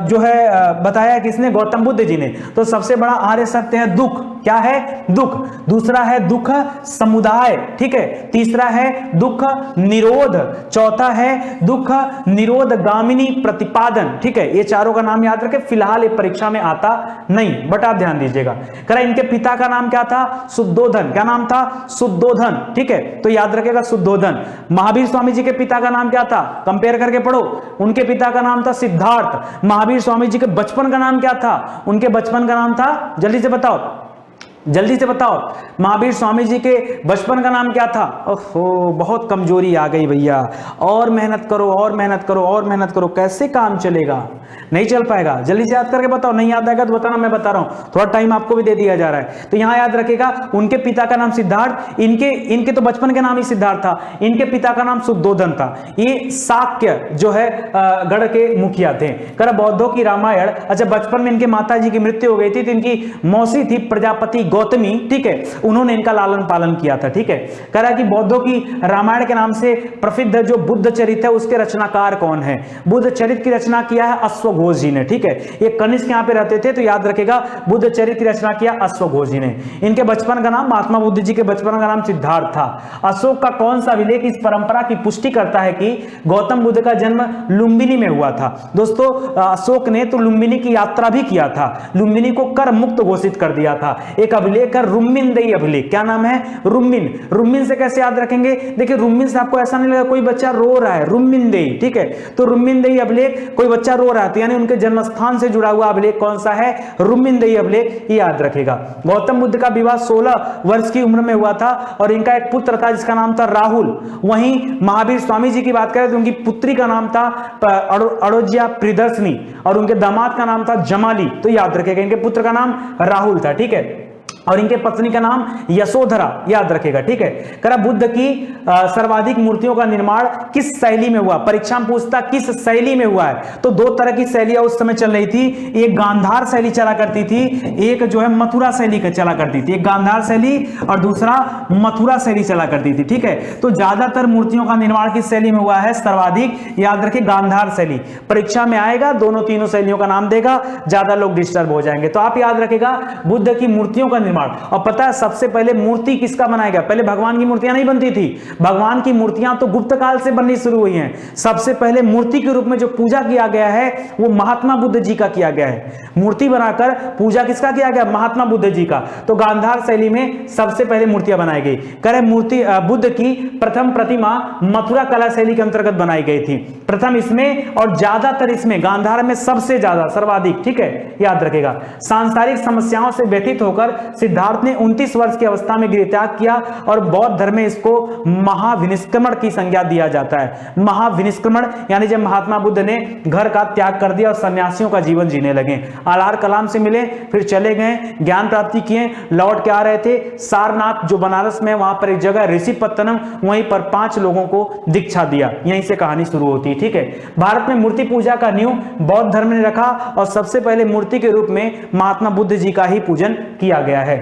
जो है बताया किसने? गौतम बुद्ध जी ने। तो सबसे बड़ा आर्य सत्य है दुख। क्या है? दुख। दूसरा है दुख समुदाय। ठीक है, तीसरा है दुख निरोध, चौथा है दुख निरोध गामिनी प्रतिपादन। ठीक है, ये चारों का नाम याद रखें। फिलहाल ये परीक्षा में आता नहीं, बट आप ध्यान दीजिएगा। कह रहा इनके पिता का नाम क्या था? शुद्धोधन। क्या नाम था? शुद्धोधन। ठीक है, तो याद रखेगा शुद्धोधन। महावीर स्वामी जी के पिता का नाम क्या था? कंपेयर करके पढ़ो। उनके पिता का नाम था सिद्धार्थ। महावीर स्वामी जी के बचपन का नाम क्या था? उनके बचपन का नाम था, जल्दी से बताओ, जल्दी से बताओ, महावीर स्वामी जी के बचपन का नाम क्या था? ओहो, बहुत कमजोरी आ गई भैया। और मेहनत करो, और मेहनत करो, और मेहनत करो, कैसे काम चलेगा? नहीं चल पाएगा। जल्दी से याद करके बताओ, नहीं याद आएगा तो बताना, मैं बता रहा हूं, थोड़ा टाइम आपको भी दे दिया जा रहा है। तो यहां याद रखेगा उनके पिता का नाम सिद्धार्थ, इनके तो बचपन के नाम ही सिद्धार्थ था, इनके पिता का नाम शुद्धोधन था। ये शाक्य जो है गढ़ के मुखिया थे। कह बौद्धों की रामायण। अच्छा, बचपन में इनके माता जी की मृत्यु हो गई थी, तो इनकी मौसी थी प्रजापति गौतमी। ठीक है, उन्होंने इनका लालन पालन किया था। ठीक है, कह रहा कि बौद्धों की रामायण के नाम से प्रसिद्ध जो बुद्ध चरित्र है उसके रचनाकार कौन है? बुद्ध चरित्र की रचना किया है अश्वघोष जी ने। ठीक है, ये कनिष्क यहाँ पे रहते थे, तो याद रखेगा बुद्ध चरित्र की रचना किया अश्वघोष जी ने। इनके बचपन का नाम, महात्मा बुद्ध जी के बचपन का नाम सिद्धार्थ था। अशोक का कौन सा अभिलेख इस परंपरा की पुष्टि करता है कि गौतम बुद्ध का जन्म लुम्बिनी में हुआ था? दोस्तों, अशोक ने तो लुम्बिनी की यात्रा भी किया था, लुम्बिनी को कर मुक्त घोषित कर दिया था। एक अभिलेख है रुम्मिनदेही अभिलेख। क्या नाम है? रुम्मिन। रुम्मिन से कैसे याद रखेंगे? देखिए, रुम्मिन से आपको ऐसा नहीं लगा कोई बच्चा रो रहा है, रुम्मिनदेही। ठीक है, तो रुम्मिनदेही अभिलेख, कोई बच्चा रो रहा है तो यानी उनके जन्म स्थान से जुड़ा हुआ अभिलेख कौन सा है? रुम्मिनदेही अभिलेख, याद रखेगा। गौतम बुद्ध का विवाह 16 वर्ष की उम्र में हुआ था और इनका एक पुत्र था जिसका नाम था राहुल। वहीं महावीर स्वामी जी की बात करें तो उनकी पुत्री का नाम था अड़ोज्या प्रियदर्शनी और उनके दामाद का नाम था जमाली। तो याद रखेगा, इनके पुत्र का नाम राहुल था। ठीक है, और इनके पत्नी का नाम यशोधरा, याद रखेगा। ठीक है, कह रहा बुद्ध की सर्वाधिक मूर्तियों का निर्माण किस शैली में हुआ? परीक्षा में पूछता किस शैली में हुआ है, तो दो तरह की शैलियां उस समय चल रही थी। एक गांधार शैली चला करती थी, एक जो है मथुरा शैली का चला करती थी। एक गांधार शैली और दूसरा मथुरा शैली चला करती थी। ठीक है, तो ज्यादातर मूर्तियों का निर्माण किस शैली में हुआ है? सर्वाधिक, याद रखिए, गांधार शैली। परीक्षा में आएगा, दोनों तीनों शैलियों का नाम देगा, ज्यादा लोग डिस्टर्ब हो जाएंगे। तो आप याद रखेगा बुद्ध की मूर्तियों का निर्माण। और पता है सबसे पहले मूर्ति किसका बनाया गया? पहले भगवान की मूर्तियां नहीं बनती थी, भगवान की मूर्तियां तो गुप्त काल से बननी शुरू हुई हैं। सबसे पहले मूर्ति के रूप में जो पूजा किया गया है वो महात्मा बुद्ध जी का किया गया है। मूर्ति बनाकर पूजा किसका किया गया? महात्मा बुद्ध जी का। तो गांधार शैली में सबसे पहले मूर्तियां बनाई गई। करें मूर्ति बुद्ध की प्रथम प्रतिमा मथुरा कला शैली के अंतर्गत बनाई गई थी, प्रथम इसमें और ज्यादातर इसमें, गांधार में सबसे ज्यादा, सर्वाधिक। ठीक है, याद रखेगा। सांसारिक समस्याओं से व्यथित होकर सिद्धार्थ ने 29 वर्ष की अवस्था में गृहत्याग किया और बौद्ध धर्म में इसको महाविनिष्क्रमण की संज्ञा दिया जाता है। महाविनिष्क्रमण यानी जब महात्मा बुद्ध ने घर का त्याग कर दिया और सन्यासियों का जीवन जीने लगे। आलार कलाम से मिले, फिर चले गए, ज्ञान प्राप्ति किए, लौट के आ रहे थे सारनाथ जो बनारस में, वहां पर एक जगह ऋषिपत्तनम, वहीं पर 5 लोगों को दीक्षा दिया। यहीं से कहानी शुरू होती है। ठीक है, भारत में मूर्ति पूजा का नींव बौद्ध धर्म ने रखा और सबसे पहले मूर्ति के रूप में महात्मा बुद्ध जी का ही पूजन किया गया है।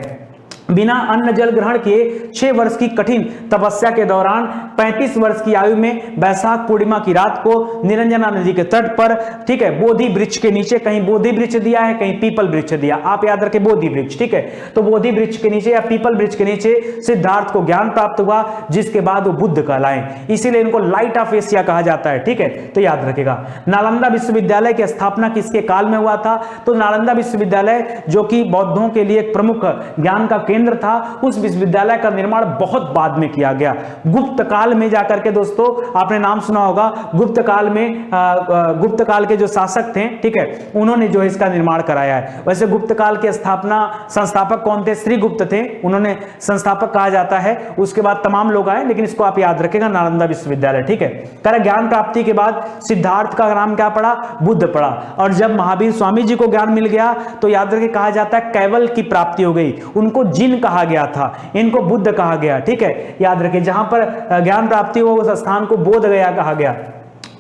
बिना अन्न जल ग्रहण किए 6 वर्ष की कठिन तपस्या के दौरान 35 वर्ष की आयु में वैशाख पूर्णिमा की रात को निरंजना नदी के तट पर, ठीक है, बोधि वृक्ष के नीचे, कहीं बोधि वृक्ष दिया है, कहीं पीपल वृक्ष दिया, आप याद रखें बोधि वृक्ष, ठीक है, तो बोधि वृक्ष के नीचे या पीपल वृक्ष के नीचे सिद्धार्थ को ज्ञान प्राप्त हुआ, जिसके बाद वो बुद्ध कहलाए, इसीलिए इनको लाइट ऑफ एशिया कहा जाता है, ठीक है, तो याद रखेगा। नालंदा विश्वविद्यालय की स्थापना किसके काल में हुआ था? तो नालंदा विश्वविद्यालय जो कि बौद्धों के लिए एक प्रमुख ज्ञान का केंद्र था, उस विश्वविद्यालय का निर्माण बहुत बाद में किया गया, गुप्त काल में जाकर के। दोस्तों आपने नाम सुना होगा गुप्त काल में, गुप्त काल के जो शासक थे, ठीक है, उन्होंने जो है इसका निर्माण कराया है। वैसे गुप्त काल के संस्थापक कौन थे? श्री गुप्त थे, उन्होंने संस्थापक कहा जाता है, उसके बाद तमाम लोग आए, लेकिन इसको आप याद रखेगा नालंदा विश्वविद्यालय, ठीक है। कर ज्ञान प्राप्ति के बाद सिद्धार्थ का नाम क्या पड़ा? बुद्ध पड़ा, और जब महावीर स्वामी जी को ज्ञान मिल गया तो याद रखे कहा जाता है कैवल की प्राप्ति हो गई, उनको जिन कहा गया था, इनको बुद्ध कहा गया, ठीक है, याद रखिए। जहां पर ज्ञान प्राप्ति हो उस स्थान को बोध गया कहा गया।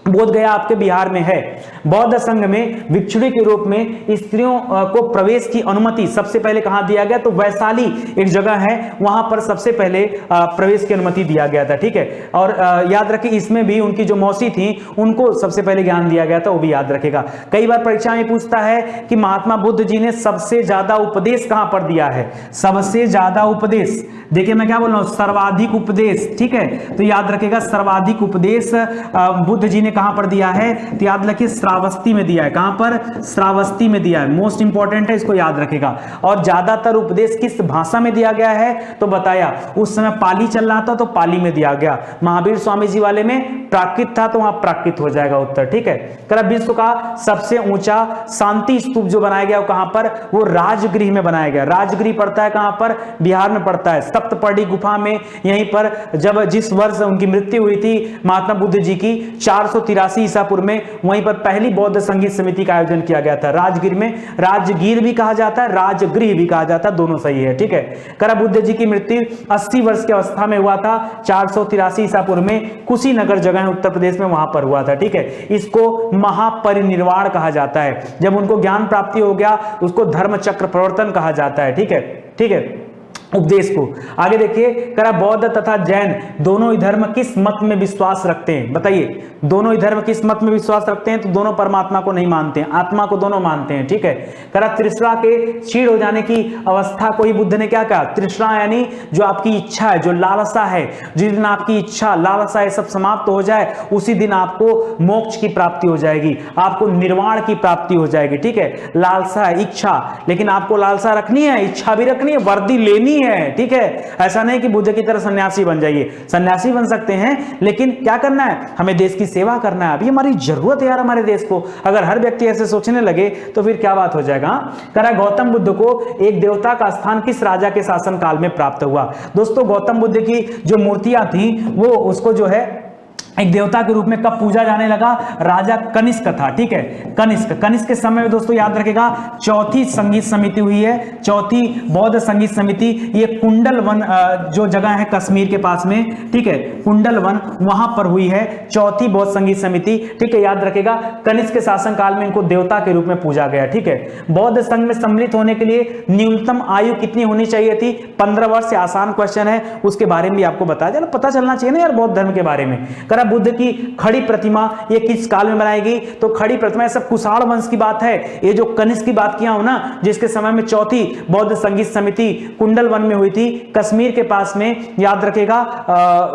बोध गया आपके बिहार में है। बौद्ध संघ में भिक्षुणी के रूप में स्त्रियों को प्रवेश की अनुमति सबसे पहले कहां दिया गया? तो वैशाली एक जगह है, वहां पर सबसे पहले प्रवेश की अनुमति दिया गया था, ठीक है। और याद रखिए इसमें भी उनकी जो मौसी थी उनको सबसे पहले ज्ञान दिया गया था, वो भी याद रखेगा। कई बार परीक्षा में पूछता है कि महात्मा बुद्ध जी ने सबसे ज्यादा उपदेश कहां पर दिया है? सबसे ज्यादा उपदेश, देखिए मैं क्या बोल रहा हूं, सर्वाधिक उपदेश, ठीक है, तो याद रखेगा सर्वाधिक उपदेश बुद्ध जी ने कहां पर दिया है? तो याद रखिए श्रावस्ती में दिया है। कहां पर? श्रावस्ती में दिया है, मोस्ट इंपॉर्टेंट है, इसको याद रखेगा। और ज्यादातर उपदेश किस भाषा में दिया गया है? तो बताया उस समय पाली चल रहा था, तो पाली में दिया गया। महावीर स्वामी जी वाले में प्राकृत था, तो वहां प्राकृत हो जाएगा उत्तर, ठीक है। कर विश्व का सबसे ऊंचा शांति स्तूप जो बनाया गया वो कहां पर? वो राजगृह में बनाया गया। राजगृह पड़ता है कहां पर? बिहार में पड़ता है, सप्तपर्णी गुफा में। यहीं पर जब जिस वर्ष उनकी मृत्यु हुई थी महात्मा बुद्ध जी की 483 ईसा पूर्व में, वहीं पर पहली बौद्ध संगीत समिति का आयोजन किया गया था राजगीर में। राजगीर भी कहा जाता है, राजगृह भी कहा जाता है, दोनों सही है, ठीक है। करा बुद्ध जी की मृत्यु 80 वर्ष की अवस्था में हुआ था 483 ईसा पूर्व में, कुशीनगर जगह है उत्तर प्रदेश में, वहां पर हुआ था, ठीक है। इसको महापरिनिर्वाण कहा जाता है। जब उनको ज्ञान प्राप्ति हो गया उसको धर्म चक्र प्रवर्तन कहा जाता है, ठीक है, ठीक है, उपदेश को। आगे देखिए, करा बौद्ध तथा जैन दोनों ही धर्म किस मत में विश्वास रखते हैं? बताइए, दोनों ही धर्म किस मत में विश्वास रखते हैं? तो दोनों परमात्मा को नहीं मानते हैं, आत्मा को दोनों मानते हैं, ठीक है। करा तृष्णा के क्षीण हो जाने की अवस्था को ही बुद्ध ने क्या कहा? तृष्णा यानी जो आपकी इच्छा है, जो लालसा है, जिस दिन आपकी इच्छा लालसा ये सब समाप्त हो जाए उसी दिन आपको मोक्ष की प्राप्ति हो जाएगी, आपको निर्वाण की प्राप्ति हो जाएगी, ठीक है। लालसा इच्छा, लेकिन आपको लालसा रखनी है, इच्छा भी रखनी है, वर्दी लेनी है, ठीक है। ऐसा नहीं कि बुद्ध की तरह सन्यासी बन जाइए, सन्यासी बन सकते हैं, लेकिन क्या करना है? हमें देश की सेवा करना है। अभी हमारी जरूरत है यार हमारे देश को। अगर हर व्यक्ति ऐसे सोचने लगे तो फिर क्या बात हो जाएगा। करा गौतम बुद्ध को एक देवता का स्थान किस राजा के शासन काल में प्राप्त हुआ? दोस्तों गौतम बुद्ध की जो मूर्तियां थी वो उसको जो है एक देवता के रूप में कब पूजा जाने लगा? राजा कनिष्क था, ठीक है, कनिष्क के समय में दोस्तों याद रखेगा चौथी संगीत समिति हुई है, चौथी बौद्ध संगीत समिति। ये कुंडल वन जो जगह है कश्मीर के पास में, ठीक है, कुंडल वन, वहां पर हुई है चौथी बौद्ध संगीत समिति, ठीक है, याद रखेगा। कनिष्क के शासन काल में इनको देवता के रूप में पूजा गया, ठीक है। बौद्ध संघ में सम्मिलित होने के लिए न्यूनतम आयु कितनी होनी चाहिए थी? 15 वर्ष से आसान क्वेश्चन है, उसके बारे में भी आपको बता देना, पता चलना चाहिए ना यार बौद्ध धर्म के बारे में। करा बुद्ध की खड़ी प्रतिमा ये किस काल में बनाई गई? तो खड़ी प्रतिमा सब कुषाण वंश की बात है। ये जो कनिष्क की बात किया हूं ना, जिसके समय में चौथी बौद्ध संगीत समिति कुंडल वन में हुई थी कश्मीर के पास में, याद रखेगा।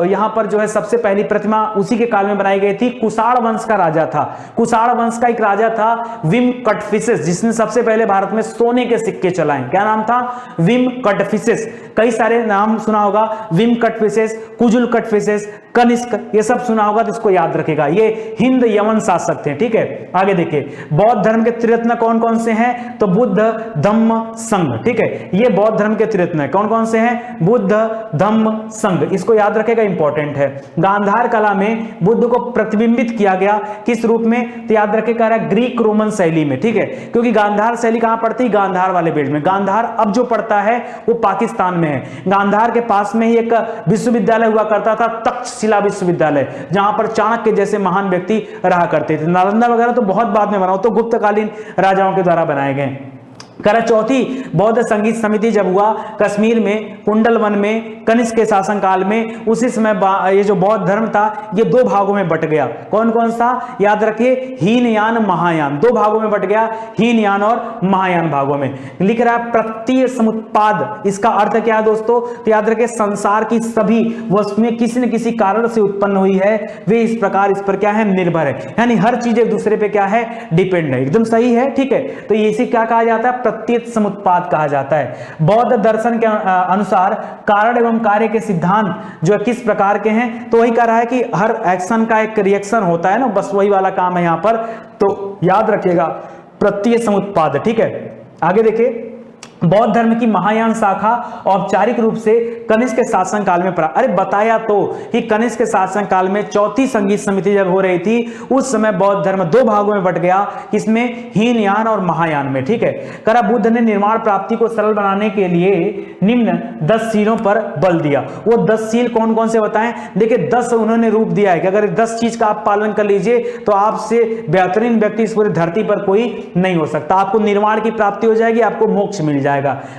यहां पर जो है सबसे पहली प्रतिमा उसी के काल में बनाई गई थी। कुषाण वंश का राजा था, कुषाण वंश का एक राजा था विम कटफिसेस, जिसने सबसे पहले भारत में सोने के सिक्के चलाए। क्या नाम था? विम कटफिसेस। कई सारे नाम सुना होगा, विम कटफिसेस, कुजुल कटफिसेस, कनिष्क, ये सब सुना होगा, तो इसको याद रखेगा। ये हिंद यमन शासक थे, ठीक है। आगे देखिए, बौद्ध धर्म के त्रिरत्न कौन कौन से हैं? तो बुद्ध, धम्म, संघ, ठीक है। ये बौद्ध धर्म के त्रिरत्न है, कौन कौन से हैं? बुद्ध, धम्म, संघ, इसको याद रखेगा, इंपॉर्टेंट है। गांधार कला में बुद्ध को प्रतिबिंबित किया गया किस रूप में? तो याद रखेगा ग्रीक रोमन शैली में, ठीक है, क्योंकि गांधार शैली कहां पड़ती? गांधार वाले बेल्ट में। गांधार अब जो पड़ता है वो पाकिस्तान में है। गांधार के पास में ही एक विश्वविद्यालय हुआ करता था, तक्षशिला विश्वविद्यालय, जहां पर चाणक्य जैसे महान व्यक्ति रहा करते थे। नालंदा वगैरह तो बहुत बाद में बना, तो गुप्तकालीन राजाओं के द्वारा बनाए गए। करा चौथी बौद्ध संगीत समिति जब हुआ कश्मीर में कुंडल वन में कनिष्क के शासनकाल में, उसी समय ये जो बौद्ध धर्म था ये दो भागों में बट गया। कौन कौन सा, याद रखिए, हीनयान महायान, दो भागों में बट गया, हीनयान और महायान भागों में। लिख रहा है प्रत्यय समुत्पाद, इसका अर्थ क्या है दोस्तों, तो याद रखिए संसार की सभी वस्तुएं किसी न किसी कारण से उत्पन्न हुई है, वे इस प्रकार इस पर क्या है, निर्भर है, यानी हर चीज एक दूसरे पे क्या है, डिपेंड है। एकदम सही है, ठीक है। तो इसे क्या कहा जाता है, प्रत्यय समुत्पाद कहा जाता है। बौद्ध दर्शन के अनुसार कारण एवं कार्य के सिद्धांत जो है किस प्रकार के हैं, तो वही कह रहा है कि हर एक्शन का एक रिएक्शन होता है ना, बस वही वाला काम है यहां पर, तो याद रखिएगा प्रत्यय समुत्पाद, ठीक है। आगे देखिए, बौद्ध धर्म की महायान शाखा औपचारिक रूप से कनिष्क के शासन काल में अरे बताया तो कि कनिष्क के शासन काल में चौथी संगीत समिति जब हो रही थी, उस समय बौद्ध धर्म दो भागों में बट गया, किसमें, हीनयान और महायान में, ठीक है। करा बुद्ध ने निर्माण प्राप्ति को सरल बनाने के लिए निम्न 10 सीलों पर बल दिया। वो 10 सील कौन कौन से बताएं, देखिए 10 उन्होंने रूप दिया है कि अगर 10 चीज का आप पालन कर लीजिए तो आपसे बेहतरीन व्यक्ति इस पूरी धरती पर कोई नहीं हो सकता। आपको निर्वाण की प्राप्ति हो जाएगी, आपको मोक्ष मिल जाएगा।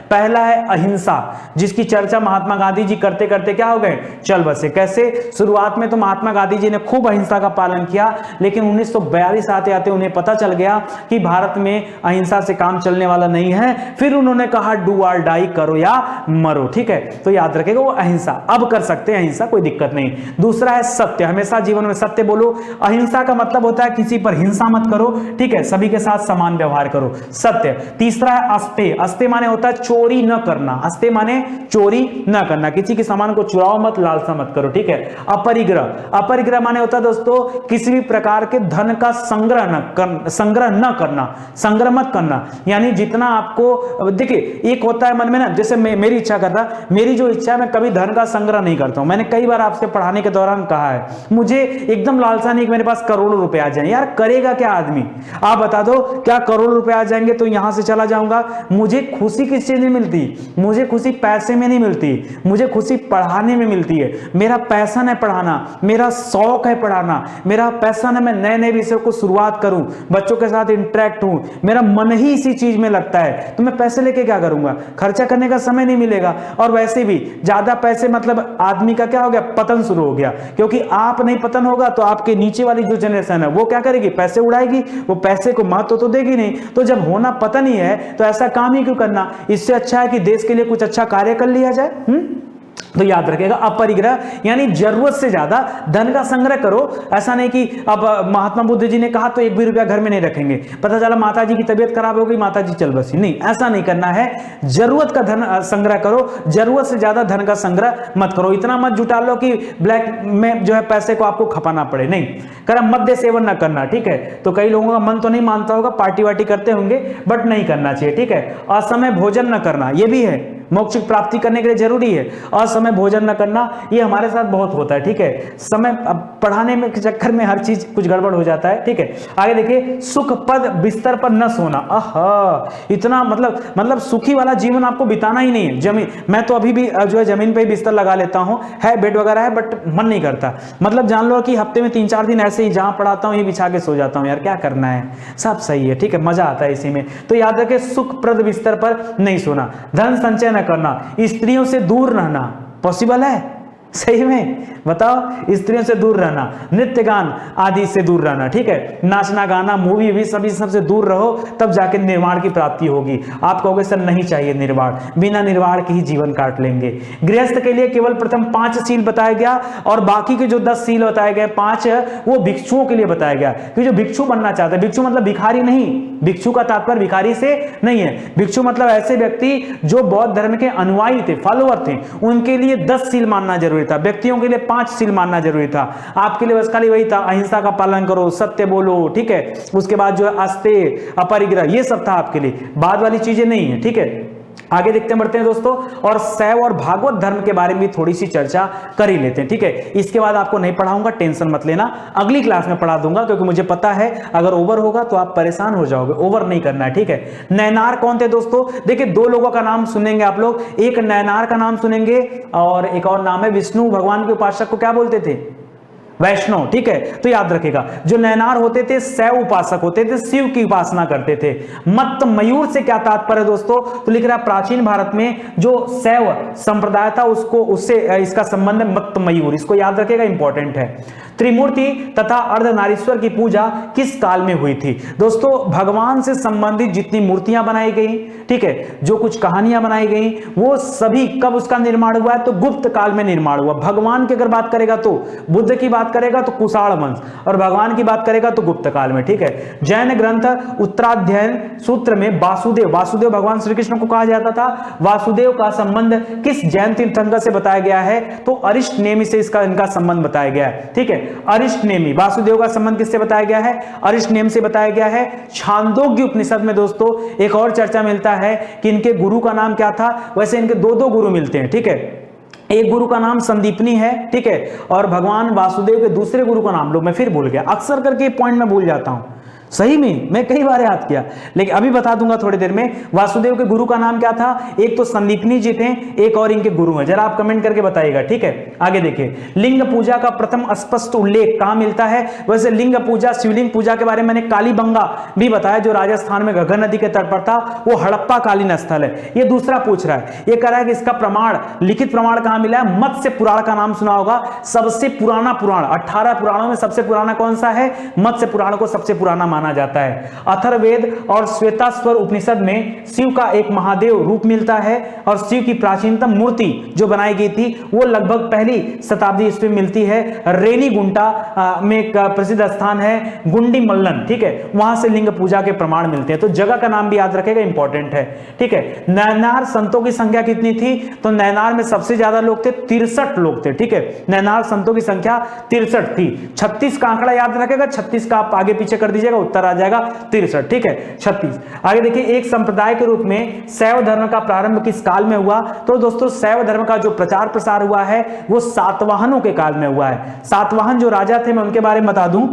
पहला है अहिंसा, जिसकी चर्चा महात्मा गांधी जी करते करते क्या हो गए, चल बसे। कैसे, शुरुआत में तो महात्मा गांधी जी ने खूब अहिंसा का पालन किया, लेकिन 1942 आते आते उन्हें पता चल गया कि भारत में अहिंसा से काम चलने वाला नहीं है। फिर उन्होंने कहा डू और डाई, करो या मरो, ठीक है। तो याद रखेगा वो अहिंसा, अब कर सकते हैं अहिंसा, कोई दिक्कत नहीं। दूसरा है सत्य, हमेशा जीवन में सत्य बोलो। अहिंसा का मतलब होता है किसी पर हिंसा मत करो, ठीक है, सभी के साथ समान व्यवहार करो, सत्य। तीसरा है अस्ते, अस्ते माने होता है चोरी न करना, अस्ते माने चोरी न करना, किसी के सामान को चुराओ मत, लालसा मत करो, ठीक है। अपरिग्रह, अपरिग्रह माने होता है दोस्तों किसी भी प्रकार के धन का संग्रह न करना, संग्रह मत करना, यानी जितना आपको, देखिए एक होता है मन में ना, जैसे मेरी इच्छा कर रहा, मेरी जो इच्छा है मैं कभी धन का संग्रह नहीं करता हूं। मैंने कई बार आपसे पढ़ाने के दौरान कहा है, मुझे एकदम लालसा नहीं कि मेरे पास करोड़ों रुपए आ जाए। यार करेगा क्या आदमी, आप बता दो, क्या करोड़ों रुपए आ जाएंगे तो यहां से चला जाऊंगा? मुझे खुशी किस चीज में मिलती, मुझे खुशी पैसे में नहीं मिलती, मुझे खुशी पढ़ाने में मिलती है। मेरा पैशन है पढ़ाना, मेरा शौक है पढ़ाना, मेरा पैशन है मैं नए नए विषयों को शुरुआत करूं, बच्चों के साथ इंटरेक्ट हूं, मेरा मन ही इसी चीज में लगता है। तो मैं पैसे लेके क्या करूंगा, खर्चा करने का समय नहीं मिलेगा। और वैसे भी ज्यादा पैसे मतलब आदमी का क्या हो गया, पतन शुरू हो गया, क्योंकि आप नहीं पतन होगा तो आपके नीचे वाली जो जनरेशन है वो क्या करेगी, पैसे उड़ाएगी, वो पैसे को महत्व तो देगी नहीं। तो जब होना पतन ही है तो ऐसा काम ही क्यों करना, इससे अच्छा है कि देश के लिए कुछ अच्छा कार्य कर लिया जाए। तो याद रखिएगा अपरिग्रह यानी जरूरत से ज्यादा धन का संग्रह करो। ऐसा नहीं कि अब महात्मा बुद्ध जी ने कहा तो एक भी रुपया घर में नहीं रखेंगे, पता चला माता जी की तबीयत खराब हो गई, माता जी चल बसी, नहीं, ऐसा नहीं करना है। जरूरत का धन संग्रह करो, जरूरत से ज्यादा धन का संग्रह मत करो। इतना मत जुटा लो कि ब्लैक में जो है पैसे को आपको खपाना पड़े, नहीं करा। मद्य सेवन न करना, ठीक है। तो कई लोगों का मन तो नहीं मानता होगा, पार्टी वार्टी करते होंगे, बट नहीं करना चाहिए, ठीक है। असमय भोजन न करना, यह भी है, मोक्ष की प्राप्ति करने के लिए जरूरी है। असमय भोजन न करना, ये हमारे साथ बहुत होता है, ठीक है। समय पढ़ाने में चक्कर में हर चीज कुछ गड़बड़ हो जाता है, ठीक है। आगे देखिए, सुखपद बिस्तर पर न सोना। आहा, इतना मतलब सुखी वाला जीवन आपको बिताना ही नहीं है। जमीन, मैं तो अभी भी जो है जमीन पे ही बिस्तर लगा लेता हूं, है बेड वगैरह है, बट मन नहीं करता। मतलब जान लो कि हफ्ते में 3-4 दिन ऐसे ही जहां पढ़ाता हूं ये बिछा के सो जाता हूं, यार क्या करना है, सब सही है, ठीक है, मजा आता है इसी में। तो याद रखें, सुखप्रद बिस्तर पर नहीं सोना। धन संचय न करना, स्त्रियों से दूर रहना, पॉसिबल है सही में, बताओ, स्त्रियों से दूर रहना, नृत्य गान आदि से दूर रहना, ठीक है। नाचना गाना मूवी भी सभी सबसे दूर रहो, तब जाके निर्वाण की प्राप्ति होगी। आप कहोगे सर नहीं चाहिए निर्वाण, बिना निर्वाण के ही जीवन काट लेंगे। गृहस्थ के लिए केवल प्रथम 5 सील बताया गया और बाकी के जो 10 सील बताए गए 5 वो भिक्षुओं के लिए बताया गया, कि जो भिक्षु बनना चाहता है, भिक्षु मतलब भिखारी नहीं, भिक्षु का तात्पर्य भिखारी से नहीं है। भिक्षु मतलब ऐसे व्यक्ति जो बौद्ध धर्म के अनुयायी थे, फॉलोअर थे, उनके लिए 10 सील मानना जरूरी था। व्यक्तियों के लिए 5 सील मानना जरूरी था। आपके लिए बस खाली वही था, अहिंसा का पालन करो, सत्य बोलो, ठीक है। उसके बाद जो है अस्ते, अपरिग्रह, ये सब था आपके लिए, बाद वाली चीजें नहीं है, ठीक है। आगे देखते बढ़ते हैं दोस्तों, और शैव और भागवत धर्म के बारे में भी थोड़ी सी चर्चा कर ही लेते हैं, ठीक है। इसके बाद आपको नहीं पढ़ाऊंगा, टेंशन मत लेना, अगली क्लास में पढ़ा दूंगा, क्योंकि मुझे पता है अगर ओवर होगा तो आप परेशान हो जाओगे। ओवर नहीं करना है, ठीक है। नैनार कौन थे दोस्तों? देखिए 2 लोगों का नाम सुनेंगे आप लोग, एक नैनार का नाम सुनेंगे और एक और नाम है विष्णु भगवान के उपासक को क्या बोलते थे? वैष्णव, ठीक है। तो याद रखेगा जो नैनार होते थे शैव उपासक होते थे, शिव की उपासना करते थे। मत्त मयूर से क्या तात्पर्य दोस्तों, तो लिख रहा है प्राचीन भारत में जो शैव संप्रदाय था उसको उससे इसका संबंध है मत्त मयूर, इसको याद रखेगा, इंपॉर्टेंट है। त्रिमूर्ति तथा अर्धनारीश्वर की पूजा किस काल में हुई थी दोस्तों, भगवान से संबंधित जितनी मूर्तियां बनाई गई, ठीक है, जो कुछ कहानियां बनाई गई, वो सभी कब उसका निर्माण हुआ है, तो गुप्त काल में निर्माण हुआ। भगवान की अगर बात करेगा तो, बुद्ध की बात करेगा तो कुषाण वंश, और भगवान की बात करेगा तो गुप्त काल में, ठीक है। जैन ग्रंथ उत्तराध्ययन सूत्र में वासुदेव भगवान श्री कृष्ण को कहा जाता था, वासुदेव का संबंध किस जैन तीर्थंकर से बताया गया है, तो अरिष्ट नेमि से इनका संबंध बताया गया है, ठीक है। अरिष्ट नेमि, वासुदेव का संबंध किससे बताया गया है, अरिष्ट नेमि से बताया गया है। छांदोग्य उपनिषद में दोस्तों एक और चर्चा मिलता है कि इनके गुरु का नाम क्या था, वैसे इनके दो गुरु मिलते हैं, ठीक है। एक गुरु का नाम संदीपनी है, ठीक है, और भगवान वासुदेव के दूसरे गुरु का नाम लो, मैं फिर भूल गया, अक्सर करके पॉइंट में भूल जाता हूं, सही में मैं कई बार याद किया, लेकिन अभी बता दूंगा थोड़ी देर में। वासुदेव के गुरु का नाम क्या था, एक तो संदीपनी जी थे, एक और इनके गुरु हैं, जरा आप कमेंट करके बताइएगा, ठीक है। आगे देखिए, लिंग पूजा का प्रथम स्पष्ट उल्लेख कहां मिलता है, वैसे लिंग पूजा, शिवलिंग पूजा के बारे में मैंने कालीबंगा भी बताया, जो राजस्थान में घग्गर नदी के तट पर था, वो हड़प्पा कालीन स्थल है। ये दूसरा पूछ रहा है, ये कह रहा है कि इसका प्रमाण, लिखित प्रमाण कहां मिला है, मत्स्य पुराण का नाम सुना होगा, सबसे पुराना पुराण, 18 पुराणों में सबसे पुराना कौन सा है, मत्स्य पुराण को सबसे पुराना माना जाता है। अथर्ववेद और श्वेताश्वर उपनिषद में शिव का एक महादेव रूप मिलता है, और शिव की प्राचीनतम मूर्ति जो बनाई गई थी वो लगभग पहली शताब्दी ईस्वी में मिलती है। रेनीगुंटा में एक प्रसिद्ध स्थान है गुंडी मल्लन, ठीक है, वहां से लिंग पूजा के प्रमाण मिलते हैं। तो जगह का नाम भी याद रखेगा, इंपॉर्टेंट है, ठीक है। नैनार संतों की संख्या कितनी थी, तो नैनार में सबसे ज्यादा लोग थे, 63 लोग थे, ठीक है। नैनार संतों की संख्या 63 थी। 36 का आंकड़ा याद रखेगा, 36 का आप आगे पीछे कर दीजिएगा, उत्तर आ जाएगा 63, ठीक है, 36। आगे देखिए, एक संप्रदाय के रूप में शैव धर्म का प्रारंभ किस काल में हुआ, तो दोस्तों शैव धर्म का जो प्रचार प्रसार हुआ है वो सातवाहनों के काल में हुआ है। सातवाहन जो राजा थे, मैं उनके बारे में बता दूं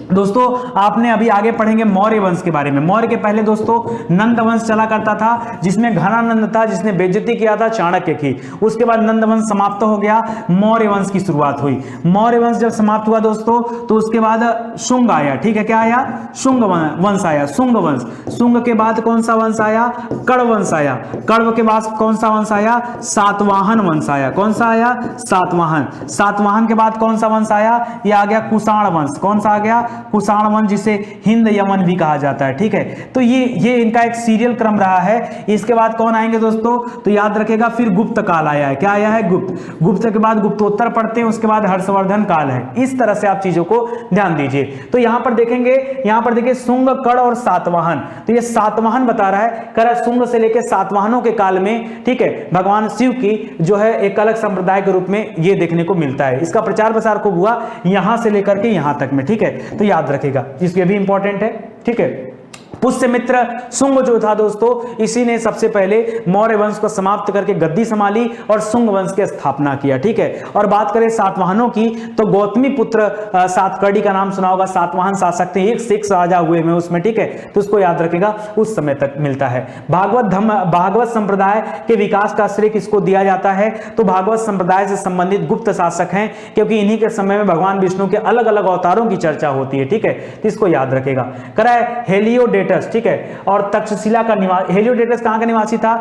दोस्तों, आपने अभी आगे पढ़ेंगे मौर्य वंश के बारे में। मौर्य के पहले दोस्तों नंद वंश चला करता था, जिसमें घनानंद था, जिसने बेइज्जती किया था चाणक्य की। उसके बाद नंद वंश समाप्त हो गया, मौर्य वंश की शुरुआत हुई। मौर्य वंश जब समाप्त हुआ दोस्तों, तो उसके बाद शुंग आया, ठीक है, क्या आया, शुंग वंश आया, शुंग वंश। शुंग के बाद कौन सा वंश आया, कण्व वंश आया। कण्व के बाद कौन सा वंश आया, सातवाहन वंश आया। कौन सा आया, सातवाहन। सातवाहन के बाद कौन सा वंश आया, ये आ गया कुषाण वंश। कौन सा आ गया, कुषाण वंश, जिसे हिंद यमन भी कहा जाता है, ठीक है। तो ये इनका एक सीरियल क्रम रहा है। इसके बाद कौन आएंगे दोस्तों, तो याद रखेगा फिर गुप्त काल आया है। क्या आया है, गुप्त। गुप्त के बाद गुप्तोत्तर पढ़ते हैं, उसके बाद हर्षवर्धन काल है। इस तरह से आप चीजों को ध्यान दीजिए। तो यहां पर देखेंगे, यहां पर देखिए शुंग, कण और सातवाहन। तो ये सातवाहन बता रहा है, कह रहा है शुंग से लेकर सातवाहनों के काल में, ठीक है, भगवान शिव की जो है एक अलग संप्रदाय के रूप में ये देखने को मिलता है। इसका प्रचार प्रसार खूब हुआ यहां से लेकर के यहां तक में, ठीक है। तो याद रखेगा, इसके भी इंपॉर्टेंट है, ठीक है। पुष्यमित्र शुंग जो था दोस्तों, इसी ने सबसे पहले मौर्य वंश को समाप्त करके गद्दी संभाली और शुंग वंश की स्थापना किया, ठीक है। और बात करें सातवाहनों की, तो गौतमी पुत्र सातकर्णी का नाम सुना होगा। सातवाहन शासक थे, एक से एक राजा हुए में उसमें, ठीक है, तो उसको याद रखेगा, उस समय तक मिलता है। भागवत संप्रदाय के विकास का श्रेय किसको दिया जाता है, तो भागवत संप्रदाय से संबंधित गुप्त शासक हैं, क्योंकि इन्हीं के समय में भगवान विष्णु के अलग अलग अवतारों की चर्चा होती है, ठीक है, तो इसको याद रखेगा। कराए हेलियोडेटस, ठीक है, और तक्षशिला का निवासी। हेलियोडेटस कहां का निवासी था,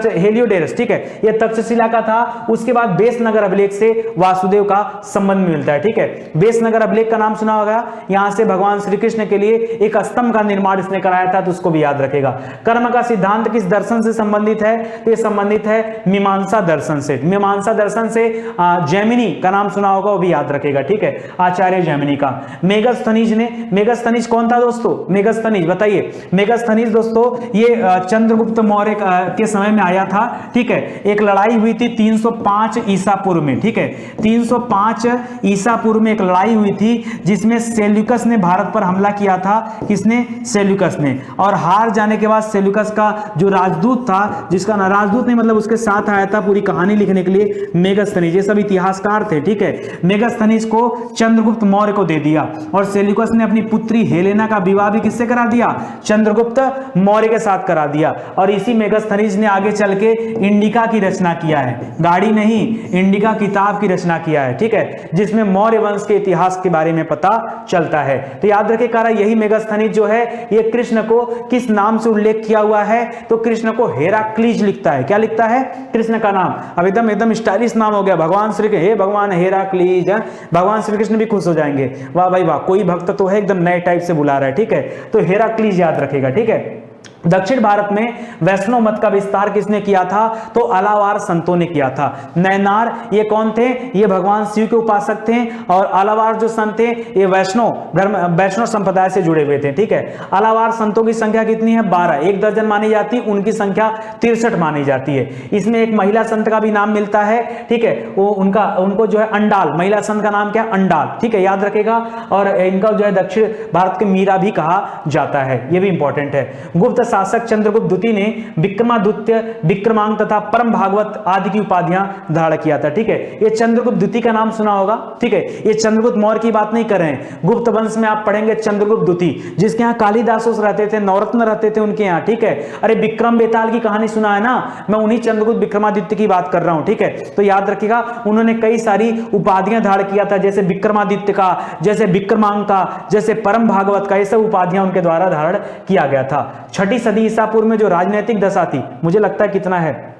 हेलियोडेटस, ठीक है, ये तक्षशिला का था। उसके बाद बेसनगर अभिलेख से वासुदेव का संबंध मिलता है, ठीक है। बेसनगर अभिलेख का नाम सुना होगा, यहां से भगवान श्री कृष्ण के लिए एक स्तंभ का निर्माण इसने कराया था, तो उसको भी याद रखेगा। कर्म का सिद्धांत किस दर्शन से संबंधित है, तो ये संबंधित है मीमांसा दर्शन से। मीमांसा दर्शन से जैमिनी का नाम सुना होगा, वो भी याद रखेगा, ठीक है, आचार्य जैमिनी का। मेगस्थनीज ने, मेगस्थनीज कौन था दोस्तों, मेगस्थनीज बताइए। मेगस्थनीज दोस्तों ये चंद्रगुप्त मौर्य के समय में आया था, ठीक है। एक लड़ाई हुई थी 305 ईसा पूर्व में, ठीक है, 305 ईसा पूर्व में एक लड़ाई हुई थी, जिसमें सेल्यूकस ने भारत पर हमला किया था। किसने, सेल्यूकस ने। और हार जाने के बाद सेल्यूकस का जो राजदूत था, जिसका ना राजदूत नहीं मतलब उसके साथ आया था पूरी कहानी लिखने के लिए, मेगस्थनीज, ये सब इतिहासकार थे, ठीक है। मेगस्थनीज को चंद्रगुप्त मौर्य को दे दिया, और सेल्यूकस ने अपनी पुत्री हेलेना का विवाह भी किससे करा दिया, चंद्रगुप्त मौर्य के साथ करा दिया। और इसी मेगास्थनीज ने आगे चल के इंडिका की रचना किया है, गाड़ी नहीं, इंडिका किताब की रचना किया है, ठीक है, जिसमें मौर्य वंश के इतिहास के बारे में पता चलता है। तो याद रखे कारा, यही मेगास्थनीज जो है ये कृष्ण को किस नाम से उल्लेख किया हुआ है, तो कृष्ण को हेराक्लीज लिखता है। क्या लिखता है? कृष्ण का नाम। अब एकदम एकदम स्टाइलिश नाम हो गया, भगवान श्री कृष्ण, हे भगवान हेराक्लीज, भगवान श्री कृष्ण भी खुश हो जाएंगे, वाह भाई वाह, कोई भक्त तो है एकदम नए टाइप से बुला रहा है, ठीक है। तो हेराक्लीज याद रखेगा, ठीक है। दक्षिण भारत में वैष्णव मत का विस्तार किसने किया था? तो अलावार संतों ने किया था। नैनार ये कौन थे? ये भगवान शिव के उपासक थे। और अलावार जो संत थे ये वैष्णव संप्रदाय से जुड़े हुए थे, ठीक है। अलावार संतों की संख्या कितनी है? 12, 1 दर्जन मानी जाती, उनकी संख्या 63 मानी जाती है। इसमें एक महिला संत का भी नाम मिलता है, ठीक है, वो उनको जो है अंडाल, महिला संत का नाम क्या? अंडाल, ठीक है, याद रखेगा। और इनका जो है दक्षिण भारत के मीरा भी कहा जाता है, ये भी इंपॉर्टेंट है। गुप्त शासक चंद्रगुप्त द्वितीय ने विक्रमादित्य, विक्रमांक तथा परम भागवत आदि की उपाधियां धारण किया था, ठीक है। ये चंद्रगुप्त द्वितीय का नाम सुना होगा, ठीक है। ये चंद्रगुप्त मौर्य की बात नहीं कर रहे हैं, गुप्त वंश में आप पढ़ेंगे चंद्रगुप्त द्वितीय, जिसके यहाँ कालिदास रहते थे, नवरत्न रहते थे उनके यहाँ, ठीक है। अरे विक्रम बेताल की कहानी सुना है ना, मैं उन्हीं चंद्रगुप्त विक्रमादित्य की बात कर रहा हूं, ठीक है। तो याद रखिएगा, उन्होंने कई सारी उपाधियां धारण किया था, जैसे विक्रमादित्य का, जैसे विक्रमांक का, जैसे परम भागवत का, ये सब उपाधियां उनके द्वारा धारण किया गया था। 6ठी सदी ईसा पूर्व में जो राजनीतिक दशा थी, मुझे लगता है कितना है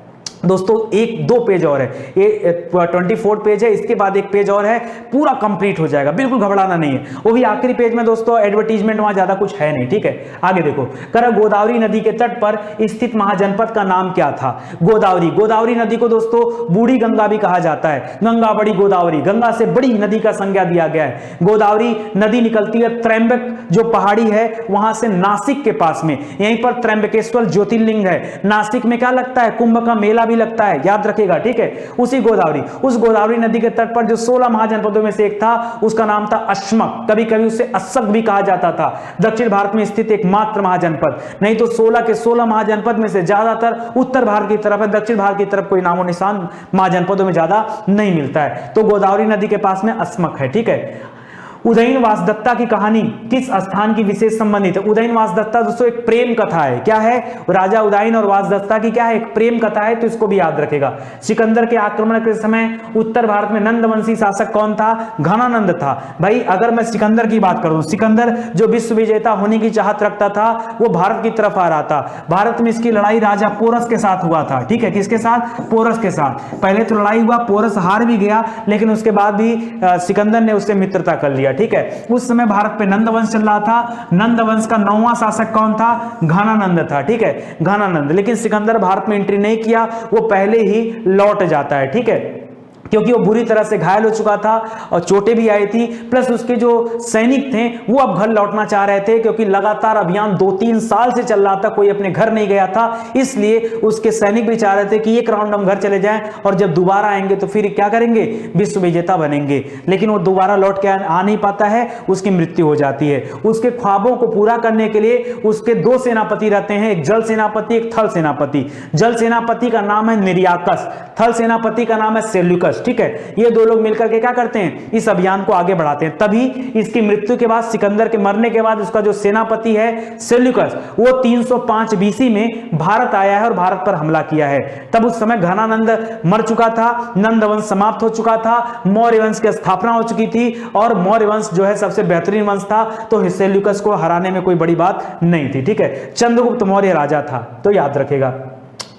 दोस्तों, 1-2 पेज और है, ये 24 पेज है, इसके बाद एक पेज और है, पूरा कंप्लीट हो जाएगा, बिल्कुल घबराना नहीं है। वो भी आखिरी पेज में दोस्तों, एडवर्टीजमेंट वहां ज्यादा कुछ है नहीं, ठीक है। आगे देखो, कर गोदावरी नदी के तट पर स्थित महाजनपद का नाम क्या था? गोदावरी नदी को दोस्तों बूढ़ी गंगा भी कहा जाता है, गंगा बड़ी गोदावरी, गंगा से बड़ी नदी का संज्ञा दिया गया है। गोदावरी नदी निकलती है त्रैंबक जो पहाड़ी है वहां से, नासिक के पास में, यहीं पर त्रैंबकेश्वर ज्योतिर्लिंग है। नासिक में क्या लगता है? कुंभ का मेला भी लगता है, याद रखेगा, ठीक है। उस गोदावरी नदी के तट पर जो 16 महाजनपदों में से एक था, उसका नाम था अश्मक, कभी कभी उसे अस्सक भी कहा जाता था। दक्षिण भारत में स्थित एकमात्र महाजनपद, नहीं तो 16 के 16 महाजनपद में से ज्यादातर उत्तर भारत की तरफ है, दक्षिण भारत की तरफ कोई नामो निशान महाजनपदों में ज्यादा नहीं मिलता है। तो गोदावरी नदी के पास में अश्मक है, ठीक है। उदयन वासदत्ता की कहानी किस स्थान की विशेष संबंधित है? उदयन वासदत्ता दोस्तों एक प्रेम कथा है, क्या है? राजा उदयन और वासदत्ता की क्या है? एक प्रेम कथा है, तो इसको भी याद रखेगा। सिकंदर के आक्रमण के समय उत्तर भारत में नंदवंशी शासक कौन था? घनानंद था। भाई अगर मैं सिकंदर की बात करूं, सिकंदर जो विश्व विजेता होने की चाहत रखता था, वो भारत की तरफ आ रहा था। भारत में इसकी लड़ाई राजा पोरस के साथ हुआ था, ठीक है। किसके साथ? पोरस के साथ। पहले तो लड़ाई हुआ, पोरस हार भी गया, लेकिन उसके बाद भी सिकंदर ने उससे मित्रता कर लिया, ठीक है। उस समय भारत पे नंदवंश चल रहा था। नंदवंश का 9वां शासक कौन था? घनानंद था, ठीक है, घनानंद। लेकिन सिकंदर भारत में एंट्री नहीं किया, वो पहले ही लौट जाता है, ठीक है, क्योंकि वो बुरी तरह से घायल हो चुका था और चोटें भी आई थी। प्लस उसके जो सैनिक थे वो अब घर लौटना चाह रहे थे, क्योंकि लगातार अभियान 2-3 साल से चल रहा था, कोई अपने घर नहीं गया था। इसलिए उसके सैनिक भी चाह रहे थे कि एक राउंड हम घर चले जाएं और जब दोबारा आएंगे तो फिर क्या करेंगे? विश्व विजेता बनेंगे। लेकिन वो दोबारा लौट के आ नहीं पाता है, उसकी मृत्यु हो जाती है। उसके ख्वाबों को पूरा करने के लिए उसके 2 सेनापति रहते हैं, एक जल सेनापति, एक थल सेनापति। जल सेनापति का नाम है निर्याकस, थल सेनापति का नाम है सेल्यूकस, ठीक है। ये 2 लोग मिलकर के क्या करते हैं? इस अभियान को आगे बढ़ाते हैं। तभी इसकी मृत्यु के बाद, सिकंदर के मरने के बाद, उसका जो सेनापति है सेल्यूकस, वो 305 बीसी में भारत आया है और भारत पर हमला किया है। तब उस समय घनानंद मर चुका था, नंदवंश समाप्त हो चुका था, मौर्य वंश की स्थापना हो चुकी थी और मौर्य वंश जो है सबसे बेहतरीन वंश था, तो सेल्यूकस को हराने में कोई बड़ी बात नहीं थी, ठीक है। चंद्रगुप्त मौर्य राजा था, तो याद रखेगा।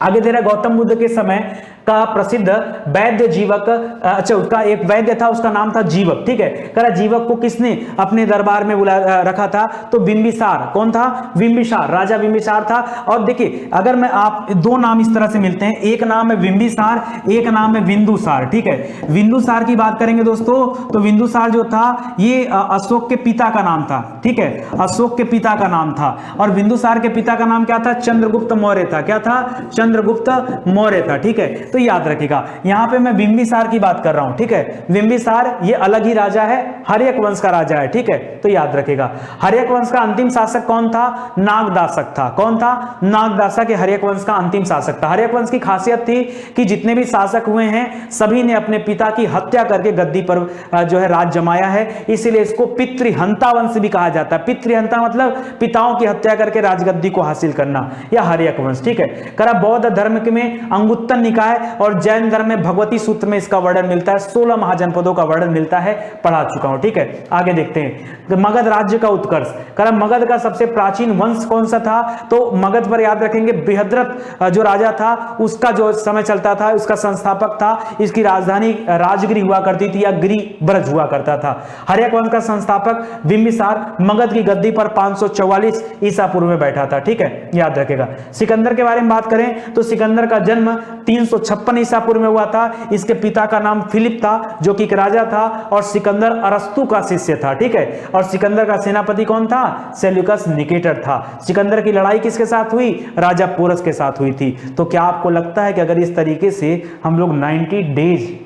आगे दे रहा गौतम बुद्ध के समय का प्रसिद्ध वैद्य जीवक, अच्छा उसका एक वैद्य था, उसका नाम था जीवक, ठीक है। कह जीवक को किसने अपने दरबार में बुला रखा था? तो बिंबिसार। कौन था? बिंबिसार, राजा बिंबिसार था। और देखिए, अगर मैं आप 2 नाम इस तरह से मिलते हैं, एक नाम है बिंबिसार, एक नाम है बिंदुसार, ठीक है। बिंदुसार की बात करेंगे दोस्तों, तो बिंदुसार जो था ये अशोक के पिता का नाम था, ठीक है, अशोक के पिता का नाम था। और बिंदुसार के पिता का नाम क्या था? चंद्रगुप्त मौर्य था। क्या था? चंद्रगुप्त मौर्य था, ठीक है। तो याद रखिएगा यहां पे मैं बिंबिसार की बात कर रहा हूं, ठीक है। बिंबिसार ये अलग ही राजा है, हर्यक वंश का राजा है, ठीक है। तो याद रखिएगा हर्यक वंश का अंतिम शासक कौन था? नागदासक था। कौन था? नागदासक हर्यक वंश का अंतिम शासक था। हर्यक वंश की खासियत थी कि जितने भी शासक हुए हैं सभी ने अपने पिता की हत्या करके गद्दी पर जो है राज जमाया है, इसीलिए इसको पितृहंता वंश भी कहा जाता है। पितृहंता मतलब पिताओं की हत्या करके राजगद्दी को हासिल करना, या हर्यक वंश, ठीक है। करा बौद्ध धर्म में अंगुत्तर निकाय और जैन धर्म में भगवती सूत्र में इसका वर्णन मिलता है। 16 महाजनपदों का वर्णन मिलता है, पढ़ा चुका हूं, ठीक है। आगे देखते हैं मगध राज्य का उत्कर्ष। करा मगध का सबसे प्राचीन वंश कौन सा था? तो मगध पर याद रखेंगे बृहद्रथ जो राजा था उसका जो समय चलता था, उसका संस्थापक था। इसकी राजधानी राजगिरी हुआ करती थी या गिरिब्रज हुआ करता था। हर्यक वंश का संस्थापक बिंबिसार मगध की गद्दी पर 544 ईसा पूर्व में बैठा था, ठीक है, याद रखेगा। सिकंदर के बारे में बात करें तो सिकंदर का जन्म 356 ईसा पूर्व में हुआ था। इसके पिता का नाम फिलिप था जो कि एक राजा था और सिकंदर अरस्तु का शिष्य था, ठीक है। और सिकंदर का सेनापति कौन था? सेल्यूकस निकेटर था। सिकंदर की लड़ाई किसके साथ हुई? राजा पोरस के साथ हुई थी। तो क्या आपको लगता है कि अगर इस तरीके से हम लोग 90 डेज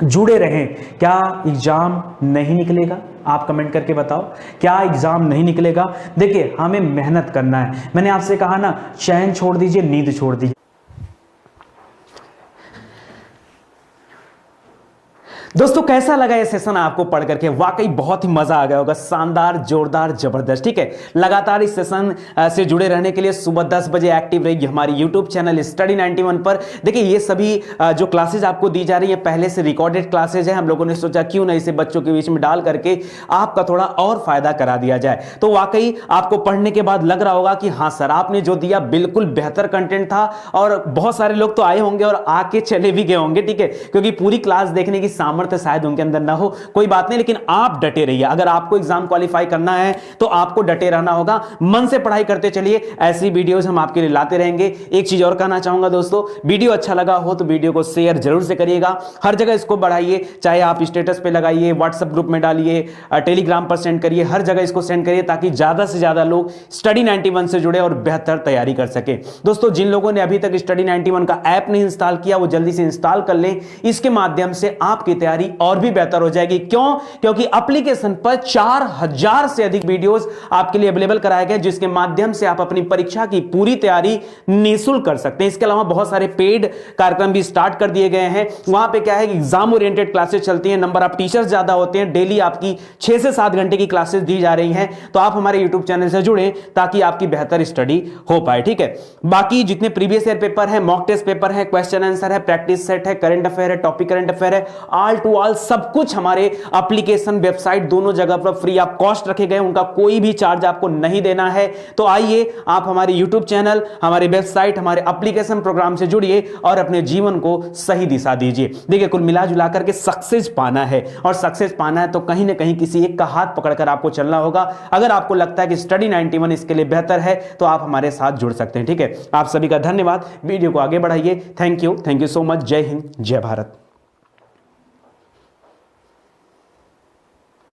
जुड़े रहें क्या एग्जाम नहीं निकलेगा? आप कमेंट करके बताओ, क्या एग्जाम नहीं निकलेगा? देखिए हमें मेहनत करना है। मैंने आपसे कहा ना, चैन छोड़ दीजिए, नींद छोड़ दीजिए। दोस्तों कैसा लगा ये सेशन आपको पढ़ करके? वाकई बहुत ही मजा आ गया होगा, शानदार, जोरदार, जबरदस्त, ठीक है। लगातार इस सेशन से जुड़े रहने के लिए सुबह 10 बजे एक्टिव रहिए हमारी यूट्यूब चैनल स्टडी 91 पर। देखिए ये सभी जो क्लासेज आपको दी जा रही है पहले से रिकॉर्डेड क्लासेज है। हम लोगों ने सोचा क्यों ना इसे बच्चों के बीच में डाल करके आपका थोड़ा और फायदा करा दिया जाए। तो वाकई आपको पढ़ने के बाद लग रहा होगा कि हाँ सर आपने जो दिया बिल्कुल बेहतर कंटेंट था, और बहुत सारे लोग तो आए होंगे और आके चले भी गए होंगे, ठीक है, क्योंकि पूरी क्लास देखने की सामर्थ्य शायद उनके अंदर ना हो, कोई बात नहीं, लेकिन आप डटे रहिए। अगर आपको एग्जाम क्वालिफाई करना है तो आपको डटे रहना होगा, मन से पढ़ाई करते चलिए। ऐसी वीडियोस हम आपके लिए लाते रहेंगे। एक चीज और कहना चाहूंगा दोस्तों, वीडियो अच्छा लगा हो तो वीडियो को शेयर जरूर से करिएगा, हर जगह इसको बढ़ाइए, चाहे आप स्टेटस पे लगाइए, व्हाट्सएप ग्रुप में डालिए, टेलीग्राम पर सेंड करिए, हर जगह इसको सेंड करिए ताकि ज्यादा से ज्यादा लोग स्टडी 91 से जुड़े और बेहतर तैयारी कर सके। दोस्तों जिन लोगों ने अभी तक स्टडी 91 का ऐप नहीं इंस्टॉल किया वो जल्दी से इंस्टॉल कर लें। इसके माध्यम से आपकी तैयारी और भी बेहतर हो जाएगी। क्यों? क्योंकि एप्लीकेशन पर 4000 से अधिक वीडियोस आपके लिए अवेलेबल कराए गए जिसके माध्यम से आप अपनी परीक्षा की पूरी तैयारी निःशुल्क कर सकते हैं। इसके अलावा बहुत सारे पेड कार्यक्रम भी स्टार्ट कर दिए गए हैं। वहां पे क्या है कि एग्जाम ओरिएंटेड क्लासेस चलती हैं, नंबर ऑफ टीचर्स ज्यादा होते हैं, डेली आपकी 6 से 7 घंटे की क्लासेस दी जा रही हैं। तो आप हमारे यूट्यूब चैनल से जुड़े ताकि आपकी बेहतर स्टडी हो पाए, ठीक है। बाकी जितने प्रीवियस ईयर पेपर है, मॉक टेस्ट पेपर है, क्वेश्चन आंसर है, प्रैक्टिस सेट है, करंट अफेयर है, टॉपिक करंट अफेयर है, ऑल टू ऑल सब कुछ हमारे एप्लीकेशन वेबसाइट दोनों जगह पर फ्री ऑफ कॉस्ट रखे गए। उनका कोई भी चार्ज आपको नहीं देना है। तो आइए आप हमारे यूट्यूब चैनल, हमारे वेबसाइट, हमारे एप्लीकेशन प्रोग्राम से जुड़िए और अपने जीवन को सही दिशा दीजिए। देखिए कुल मिला जुला करके सक्सेस पाना है, और सक्सेस पाना है तो कहीं ना कहीं किसी एक का हाथ पकड़कर आपको चलना होगा। अगर आपको लगता है कि स्टडी 91 इसके लिए बेहतर है तो आप हमारे साथ जुड़ सकते हैं, ठीक है। आप सभी का धन्यवाद। वीडियो को आगे बढ़ाइए। Thank you so much. जय हिंद, जय भारत।